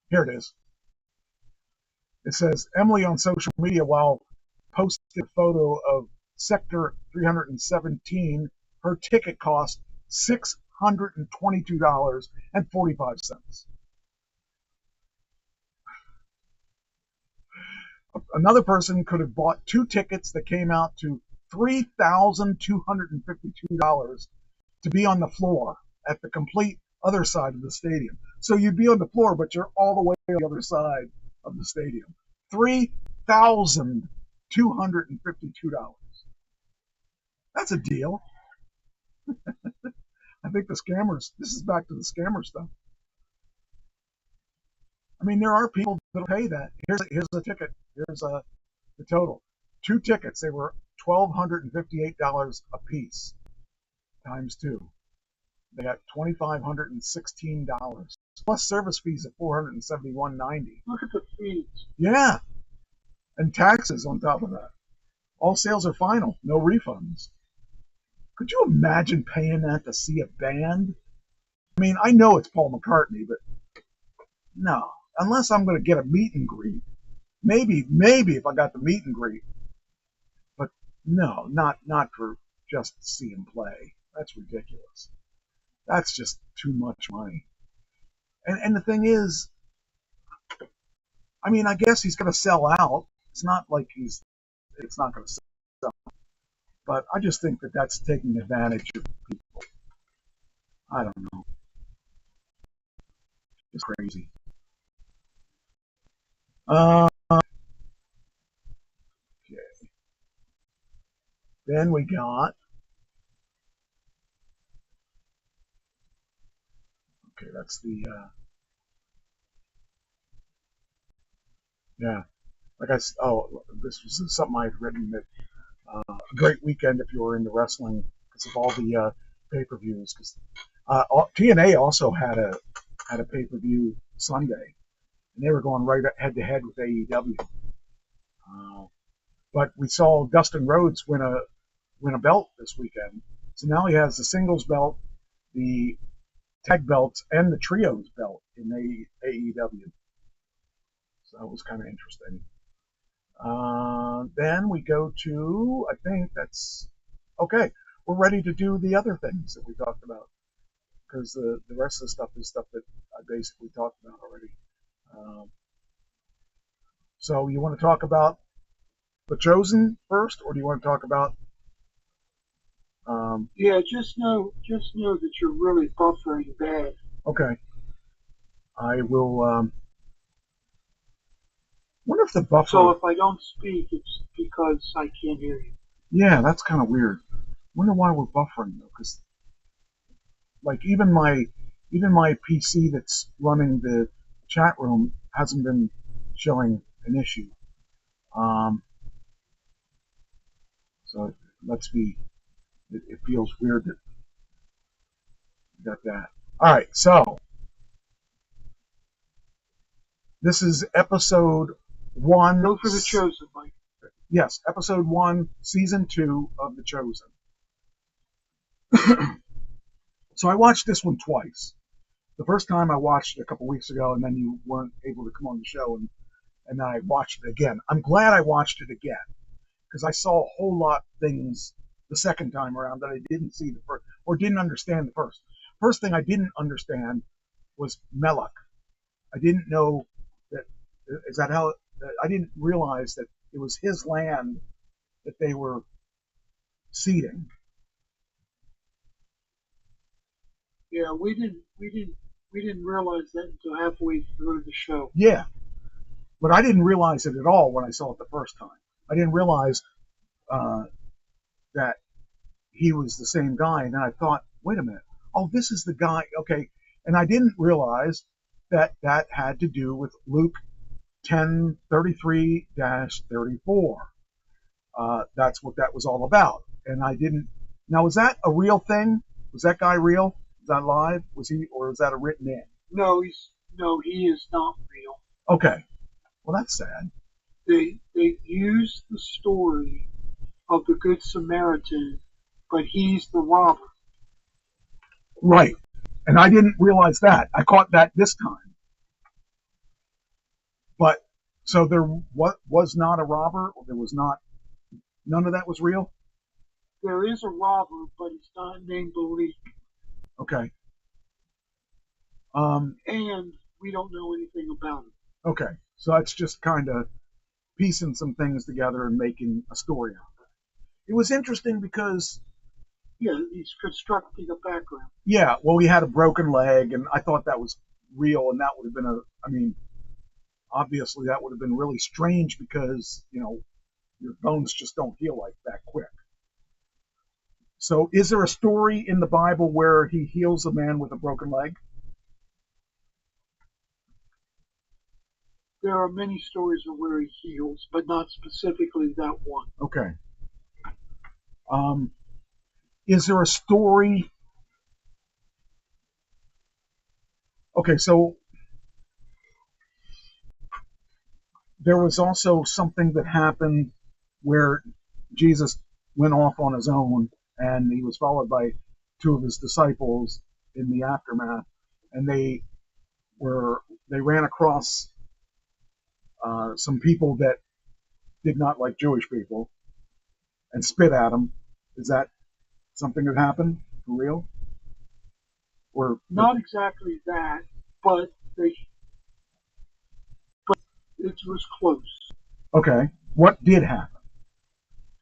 Here it is. It says, Emily on social media, while posting a photo of Sector 317, her ticket cost $622.45. Another person could have bought 2 tickets that came out to $3,252 to be on the floor at the complete other side of the stadium. So you'd be on the floor, but you're all the way on the other side of the stadium. $3,252. That's a deal. I think the scammers, this is back to the scammer stuff. I mean, there are people that pay that. Here's a ticket. Here's the total. 2 tickets, they were $1,258 a piece times 2. They got $2,516 plus service fees of $471.90. Look at the fees. Yeah, and taxes on top of that. All sales are final, no refunds. Could you imagine paying that to see a band? I mean, I know it's Paul McCartney, but no, unless I'm going to get a meet and greet. Maybe if I got the meet and greet, but no, not for just to see him play. That's ridiculous. That's just too much money. And the thing is, I mean, I guess he's going to sell out. It's not like it's not going to sell. But I just think that that's taking advantage of people. I don't know. It's crazy. Okay. Then we got. Okay, that's the. Yeah. Like this was something I had written that. A great weekend if you were into wrestling because of all the pay-per-views. Because TNA also had a pay-per-view Sunday, and they were going right head-to-head with AEW. But we saw Dustin Rhodes win a belt this weekend, so now he has the singles belt, the tag belts, and the trios belt in AEW. So that was kind of interesting. Then we go to, I think that's, okay, we're ready to do the other things that we talked about. Because the rest of the stuff is stuff that I basically talked about already. So you want to talk about The Chosen first, or do you want to talk about... Yeah, just know that you're really buffering bad. Okay. I will... wonder if the buffer... So if I don't speak, it's because I can't hear you. Yeah, that's kind of weird. Wonder why we're buffering though, because like even my PC that's running the chat room hasn't been showing an issue. So it feels weird that we got that. All right, so this is episode 1. Go for The Chosen, Mike. Yes, episode 1, season 2 of The Chosen. So I watched this one twice. The first time I watched it a couple weeks ago, and then you weren't able to come on the show, and then I watched it again. I'm glad I watched it again, because I saw a whole lot of things the second time around that I didn't see the first, or didn't understand the first. First thing I didn't understand was Melech. I didn't know that. Is that how? I didn't realize that it was his land that they were seeding. Yeah, we didn't realize that until halfway through the show. Yeah, but I didn't realize it at all when I saw it the first time. I didn't realize that he was the same guy, and then I thought, wait a minute, oh, this is the guy. Okay, and I didn't realize that that had to do with Luke 10:33-34. That's what that was all about, and I didn't. Now, was that a real thing? Was that guy real? Was that live? Was he, or was that a written in? No, he is not real. Okay, well that's sad. They use the story of the Good Samaritan, but he's the robber. Right, and I didn't realize that. I caught that this time. But so there was not a robber, or there was not. None of that was real. There is a robber, but he's not named Malik. Okay. And we don't know anything about him. Okay, so that's just kind of piecing some things together and making a story out of it. It was interesting because, yeah, he's constructing a background. Yeah, well, he had a broken leg, and I thought that was real, and that would have been obviously that would have been really strange because, your bones just don't heal like that quick. So is there a story in the Bible where he heals a man with a broken leg? There are many stories of where he heals, but not specifically that one. Okay. Is there a story? Okay, so there was also something that happened where Jesus went off on his own, and he was followed by two of his disciples in the aftermath, and they ran across some people that did not like Jewish people and spit at them. Is that something that happened for real? Or not exactly that, but it was close. Okay, what did happen?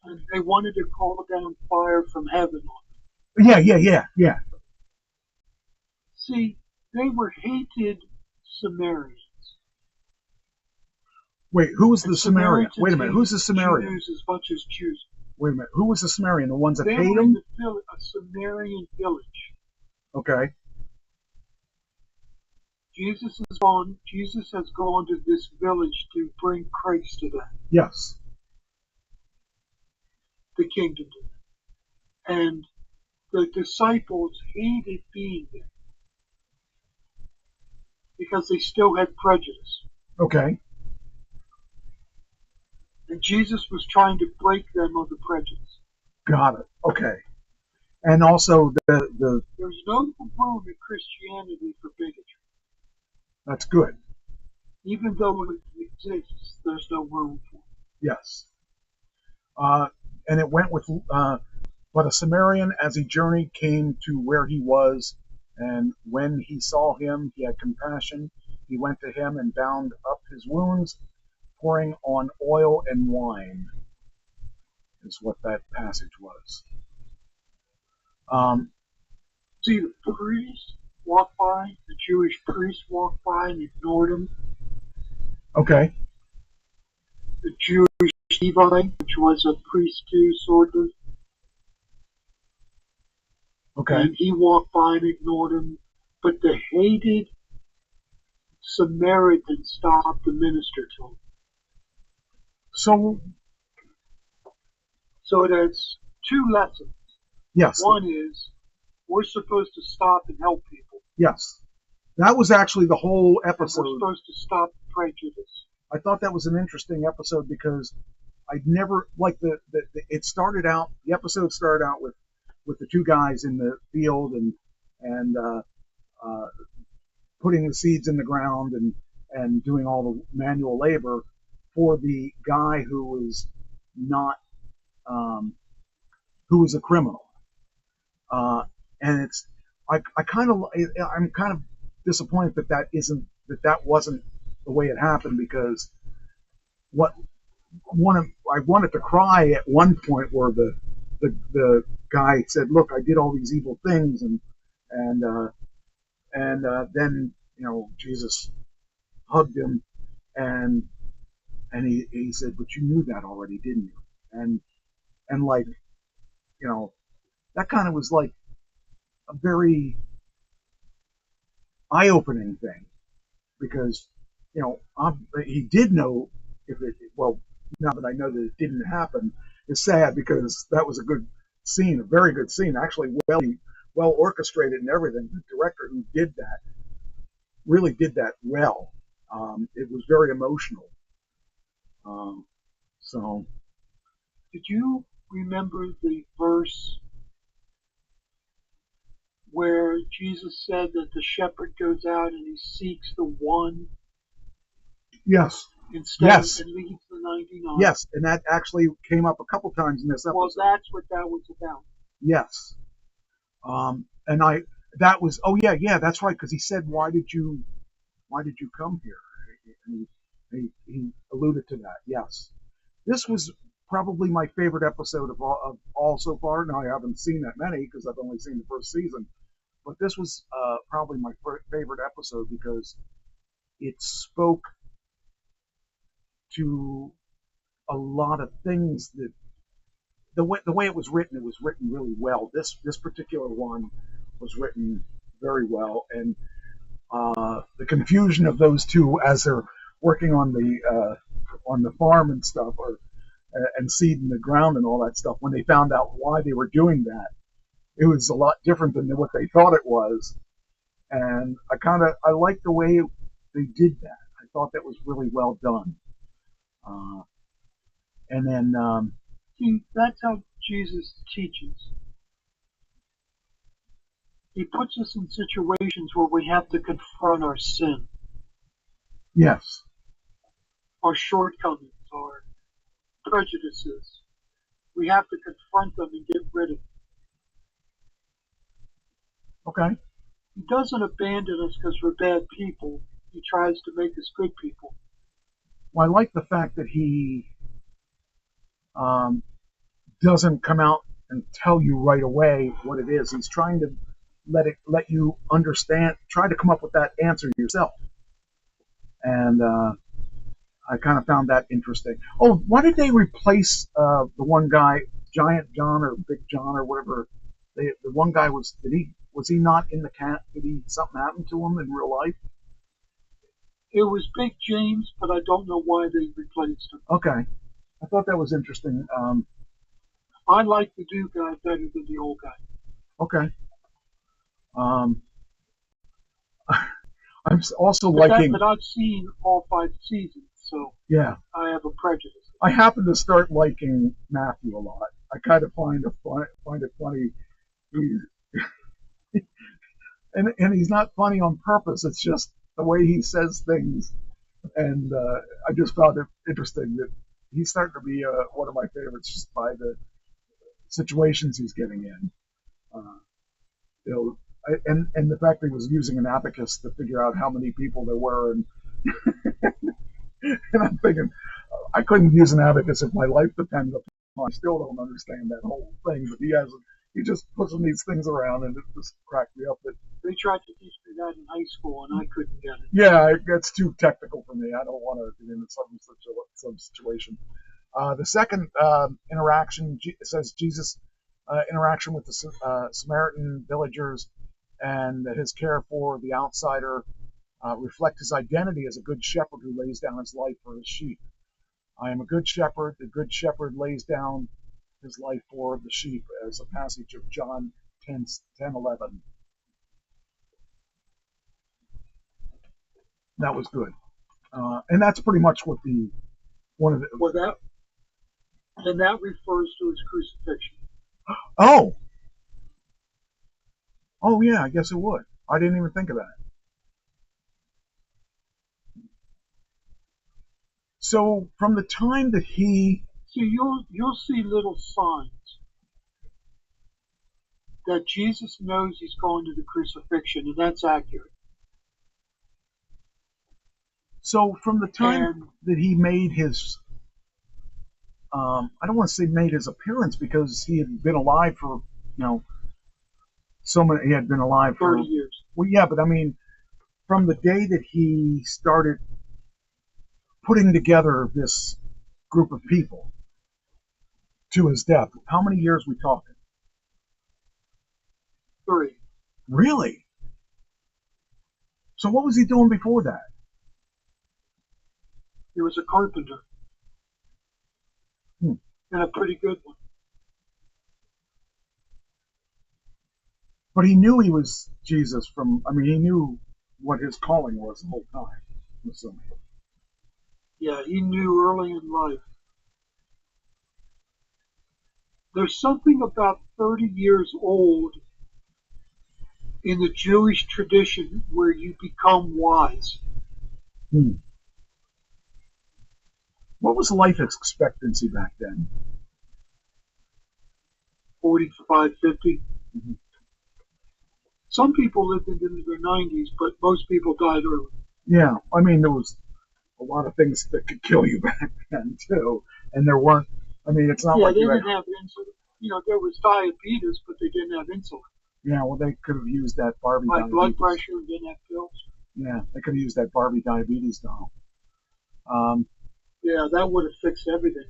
And they wanted to call down fire from heaven on them. Yeah. See, they were hated Samaritans. Wait, who was the Samaritan? Wait a minute, who's the Samaritan? Jews as much as Jews. Wait a minute, who was the Samaritan? The ones that they hate were him? In a Samaritan village. Okay. Jesus has gone to this village to bring Christ to them. Yes. The kingdom to them. And the disciples hated being there because they still had prejudice. Okay. And Jesus was trying to break them of the prejudice. Got it. Okay. And also the there's no room in Christianity for bigotry. That's good. Even though it exists, there's no room for it. Yes. And it went with, but a Samaritan, as he journeyed, came to where he was, and when he saw him, he had compassion. He went to him and bound up his wounds, pouring on oil and wine, is what that passage was. See, the priest walked by, the Jewish priest walked by and ignored him. Okay. The Jewish Levite, which was a priest too, sort of. Okay. And he walked by and ignored him. But the hated Samaritan stopped to minister to him. So it has two lessons. Yes. One is we're supposed to stop and help people. Yes. That was actually the whole episode. We're supposed to stop prejudice. I thought that was an interesting episode because I'd never, like, it started out, the episode started out with the two guys in the field and putting the seeds in the ground and doing all the manual labor for the guy who was not, who was a criminal. And it's I'm kind of disappointed that wasn't the way it happened, because I wanted to cry at one point where the guy said, "Look, I did all these evil things," and then Jesus hugged him, and he said, "But you knew that already, didn't you?" And like, that kind of was like a very eye-opening thing, because he did know now that I know that it didn't happen, it's sad, because that was a good scene, a very good scene, actually well orchestrated and everything. The director who did that really did that well. It was very emotional. So, Did you remember the verse where Jesus said that the shepherd goes out and he seeks the one yes, instead and leaves the 99? yes, and that actually came up a couple times in this episode. Well, that's what that was about. Yes, and that was, oh yeah, that's right, because he said, why did you come here? And he alluded to that. Yes, this was probably my favorite episode of all so far. Now, I haven't seen that many because I've only seen the first season, but this was probably my favorite episode, because it spoke to a lot of things that the way it was written really well. This particular one was written very well, and the confusion of those two as they're working on the farm and stuff, and seeding the ground and all that stuff, when they found out why they were doing that, it was a lot different than what they thought it was. And I liked the way they did that. I thought that was really well done. And then see, that's how Jesus teaches. He puts us in situations where we have to confront our sin, yes, our shortcomings, our prejudices. We have to confront them and get rid of them. okay. He doesn't abandon us because we're bad people. He tries to make us good people. Well, I like the fact that he doesn't come out and tell you right away what it is. He's trying to let you understand, try to come up with that answer yourself. And I kind of found that interesting. Oh, why did they replace the one guy, Giant John or Big John or whatever? The one guy was he not in the cat? Did something happen to him in real life? It was Big James, but I don't know why they replaced him. Okay, I thought that was interesting. I like the new guy better than the old guy. Okay. I'm also liking. But I've seen all 5 seasons, so yeah, I have a prejudice. I happen to start liking Matthew a lot. I kind of find it funny. And he's not funny on purpose. It's just the way he says things, and I just found it interesting that he's starting to be one of my favorites just by the situations he's getting in. And the fact that he was using an abacus to figure out how many people there were, and and I'm thinking, I couldn't use an abacus if my life depended upon it. I still don't understand that whole thing, but he just puts these things around, and it just cracked me up. But they tried to teach me that in high school, and I couldn't get it. Yeah, it's too technical for me. I don't want to get into some situation. The second interaction, it says Jesus' interaction with the Samaritan villagers and his care for the outsider reflect his identity as a good shepherd who lays down his life for his sheep. I am a good shepherd. The good shepherd lays down his life for the sheep, as a passage of John 10:11. That was good. And that's pretty much what one of the... Well, that refers to his crucifixion. Oh, yeah, I guess it would. I didn't even think of that. So from the time that he... See, you'll see little signs that Jesus knows he's going to the crucifixion, and that's accurate. So from the time And that he made his, I don't want to say made his appearance, because he had been alive for, he had been alive for 30 years. Well, yeah, but I mean, from the day that he started putting together this group of people to his death, how many years we talking? 3. Really? So what was he doing before that? He was a carpenter. Hmm. And a pretty good one. But he knew he was Jesus he knew what his calling was the whole time, I'm assuming. Yeah, he knew early in life. There's something about 30 years old in the Jewish tradition where you become wise. Hmm. What was life expectancy back then? 45, 50. Mhm. Some people lived into their 90s, but most people died early. Yeah, I mean, there was a lot of things that could kill you back then, too. And there weren't, it's not Yeah, like they you had, didn't have insulin. There was diabetes, but they didn't have insulin. yeah, well, they could have used that Barbie Like diabetes. blood pressure, didn't have pills. Yeah, they could have used that Barbie diabetes doll. Yeah, that would have fixed everything.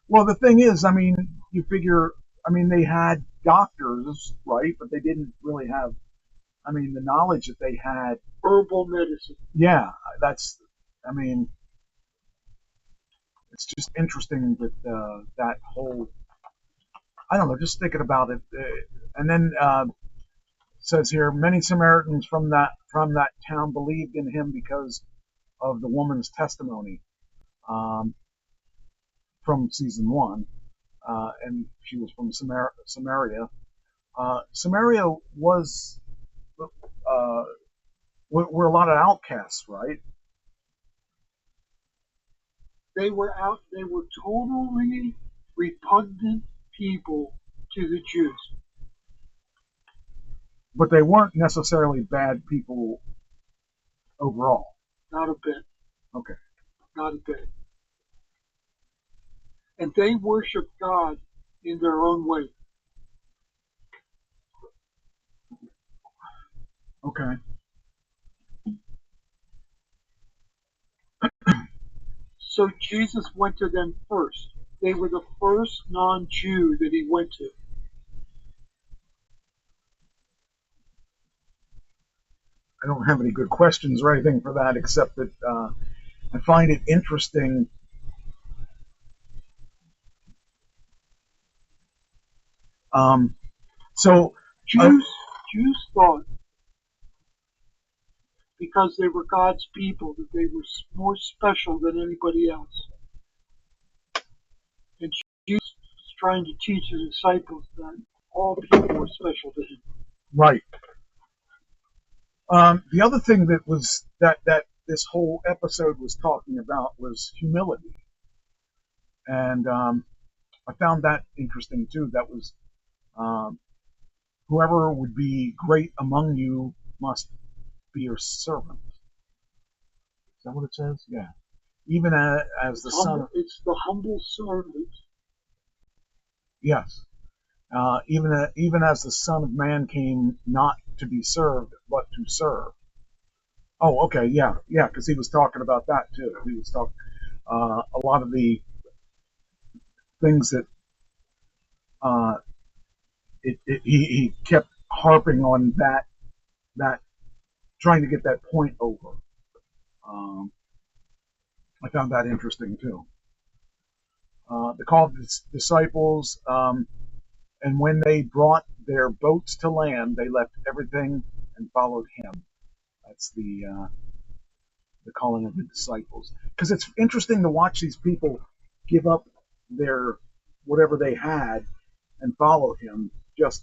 Well, the thing is, you figure, they had doctors, right? But they didn't really have, the knowledge that they had. Herbal medicine. Yeah, it's just interesting that that whole, I don't know, just thinking about it. And then it says here, many Samaritans from that town believed in him because of the woman's testimony from season 1. And she was from Samaria. Samaria was were a lot of outcasts, right? They were totally repugnant people to the Jews. But they weren't necessarily bad people overall. Not a bit. Okay. Not a bit. And they worshiped God in their own way. Okay. So Jesus went to them first. They were the first non-Jew that he went to. I don't have any good questions or anything for that, except that I find it interesting. Jews thought, because they were God's people, that they were more special than anybody else. And Jesus was trying to teach his disciples that all people were special to him. Right. The other thing that was that this whole episode was talking about was humility, and I found that interesting too. That was whoever would be great among you must be your servant. Is that what it says? Yeah. Even as the son. It's the humble servant. Yes. Even as the Son of Man came not to be served, but to serve. Oh, okay, yeah, because he was talking about that too. He was talking a lot of the things that he kept harping on that trying to get that point over. I found that interesting too. The call of the disciples. And when they brought their boats to land, they left everything and followed him. That's the calling of the disciples. Because it's interesting to watch these people give up their whatever they had and follow him just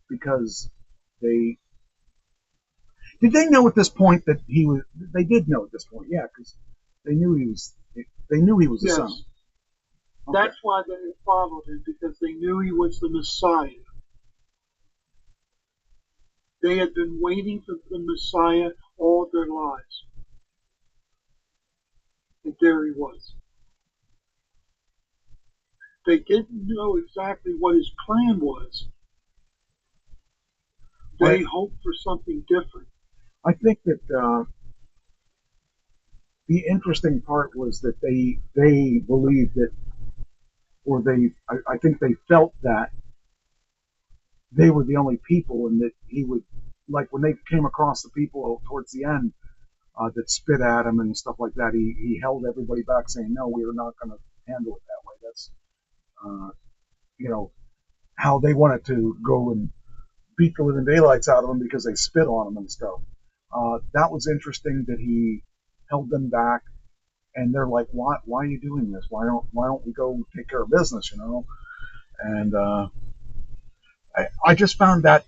because they did. They know at this point that he was. They did know at this point, yeah, because they knew he was. They knew he was the Yes. son. That's why they followed him, because they knew he was the Messiah. They had been waiting for the Messiah all their lives. And there he was. They didn't know exactly what his plan was. They hoped for something different. I think that the interesting part was that they believed that, or I think they felt that they were the only people, and that he would, like when they came across the people towards the end that spit at him and stuff like that, he held everybody back, saying, "No, we are not going to handle it that way." That's how they wanted to go and beat the living daylights out of him because they spit on him and stuff. That was interesting that he held them back, and they're like, "Why are you doing this? Why don't we go take care of business?" And I just found that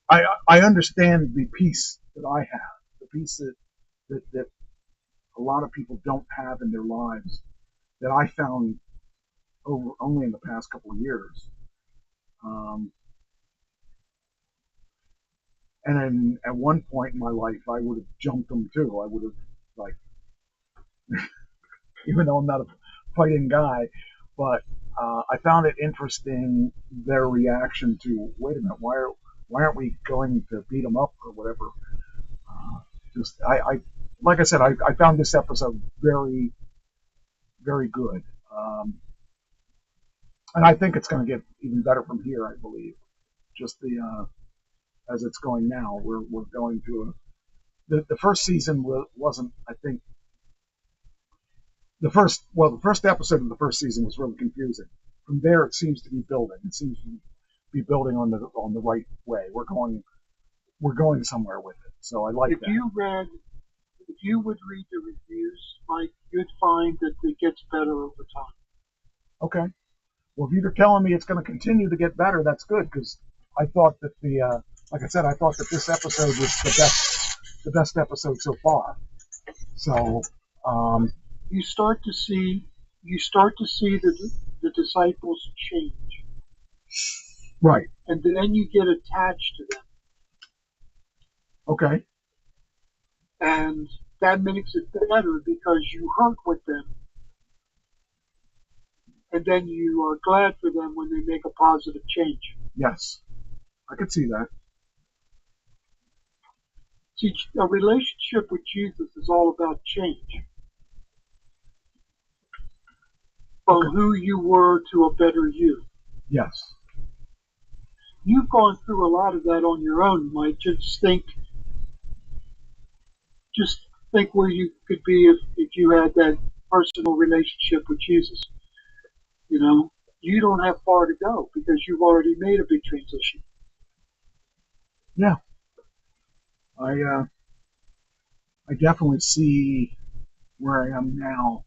I understand the peace that I have, the peace that a lot of people don't have in their lives, that I found only in the past couple of years. And then at one point in my life, I would have jumped them too. I would have, like, even though I'm not a fighting guy, but I found it interesting, their reaction to, wait a minute, why aren't we going to beat them up or whatever? I like I said, I found this episode very, very good. And I think it's going to get even better from here, I believe. Just as it's going now, we're going to the first season wasn't, I think, the first episode of the first season was really confusing. From there, it seems to be building. It seems to be building on the right way. We're going somewhere with it. So I like that. If you would read the reviews, Mike, you'd find that it gets better over time. Okay. Well, if you're telling me it's going to continue to get better, that's good, because I thought that like I said, I thought that this episode was the best episode so far. So you start to see the disciples change, right, and then you get attached to them. Okay. And that makes it better because you hurt with them. And then you are glad for them when they make a positive change. Yes. I could see that. See, a relationship with Jesus is all about change. From who you were to a better you. Yes. You've gone through a lot of that on your own, Mike. Just think where you could be if you had that personal relationship with Jesus. You don't have far to go because you've already made a big transition. Yeah. I definitely see where I am now.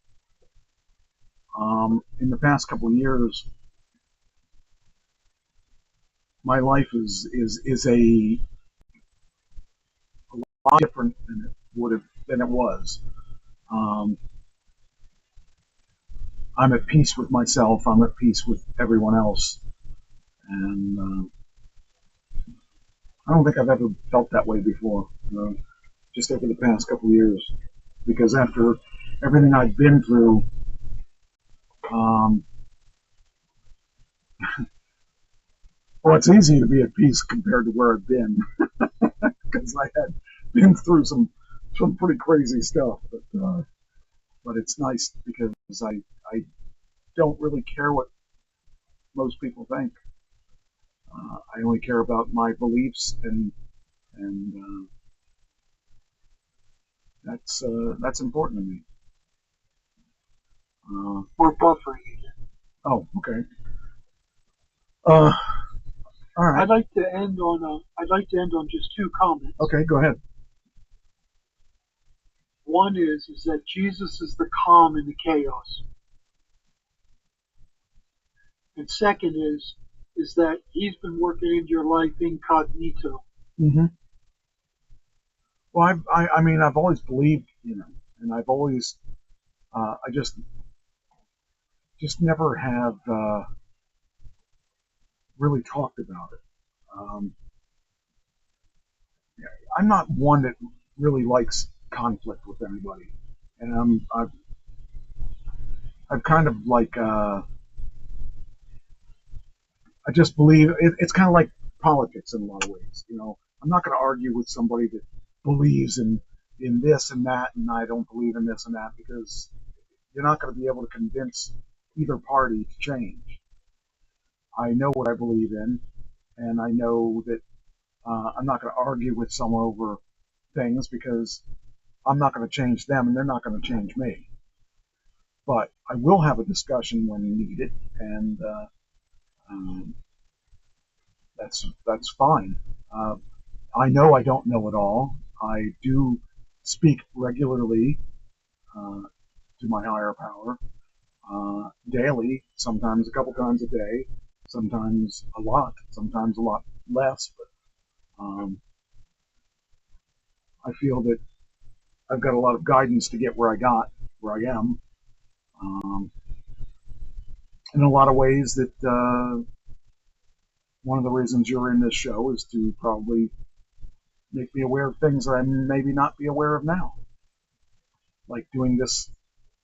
In the past couple of years, my life is a lot different than it was. I'm at peace with myself. I'm at peace with everyone else, and I don't think I've ever felt that way before. Just over the past couple of years, because after everything I've been through, well, it's easy to be at peace compared to where I've been, because I had been through some pretty crazy stuff. But it's nice because I don't really care what most people think. I only care about my beliefs, and that's important to me. We're buffering again. Oh, okay. All right. I'd like to end on just two comments. Okay, go ahead. One is that Jesus is the calm in the chaos. And second is that he's been working into your life incognito. Mm-hmm. Well, I've always believed, and I've always, just never have really talked about it. I'm not one that really likes conflict with anybody, and I've kind of like I just believe it's kind of like politics in a lot of ways. I'm not going to argue with somebody that believes in this and that, and I don't believe in this and that, because you're not going to be able to convince either party to change. I know what I believe in, and I know that I'm not going to argue with someone over things, because I'm not going to change them, and they're not going to change me. But I will have a discussion when needed, and that's fine. I know I don't know it all. I do speak regularly to my higher power, daily, sometimes a couple times a day, sometimes a lot less. But I feel that I've got a lot of guidance to get where I am. In a lot of ways, that one of the reasons you're in this show is to probably make me aware of things that I maybe not be aware of now. Like doing this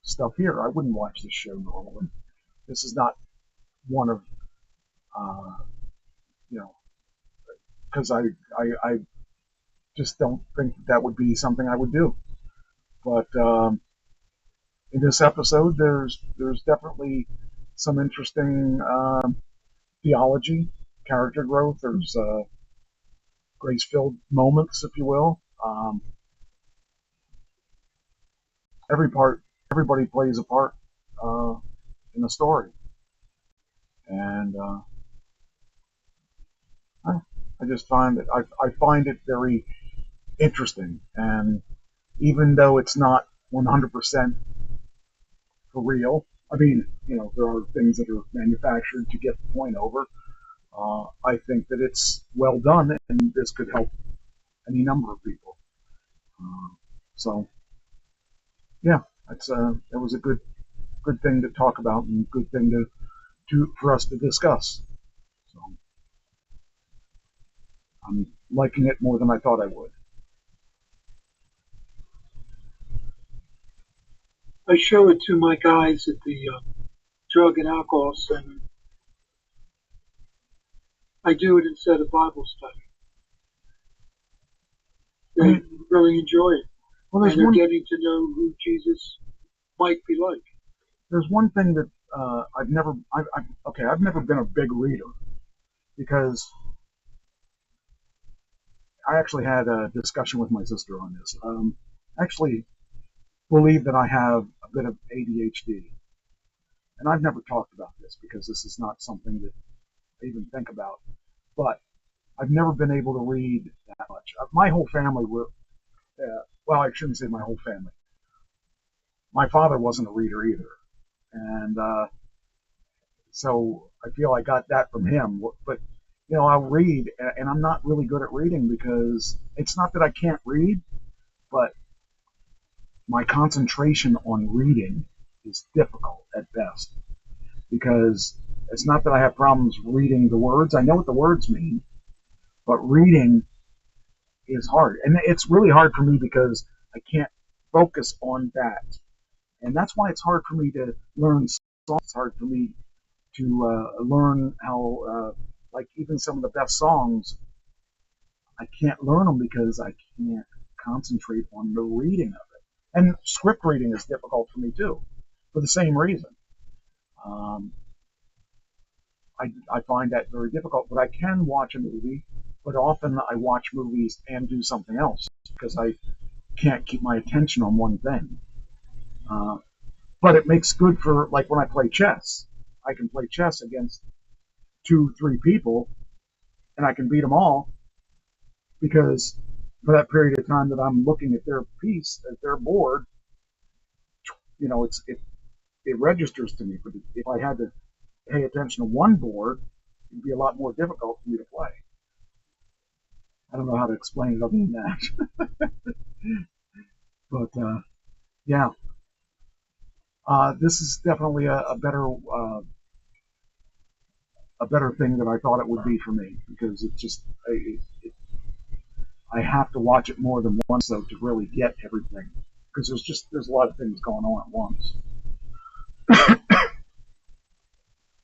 stuff here. I wouldn't watch this show normally. This is not one of, because I just don't think that would be something I would do. But in this episode, there's definitely some interesting theology, character growth. There's grace-filled moments, if you will. Everybody plays a part in the story, and I just find that I find it very interesting. And even though it's not 100% for real, I mean, there are things that are manufactured to get the point over. I think that it's well done, and this could help any number of people. So, yeah, it was a good thing to talk about, and good thing for us to discuss. So, I'm liking it more than I thought I would. I show it to my guys at the drug and alcohol center. I do it instead of Bible study. They really enjoy it. Well, and they're getting to know who Jesus might be like. There's one thing that I've never been a big reader, because I actually had a discussion with my sister on this. I actually believe that I have a bit of ADHD, and I've never talked about this because this is not something that I even think about. But I've never been able to read that much. My whole family were, well, I shouldn't say my whole family. My father wasn't a reader either, and so I feel I got that from him. But I'll read, and I'm not really good at reading, because it's not that I can't read, but my concentration on reading is difficult at best, because it's not that I have problems reading the words. I know what the words mean, but reading is hard. And it's really hard for me because I can't focus on that. And that's why it's hard for me to learn songs. It's hard for me to learn how, like, even some of the best songs, I can't learn them because I can't concentrate on the reading of it. And script reading is difficult for me too, for the same reason. I find that very difficult, but I can watch a movie, but often I watch movies and do something else because I can't keep my attention on one thing. But it makes good for, like, when I play chess. I can play chess against 2-3 people, and I can beat them all, because for that period of time that I'm looking at their piece, at their board, it registers to me. But if I had to pay attention to one board, it'd be a lot more difficult for me to play. I don't know how to explain it other than that. But yeah, This is definitely a better thing than I thought it would be for me, because it just I have to watch it more than once though to really get everything, because there's a lot of things going on at once.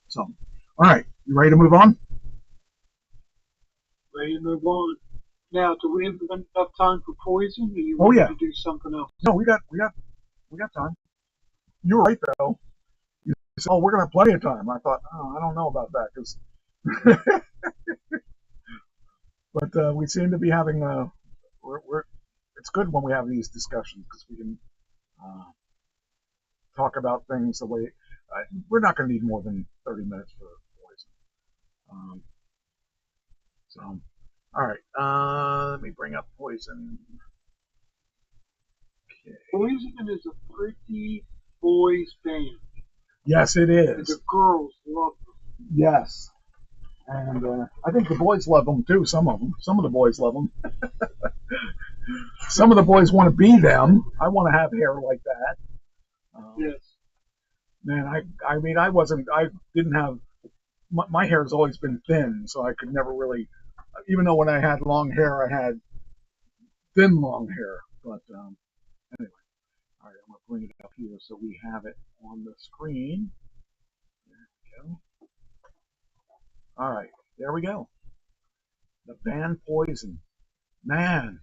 So, all right, you ready to move on? Ready to move on. Now, do we have enough time for Poison, or you Oh, want yeah. to do something else? No, we got time. You were right though. You said, "Oh, we're gonna have plenty of time." I thought, "Oh, I don't know about that," because, but we seem to be having it's good when we have these discussions, because we can talk about things the way we're not going to need more than 30 minutes for Poison. So, all right, let me bring up Poison. Okay. Poison is a pretty boys band. Yes, it And is. the girls love them. Yes. And I think the boys love them too. Some of the boys love them. Some of the boys want to be them. I want to have hair like that. Yes. Man, I mean, I didn't have, my hair has always been thin, so I could never really, even though when I had long hair, I had thin long hair. But anyway, all right, I'm going to bring it up here so we have it on the screen. There we go. All right, there we go. The band Poison. Man,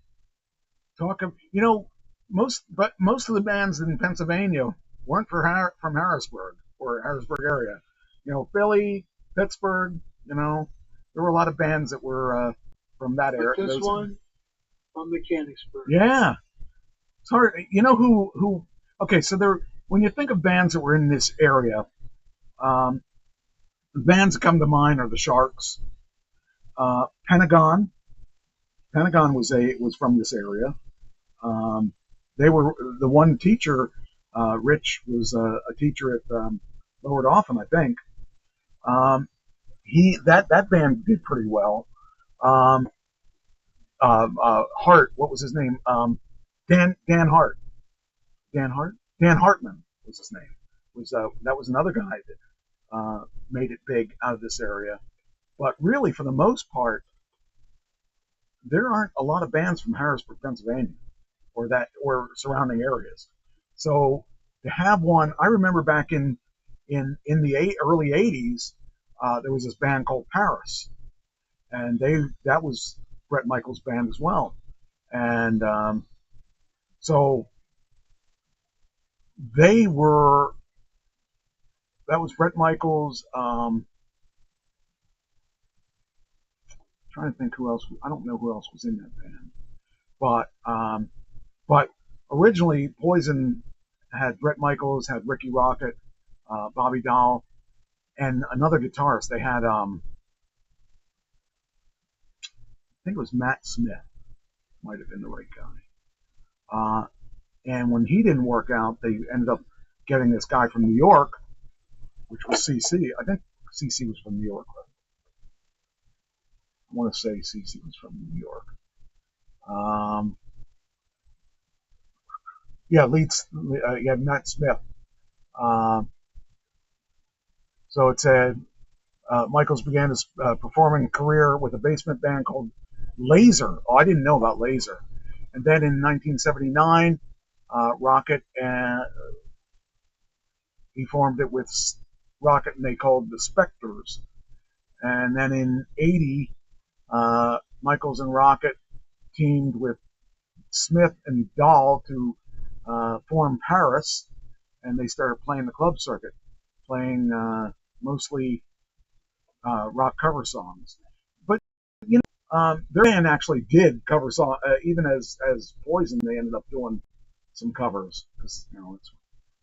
most of the bands in Pennsylvania weren't from Harrisburg or Harrisburg area. Philly, Pittsburgh. There were a lot of bands that were from that area. But this one from Mechanicsburg. Yeah, it's hard. Who? Okay, so when you think of bands that were in this area, the bands that come to mind are the Sharks, Pentagon. Pentagon was from this area. They were the one teacher. Rich was a teacher at Lower Dauphin, I think. That band did pretty well. Hart, what was his name? Dan Hart. Dan Hartman was his name. That was another guy that made it big out of this area. But really, for the most part, there aren't a lot of bands from Harrisburg, Pennsylvania, or surrounding areas. So to have one, I remember back in the early '80s, there was this band called Paris, and that was Bret Michaels' band as well, and so they were. That was Bret Michaels. Trying to think who else. I don't know who else was in that band, but originally Poison had Bret Michaels, had Ricky Rocket, Bobby Dahl, and another guitarist. They had I think it was Matt Smith, might have been the right guy. And when he didn't work out, they ended up getting this guy from New York, which was CC. I think CC was from New York. I want to say CC was from New York. Yeah, Matt Smith. So it said Michaels began his performing career with a basement band called Laser. Oh, I didn't know about Laser. And then in 1979, Rocket and he formed it with Rocket, and they called the Spectres. And then in '80, Michaels and Rocket teamed with Smith and Dahl to form Paris, and they started playing the club circuit, playing mostly rock cover songs. But their band actually did cover songs, even as Poison. They ended up doing some covers because it's what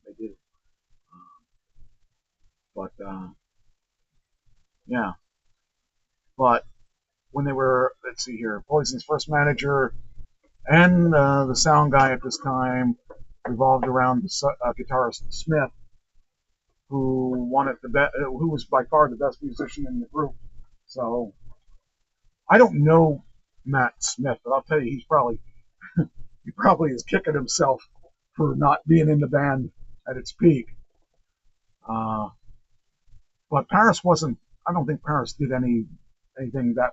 they did. But yeah, but when they were, let's see here, Poison's first manager and the sound guy at this time revolved around the guitarist Smith, who who was by far the best musician in the group. So I don't know Matt Smith, but I'll tell you, he probably is kicking himself for not being in the band at its peak. But Paris wasn't. I don't think Paris did anything that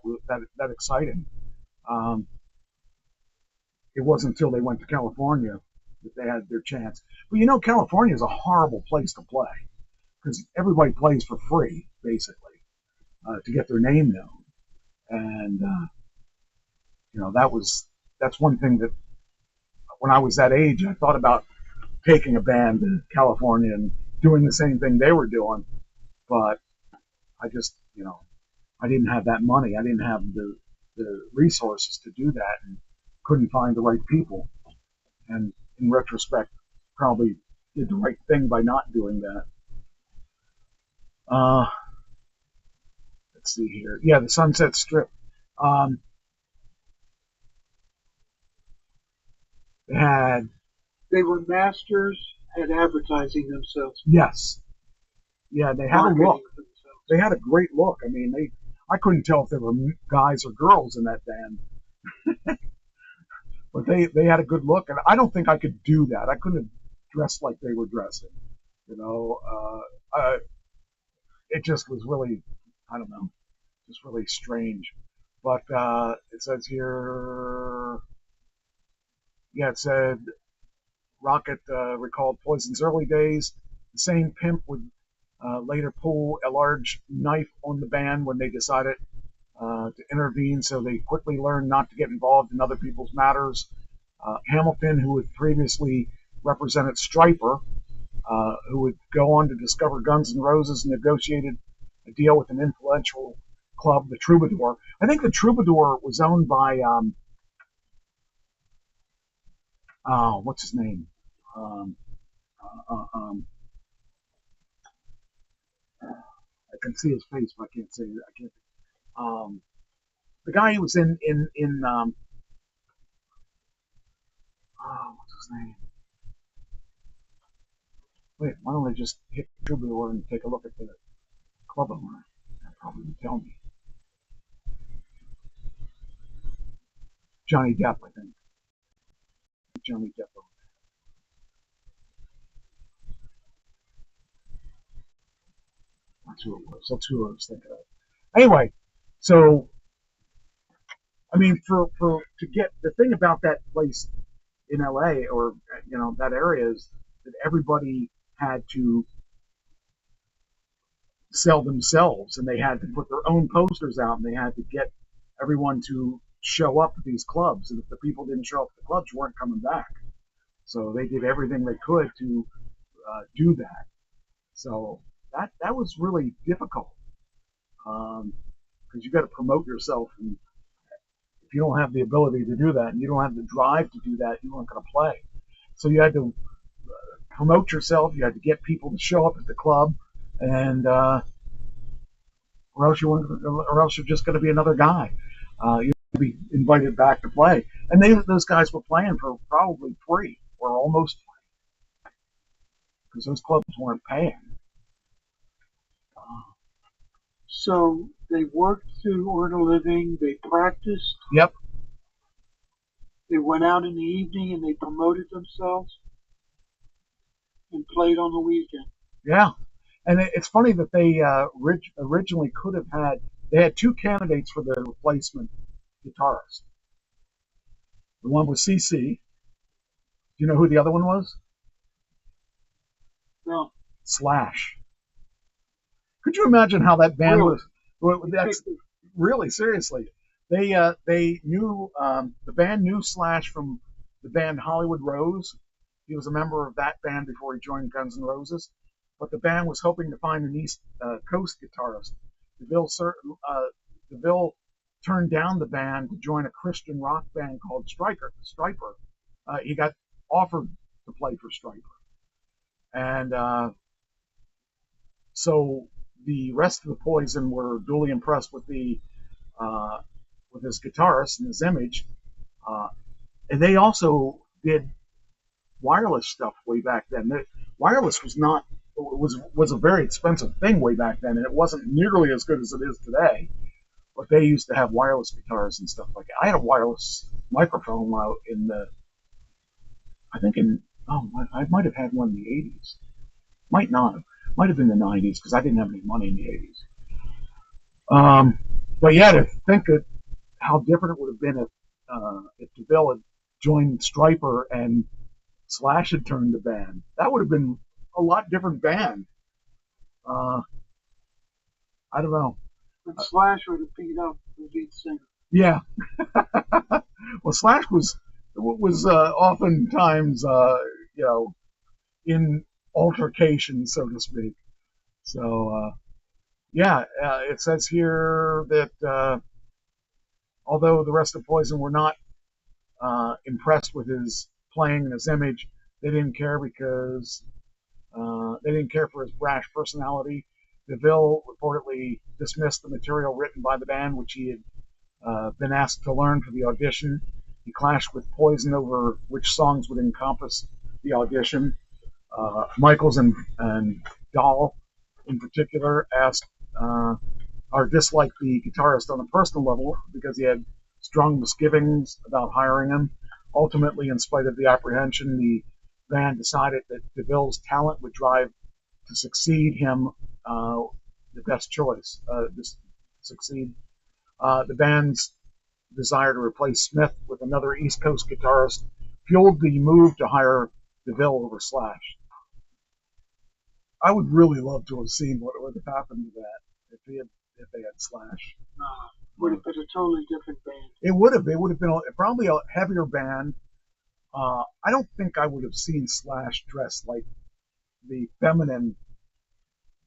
exciting. It wasn't until they went to California that they had their chance. But you know, California is a horrible place to play because everybody plays for free, basically, to get their name known. And you know, that's one thing that when I was that age, I thought about taking a band to California and doing the same thing they were doing, but I just, you know, I didn't have that money. I didn't have the resources to do that, and couldn't find the right people. And in retrospect, probably did the right thing by not doing that. Let's see here. Yeah, the Sunset Strip. They were masters at advertising themselves. Yes. Yeah, they had a look. They had a great look. I mean, I couldn't tell if they were guys or girls in that band. But they had a good look, and I don't think I could do that. I couldn't have dressed like they were dressing. You know, it just was really, I don't know, just really strange. But it says here, yeah, it said Rocket recalled Poison's early days. The same pimp would later pull a large knife on the band when they decided to intervene, so they quickly learned not to get involved in other people's matters. Hamilton, who had previously represented Stryper, who would go on to discover Guns N' Roses, negotiated a deal with an influential club, the Troubadour. I think the Troubadour was owned by, what's his name? I can see his face, but I can't say it. I can't. The guy who was in what's his name? Wait, why don't I just hit Troubadour and take a look at the club owner? That probably would tell me. Johnny Depp, I think. Johnny Depp. That's who it was. That's who I was thinking of. Anyway, so I mean, to get the thing about that place in LA, or you know, that area, is that everybody had to sell themselves, and they had to put their own posters out, and they had to get everyone to show up at these clubs, and if the people didn't show up at the clubs, weren't coming back. So they did everything they could to do that. So that was really difficult, because you got to promote yourself, and if you don't have the ability to do that, and you don't have the drive to do that, you weren't going to play. So you had to promote yourself. You had to get people to show up at the club, and or else you're just going to be another guy. You're going to be invited back to play, and those guys were playing for probably free or almost free, because those clubs weren't paying. So they worked to earn a living. They practiced. Yep. They went out in the evening and they promoted themselves and played on the weekend. Yeah. And it's funny that they originally could have they had two candidates for the replacement guitarist. The one was CC. Do you know who the other one was? No. Slash. Could you imagine how that band Really? was? That's really, seriously. They knew, the band knew Slash from the band Hollywood Rose. He was a member of that band before he joined Guns N' Roses. But the band was hoping to find an East Coast guitarist. DeVille turned down the band to join a Christian rock band called Stryper. He got offered to play for Stryper. And so the rest of the Poison were duly impressed with his guitarist and his image. And they also did wireless stuff way back then. Wireless was a very expensive thing way back then, and it wasn't nearly as good as it is today. But they used to have wireless guitars and stuff like that. I had a wireless microphone I might have had one in the 80s. Might not have. Might have been the 90s because I didn't have any money in the 80s. But yeah, to think of how different it would have been if DeVille had joined Stryper and Slash had turned the band. That would have been a lot different band. I don't know. And Slash would have beat up the lead singer. Yeah. Well, Slash was oftentimes in altercation, so to speak. So it says here that although the rest of Poison were not impressed with his playing and his image, they didn't care because they didn't care for his brash personality. DeVille reportedly dismissed the material written by the band, which he had been asked to learn for the audition. He clashed with Poison over which songs would encompass the audition. Michaels and Dahl, in particular, asked or disliked the guitarist on a personal level because he had strong misgivings about hiring him. Ultimately, in spite of the apprehension, the band decided that DeVille's talent would drive to succeed him the best choice. The band's desire to replace Smith with another East Coast guitarist fueled the move to hire DeVille over Slash. I would really love to have seen what would have happened to that if they had Slash. Would have been a totally different band. It would have. It would have been probably a heavier band. I don't think I would have seen Slash dressed like the feminine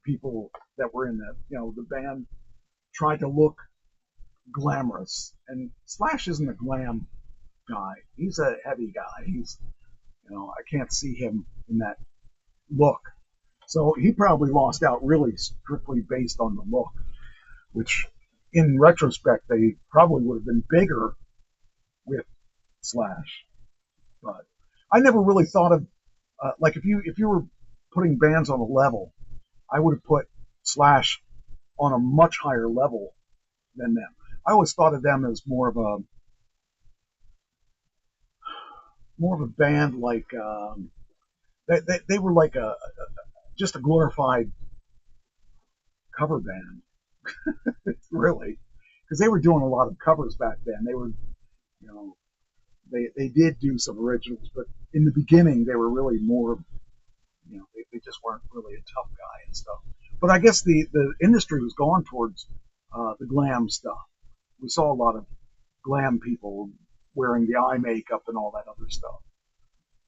people that were in the band tried to look glamorous, and Slash isn't a glam guy. He's a heavy guy. I can't see him in that look. So he probably lost out really strictly based on the look, which in retrospect they probably would have been bigger with Slash. But I never really thought of like if you were putting bands on a level, I would have put Slash on a much higher level than them. I always thought of them as more of a band like they were like just a glorified cover band, really, because they were doing a lot of covers back then. They were, they did do some originals, but in the beginning they were really more, they just weren't really a tough guy and stuff. But I guess the industry was going towards the glam stuff. We saw a lot of glam people wearing the eye makeup and all that other stuff.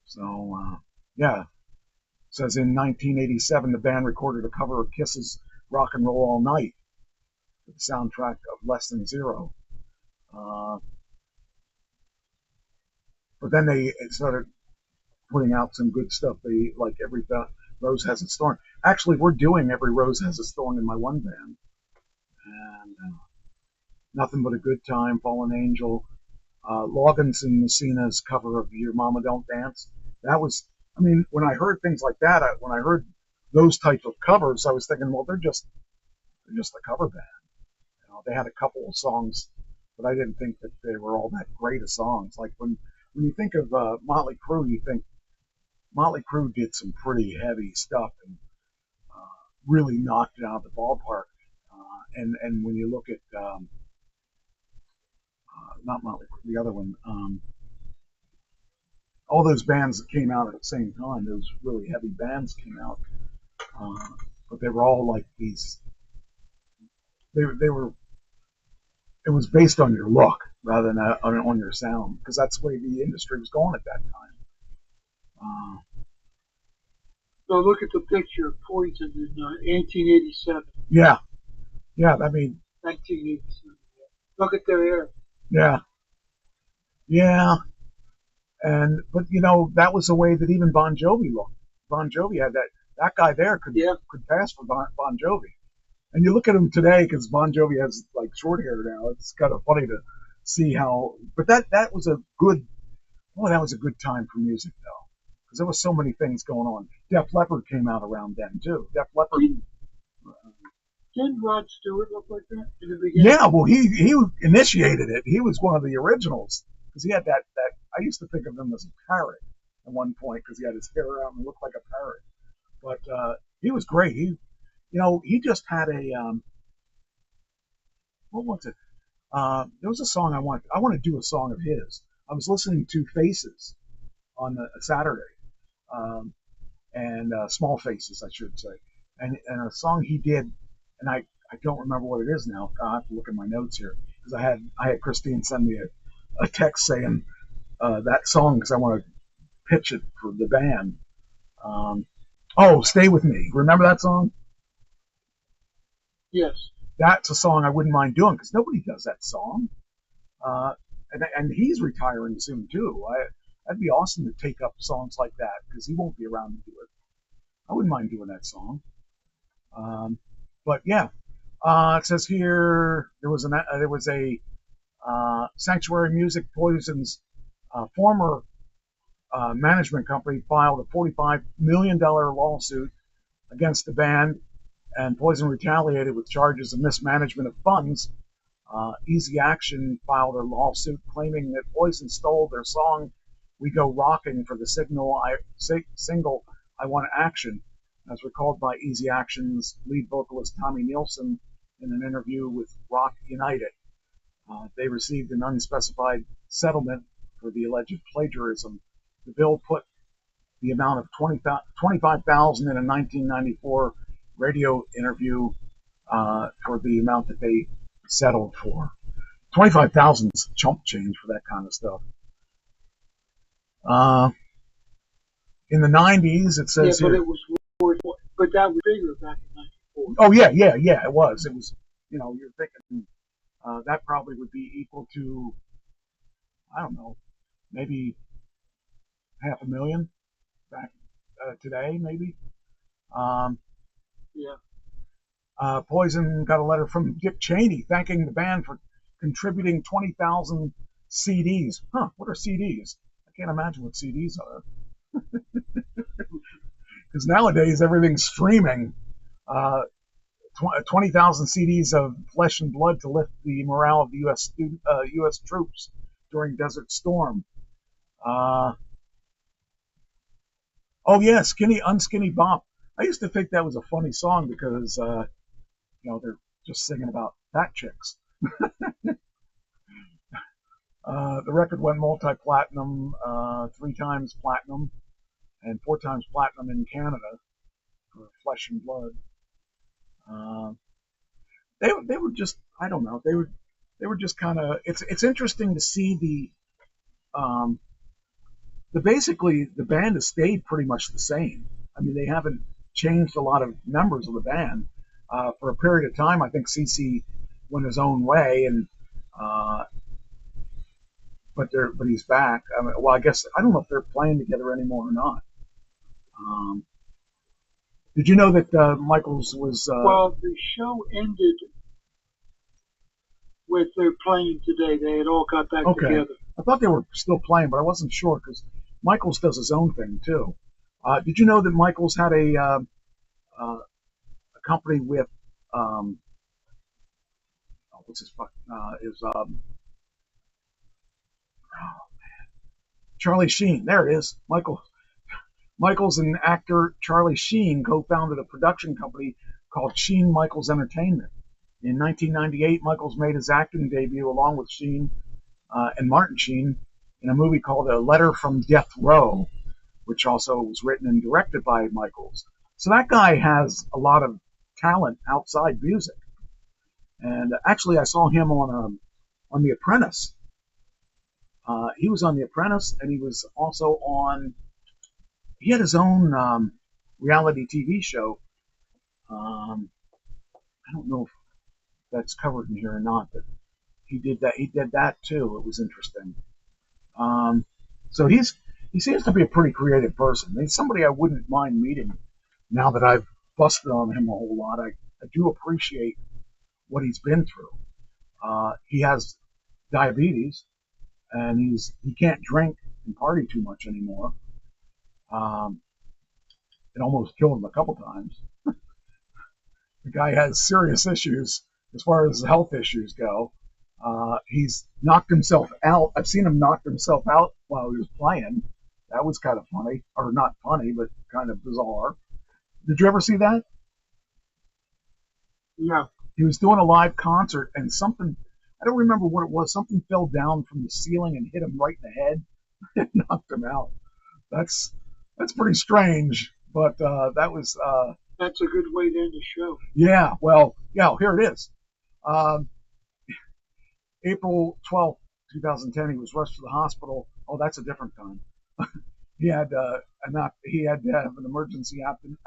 So, yeah. It says in 1987, the band recorded a cover of Kiss's Rock and Roll All Night for the soundtrack of Less Than Zero. But then they started putting out some good stuff. They like Every Rose Has Its Thorn. Actually, we're doing Every Rose Has Its Thorn in my one band. And Nothing But a Good Time, Fallen Angel, Loggins and Messina's cover of Your Mama Don't Dance. That was, when I heard things like that, when I heard those types of covers, I was thinking, well, they're just a cover band. They had a couple of songs, but I didn't think that they were all that great of songs. Like when you think of Motley Crue, you think Motley Crue did some pretty heavy stuff and really knocked it out of the ballpark. And when you look at not Motley Crue, the other one, all those bands that came out at the same time, those really heavy bands came out, but they were all like these. They were. It was based on your look rather than on your sound, because that's the way the industry was going at that time. So look at the picture of Poison in 1887. Yeah. 1987. Look at their hair. Yeah. But that was the way that even Bon Jovi looked. Bon Jovi had that guy there could pass for Bon Jovi. And you look at him today, because Bon Jovi has like short hair now. It's kind of funny to see how. But that was a good time for music though, because there was so many things going on. Def Leppard came out around then too. Def Leppard. Didn't Rod Stewart look like that in the beginning? Yeah, well, he initiated it. He was one of the originals, because he had that. I used to think of him as a parrot at one point, because he had his hair out and looked like a parrot. But He was great. He just had a what was it? There was a song I want to do a song of his. I was listening to Faces on a Saturday, um, and Small Faces, I should say, and a song he did, and I don't remember what it is now. I have to look at my notes here because I had Christine send me a text saying that song because I want to pitch it for the band. Stay With Me. Remember that song? Yes. That's a song I wouldn't mind doing because nobody does that song. Uh, and he's retiring soon too. That'd be awesome to take up songs like that because he won't be around to do it. I wouldn't mind doing that song. But yeah, it says here there was a Sanctuary Music Poison's former management company filed a $45 million lawsuit against the band, and Poison retaliated with charges of mismanagement of funds. Easy Action filed a lawsuit claiming that Poison stole their song "We Go Rockin'" for the single "I Want Action," as recalled by Easy Action's lead vocalist Tommy Nielsen in an interview with Rock United. They received an unspecified settlement for the alleged plagiarism. The bill put the amount of $25,000 in a 1994 radio interview for the amount that they settled for. 25,000 is chump change for that kind of stuff. In the 90s, it says but here. it was worth. But that was bigger back in '94. Oh yeah, it was. It was. You're thinking that probably would be equal to, I don't know, maybe $500,000 back today, maybe. Yeah. Poison got a letter from Dick Cheney thanking the band for contributing 20,000 CDs. What are CDs? I can't imagine what CDs are. Because nowadays everything's streaming. 20,000 CDs of Flesh and Blood to lift the morale of the U.S. troops during Desert Storm. Unskinny Bop. I used to think that was a funny song because they're just singing about fat chicks. The record went multi-platinum, 3 times platinum, and 4 times platinum in Canada for Flesh and Blood. They were just, I don't know, they were just kind of. It's interesting to see basically the band has stayed pretty much the same. I mean, they haven't changed a lot of members of the band. For a period of time, I think CC went his own way, and but he's back. I guess I don't know if they're playing together anymore or not. Did you know that Michaels was? Well, the show ended with their playing today. They had all got back together. I thought they were still playing, but I wasn't sure because Michaels does his own thing too. Did you know that Michaels had a company with what's his Charlie Sheen? There it is. Michaels and actor Charlie Sheen co-founded a production company called Sheen Michaels Entertainment. In 1998, Michaels made his acting debut along with Sheen and Martin Sheen in a movie called A Letter from Death Row, which also was written and directed by Michaels. So that guy has a lot of talent outside music. And actually, I saw him on The Apprentice. He was on The Apprentice, and he was also on. He had his own reality TV show. I don't know if that's covered in here or not, but he did that. He did that too. It was interesting. So he seems to be a pretty creative person. He's somebody I wouldn't mind meeting now that I've busted on him a whole lot. I do appreciate what he's been through. He has diabetes, and he can't drink and party too much anymore. It almost killed him a couple times. The guy has serious issues as far as health issues go. He's knocked himself out. I've seen him knock himself out while he was playing. That was kind of funny, or not funny, but kind of bizarre. Did you ever see that? Yeah. He was doing a live concert, and something, I don't remember what it was, something fell down from the ceiling and hit him right in the head and knocked him out. That's pretty strange, but that was That's a good way to end the show. yeah. Well, yeah. Here it is. Um, April 12th, 2010. He was rushed to the hospital. Oh, that's a different time. He had he had to have an emergency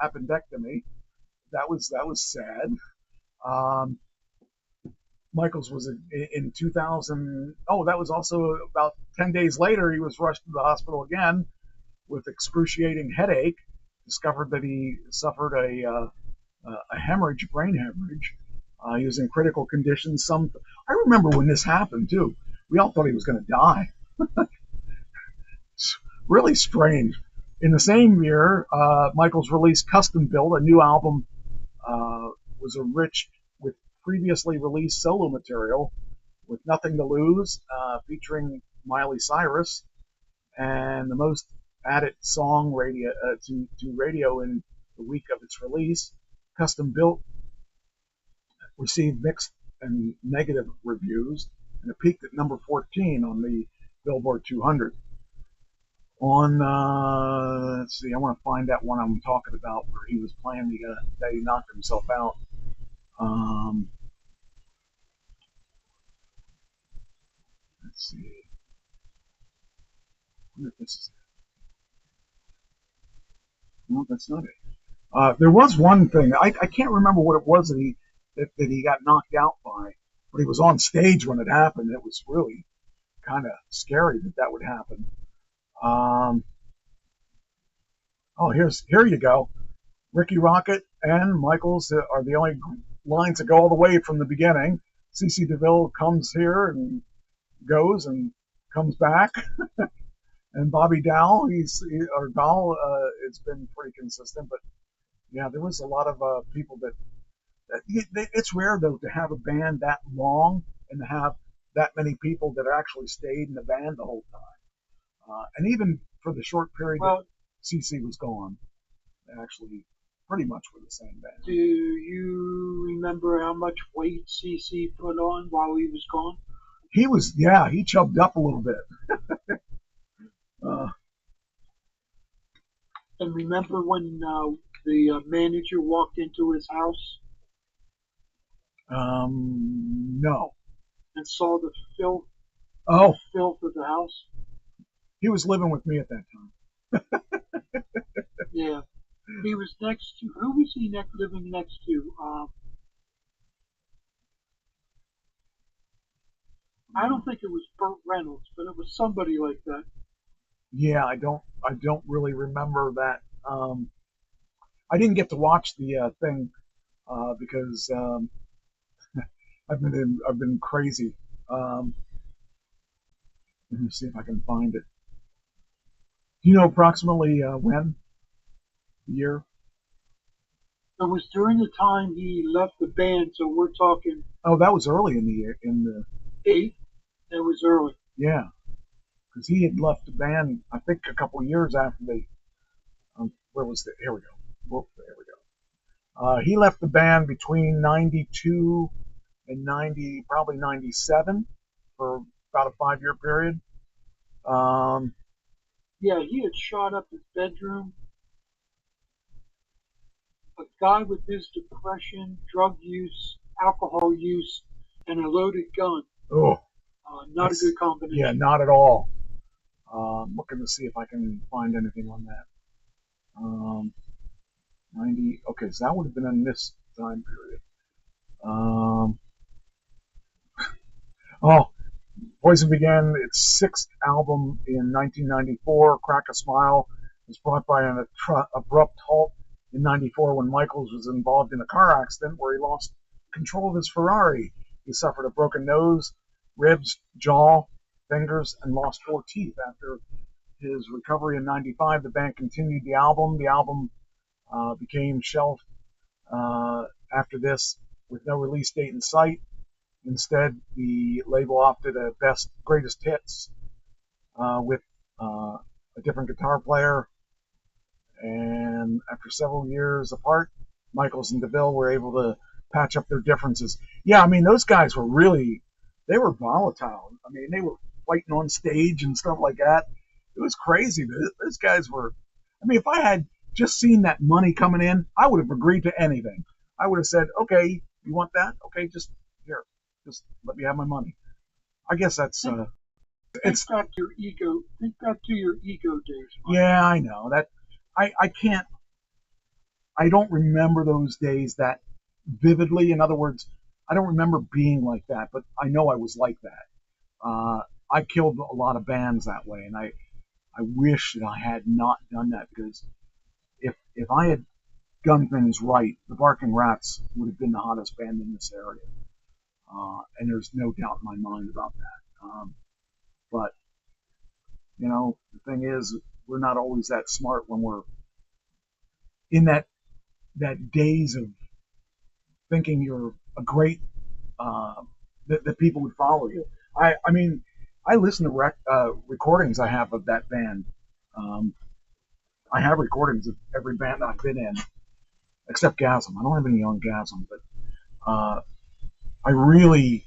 appendectomy. That was sad. Um, Michaels was in 2000. Oh, that was also about 10 days later. He was rushed to the hospital again with excruciating headache. Discovered that he suffered a hemorrhage, brain hemorrhage. He was in critical condition. I remember when this happened too. We all thought he was going to die. It's really strange. In the same year, Michaels released Custom Built, a new album, was enriched with previously released solo material with Nothing to Lose, featuring Miley Cyrus, and the most added song to radio in the week of its release. Custom Built received mixed and negative reviews, and it peaked at number 14 on the Billboard 200. Let's see, I want to find that one I'm talking about where he was playing that he knocked himself out. Let's see. I wonder if this is it. No, that's not it. There was one thing. I can't remember what it was that he got knocked out by, but he was on stage when it happened. It was really kind of scary that would happen. Here you go. Ricky Rocket and Michaels are the only lines that go all the way from the beginning. CC DeVille comes here and goes and comes back. And Bobby Dowell, it's been pretty consistent. But yeah, there was a lot of people that it's rare though to have a band that long and to have that many people that actually stayed in the band the whole time. And even for the short period that CC was gone, they actually pretty much were the same band. Do you remember how much weight CC put on while he was gone? He chubbed up a little bit. And remember when the manager walked into his house? No. And saw the filth of the house? He was living with me at that time. Yeah. He was next to, who was he living next to? I don't think it was Burt Reynolds, but it was somebody like that. Yeah, I don't really remember that. I didn't get to watch the thing because I've been crazy. Let me see if I can find it. Do you know approximately when? The year? It was during the time he left the band, so we're talking. Oh, that was early in the year. In the 8. It was early. Yeah, because he had left the band, I think, a couple of years after they. Where was the? Here we go. Whoop, there we go. He left the band between 92 and probably 97 for about a 5-year period. Yeah, he had shot up his bedroom. A guy with his depression, drug use, alcohol use, and a loaded gun. Oh, not a good combination. Yeah, not at all. I'm looking to see if I can find anything on that. 90. Okay, so that would have been in this time period. Poison began its 6th album in 1994. Crack a Smile was brought by an abrupt halt in 94 when Michaels was involved in a car accident where he lost control of his Ferrari. He suffered a broken nose, ribs, jaw, fingers, and lost 4 teeth. After his recovery in 95, the band continued the album. The album became shelved after this with no release date in sight. Instead, the label opted a greatest hits with a different guitar player And after several years apart, Michaels and DeVille were able to patch up their differences. Yeah, I mean, those guys were really, they were volatile. I mean, they were fighting on stage and stuff like that. It was crazy. Those guys were, I mean, if I had just seen that money coming in, I would have agreed to anything. I would have said, okay, you want that? Okay, just here, just let me have my money. I guess that's, Think back to your ego. Think back to your ego days. Mike. Yeah, I know that. I can't. I don't remember those days that vividly. In other words, I don't remember being like that, but I know I was like that. I killed a lot of bands that way, and I wish that I had not done that, because if I had done things right, the Barking Rats would have been the hottest band in this area, and there's no doubt in my mind about that. But you know, the thing is, we're not always that smart when we're in that daze of thinking you're a great, that people would follow you. I mean, I listen to recordings I have of that band. I have recordings of every band I've been in, except Gasm. I don't have any on Gasm, but I really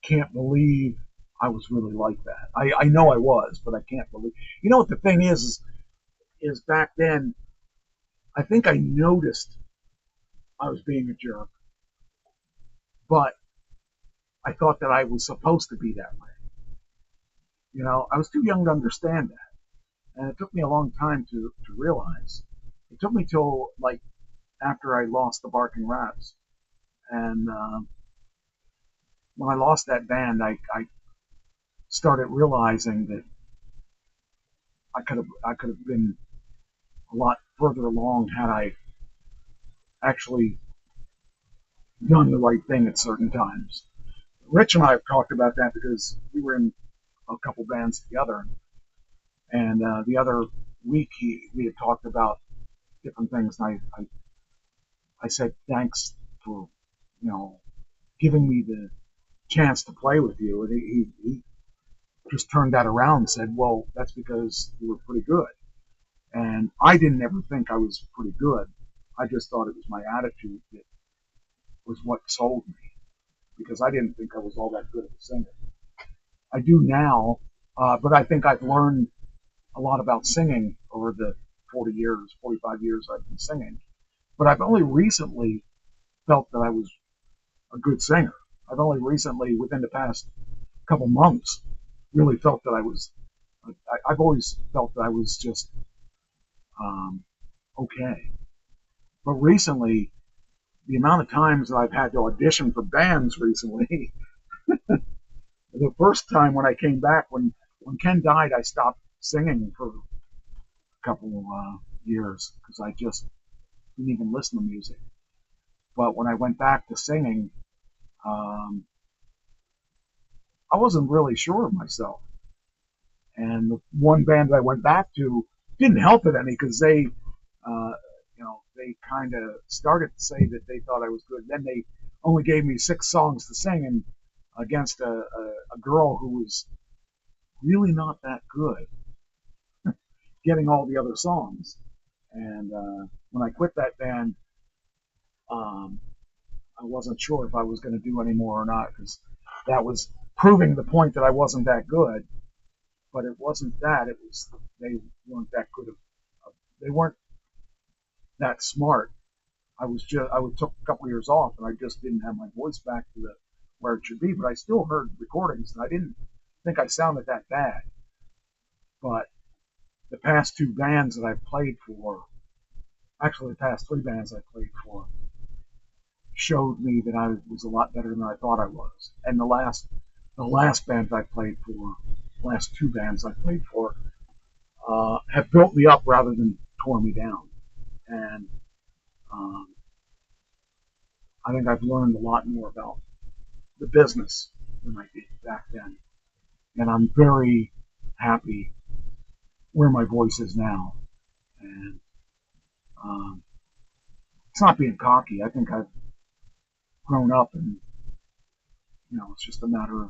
can't believe I was really like that. I know I was, but I can't believe. You know what the thing is back then, I think I noticed I was being a jerk, but I thought that I was supposed to be that way. You know, I was too young to understand that, and it took me a long time to realize. It took me till like after I lost the Barking Rats, and when I lost that band, I started realizing that I could have been a lot further along had I actually done the right thing at certain times. Rich and I have talked about that because we were in a couple bands together, and the other week we had talked about different things, and I said thanks for, you know, giving me the chance to play with you, and he just turned that around and said, well, that's because you were pretty good. And I didn't ever think I was pretty good. I just thought it was my attitude that was what sold me, because I didn't think I was all that good of a singer. I do now, but I think I've learned a lot about singing over the 45 years I've been singing. But I've only recently felt that I was a good singer. I've only recently, within the past couple months, really felt that I was. I've always felt that I was just okay. But recently, the amount of times that I've had to audition for bands recently, the first time when I came back, when Ken died, I stopped singing for a couple years because I just didn't even listen to music. But when I went back to singing, I wasn't really sure of myself. And the one band that I went back to didn't help it any, because they, they kind of started to say that they thought I was good. Then they only gave me 6 songs to sing, and against a girl who was really not that good, getting all the other songs. And when I quit that band, I wasn't sure if I was going to do any more or not, because that was proving the point that I wasn't that good. But it wasn't that. It was they weren't that good. They weren't that smart. I took a couple years off, and I just didn't have my voice back to where it should be. But I still heard recordings, and I didn't think I sounded that bad. But the past 2 bands that I've played for, actually the past 3 bands I played for, showed me that I was a lot better than I thought I was. And the last band I played for, last 2 bands I played for, have built me up rather than tore me down. And I think I've learned a lot more about the business than I did back then. And I'm very happy where my voice is now. And it's not being cocky. I think I've grown up, and it's just a matter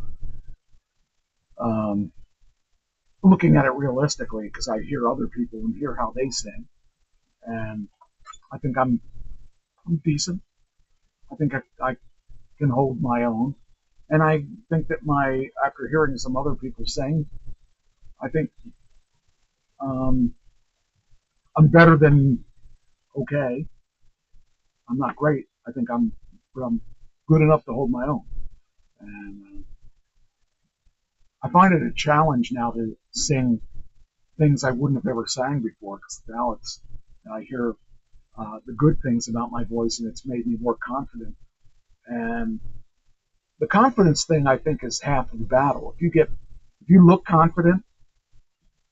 of looking at it realistically, because I hear other people and hear how they sing, and I think I'm decent. I think I can hold my own, and I think that after hearing some other people sing, I think um, I'm better than okay. I'm not great. But I'm good enough to hold my own, and I find it a challenge now to sing things I wouldn't have ever sang before, because now I hear the good things about my voice, and it's made me more confident. And the confidence thing, I think, is half of the battle. If you look confident,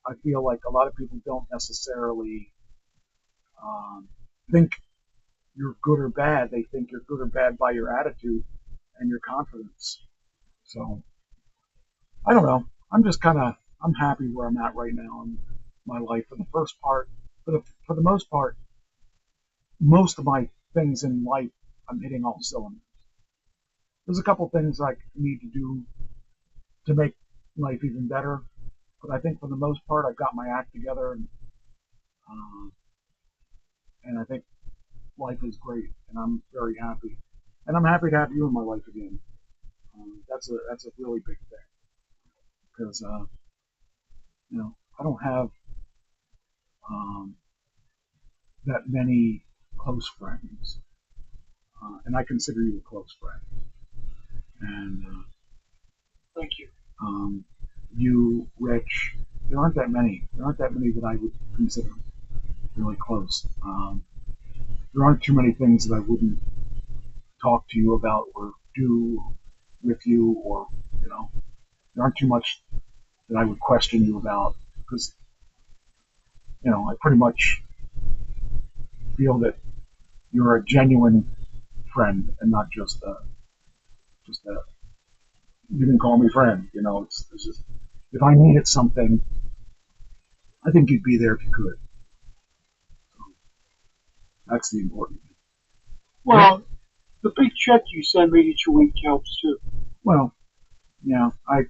I feel like a lot of people don't necessarily um, think you're good or bad. They think you're good or bad by your attitude and your confidence. So I don't know. I'm happy where I'm at right now in my life. For the first part, for the most part, most of my things in life, I'm hitting all cylinders. There's a couple things I need to do to make life even better, but I think for the most part, I've got my act together, uh, and I think life is great, and I'm very happy, and I'm happy to have you in my life again. That's a really big thing because I don't have um, that many close friends, and I consider you a close friend. And Thank you. you, Rich, there aren't that many. There aren't that many that I would consider really close. There aren't too many things that I wouldn't talk to you about or do with you, or there aren't too much that I would question you about because I pretty much feel that you're a genuine friend and not just a you can call me friend. It's just, if I needed something, I think you'd be there if you could. So that's the important thing. Well, the big check you send me each week helps too. Well, yeah, I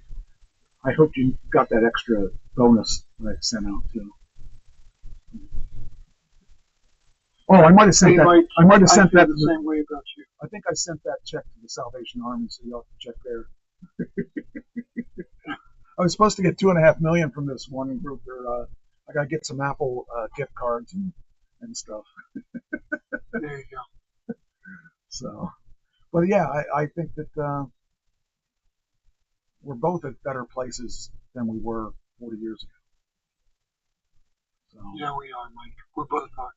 hope you got that extra bonus that I sent out too. Oh, I might have sent that. I might have sent feel that. the same way about you. I think I sent that check to the Salvation Army, so you'll have to check there. I was supposed to get $2.5 million from this one group. I got to get some Apple gift cards and stuff. There you go. So, but yeah, I think that we're both at better places than we were 40 years ago. So, Yeah, we are, Mike. We're both hard.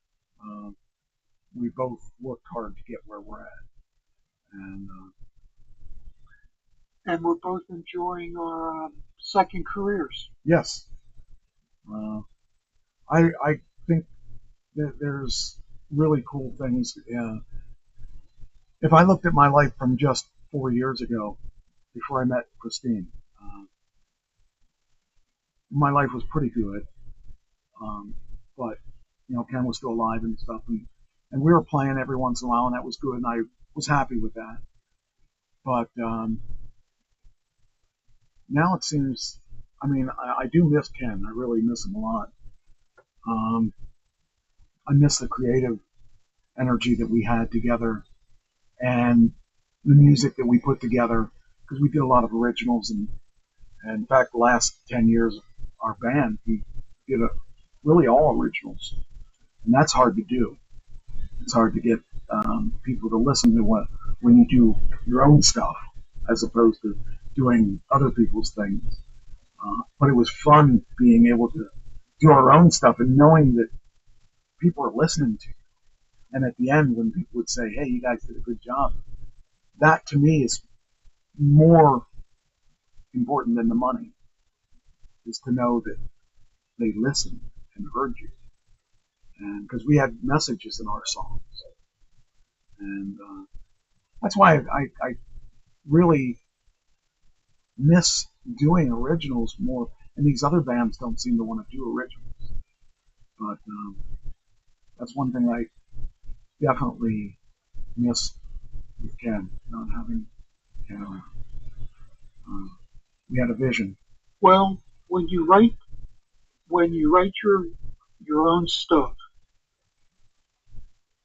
We both worked hard to get where we're at, and we're both enjoying our second careers. Yes, I think that there's really cool things. If I looked at my life from just 4 years ago, before I met Christine, my life was pretty good. But Ken was still alive and stuff, and we were playing every once in a while, and that was good, and I was happy with that. But now it seems, I do miss Ken. I really miss him a lot. I miss the creative energy that we had together and the music that we put together because we did a lot of originals, and in fact, the last 10 years of our band, we did really all originals, and that's hard to do. It's hard to get people to listen to when you do your own stuff as opposed to doing other people's things. But it was fun being able to do our own stuff and knowing that people are listening to you. And at the end, when people would say, "Hey, you guys did a good job," that to me is more important than the money. Is to know that they listened and heard you, and because we had messages in our songs, and that's why I really miss doing originals more. And these other bands don't seem to want to do originals, but that's one thing I definitely miss with Ken, not having, we had a vision. Well, when you write when you write your own stuff,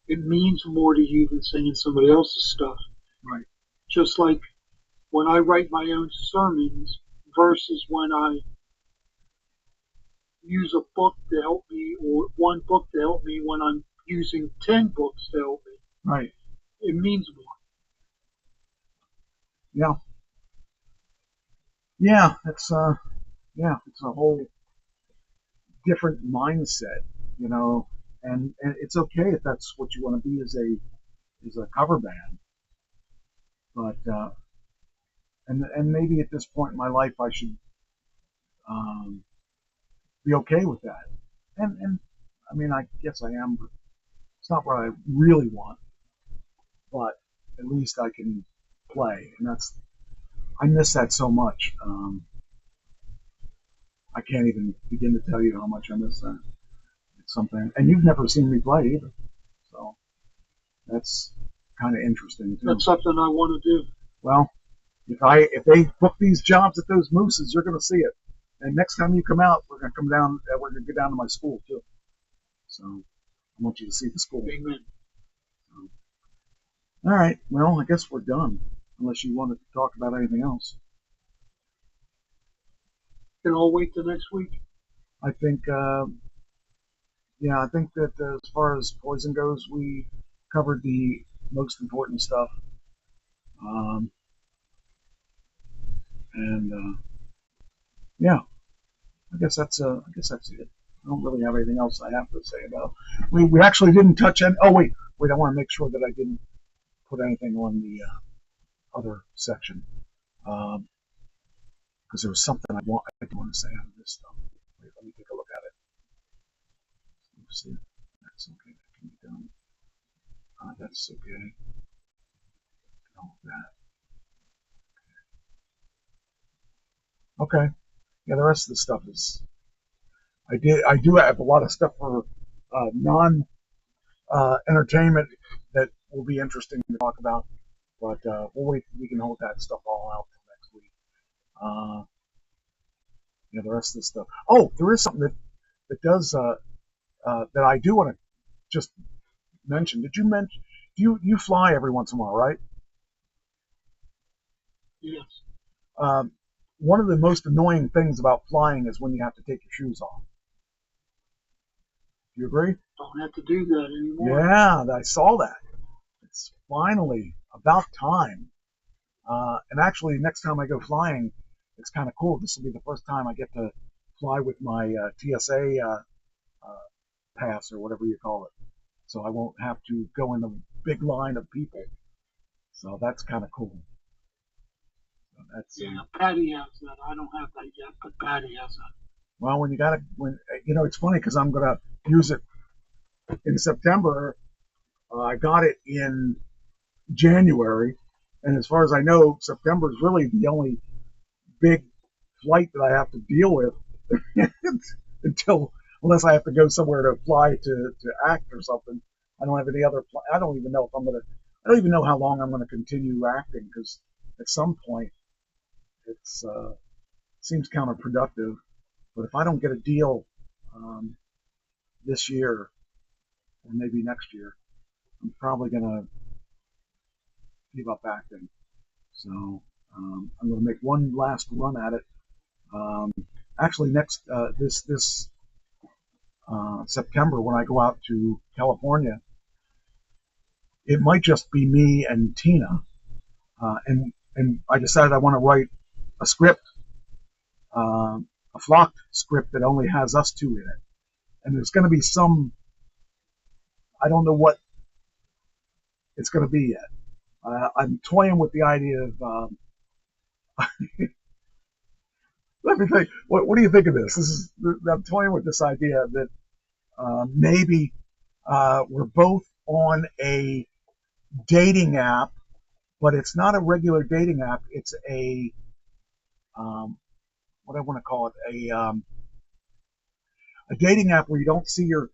it means more to you than saying somebody else's stuff. Right. Just like when I write my own sermons versus when I use a book to help me, or one book to help me, when I'm using 10 books to help me. Right. It means more. Yeah. Yeah. It's a whole different mindset, you know, and it's okay if that's what you want to be as a cover band, but and maybe at this point in my life I should be okay with that, and I mean I guess I am, but it's not what I really want, but at least I can play, and I miss that so much. I can't even begin to tell you how much I miss that. It's something, and you've never seen me play either, so that's kind of interesting too. That's something I want to do. Well, if they book these jobs at those Mooses, you're going to see it. And next time you come out, we're going to come down. We're going to go down to my school too. So I want you to see the school. Amen. All right. Well, I guess we're done. Unless you wanted to talk about anything else. Can all wait till next week? I think. Yeah, I think that as far as Poison goes, we covered the most important stuff. Yeah, I guess that's it. I don't really have anything else I have to say about it. We actually didn't touch on. Oh wait, I want to make sure that I didn't put anything on the other section because there was something I want to say out of this stuff. Wait, let me take a look at it. Let's see. That's okay. That can be done. That's okay. All that. Okay. Yeah, the rest of the stuff is. I do have a lot of stuff for non entertainment that will be interesting to talk about, but we'll wait. We can hold that stuff all out till next week. Yeah, the rest of the stuff. Oh, there is something that does that I do want to just mention. Did you mention you fly every once in a while, right? Yes. One of the most annoying things about flying is when you have to take your shoes off. Do you agree? Don't have to do that anymore. Yeah, I saw that. It's finally about time. And actually, next time I go flying, it's kind of cool. This will be the first time I get to fly with my TSA pass or whatever you call it. So I won't have to go in a big line of people. So that's kind of cool. So that's, yeah, Patty has that. I don't have that yet, but Patty has that. Well, it's funny because I'm gonna use it in September. I got it in January, and as far as I know, September is really the only big flight that I have to deal with unless I have to go somewhere to fly to act or something. I don't have any other. I don't even know I don't even know how long I'm gonna continue acting because at some point it seems counterproductive. But if I don't get a deal this year or maybe next year, I'm probably gonna give up acting. So I'm gonna make one last run at it. Actually, this September when I go out to California, it might just be me and Tina, and I decided I want to write a script, a flocked script that only has us two in it, and there's going to be some. I don't know what it's going to be yet. I'm toying with the idea of. Let me think. What do you think of this? I'm toying with this idea that maybe we're both on a dating app, but it's not a regular dating app. It's a what I want to call it, a dating app where you don't see you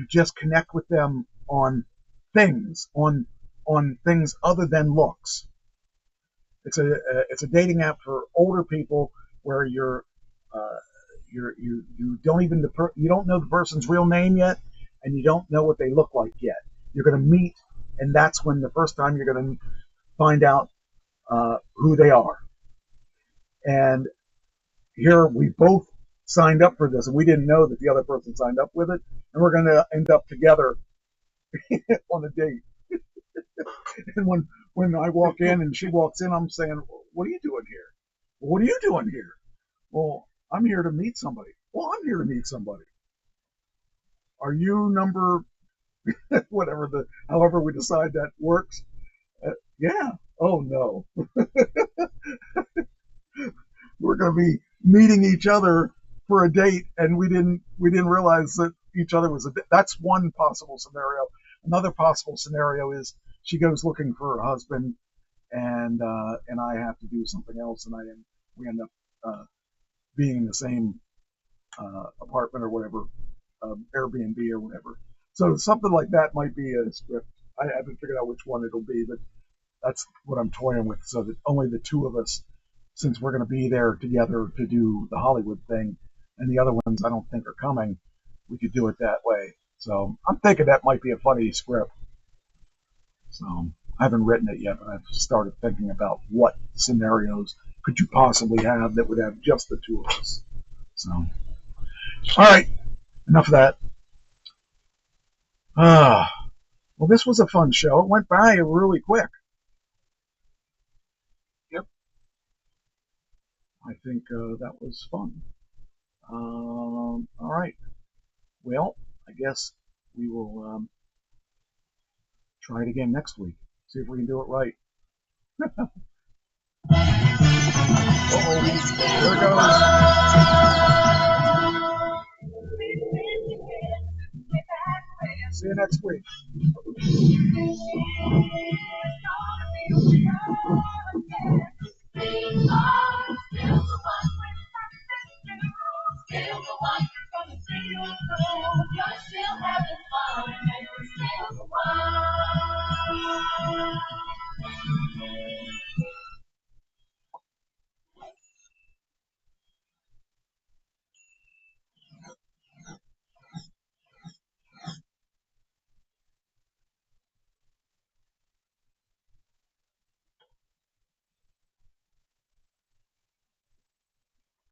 just connect with them on things other than looks. It's a dating app for older people where you're You don't even you don't know the person's real name yet, and you don't know what they look like yet. You're going to meet, and that's when the first time you're going to find out who they are. And here we both signed up for this, and we didn't know that the other person signed up with it, and we're going to end up together on a date. And when I walk in and she walks in, I'm saying, "What are you doing here? What are you doing here?" "Well, I'm here to meet somebody." "Well, I'm here to meet somebody." "Are you number whatever however we decide that works?" "Yeah." "Oh no." We're going to be meeting each other for a date, and we didn't realize that each other was that's one possible scenario. Another possible scenario is she goes looking for her husband, and I have to do something else, and we end up being in the same apartment or whatever, Airbnb or whatever. So something like that might be a script. I haven't figured out which one it'll be, but that's what I'm toying with, so that only the two of us, since we're going to be there together to do the Hollywood thing, and the other ones I don't think are coming, we could do it that way. So I'm thinking that might be a funny script. So I haven't written it yet, but I've started thinking about what scenarios could you possibly have that would have just the two of us. So, all right, enough of that. Well, this was a fun show. It went by really quick. Yep. I think that was fun. All right. Well, I guess we will try it again next week. See if we can do it right. Uh-oh. There it goes. See you next week. Still the one who's gonna see you through. You're still having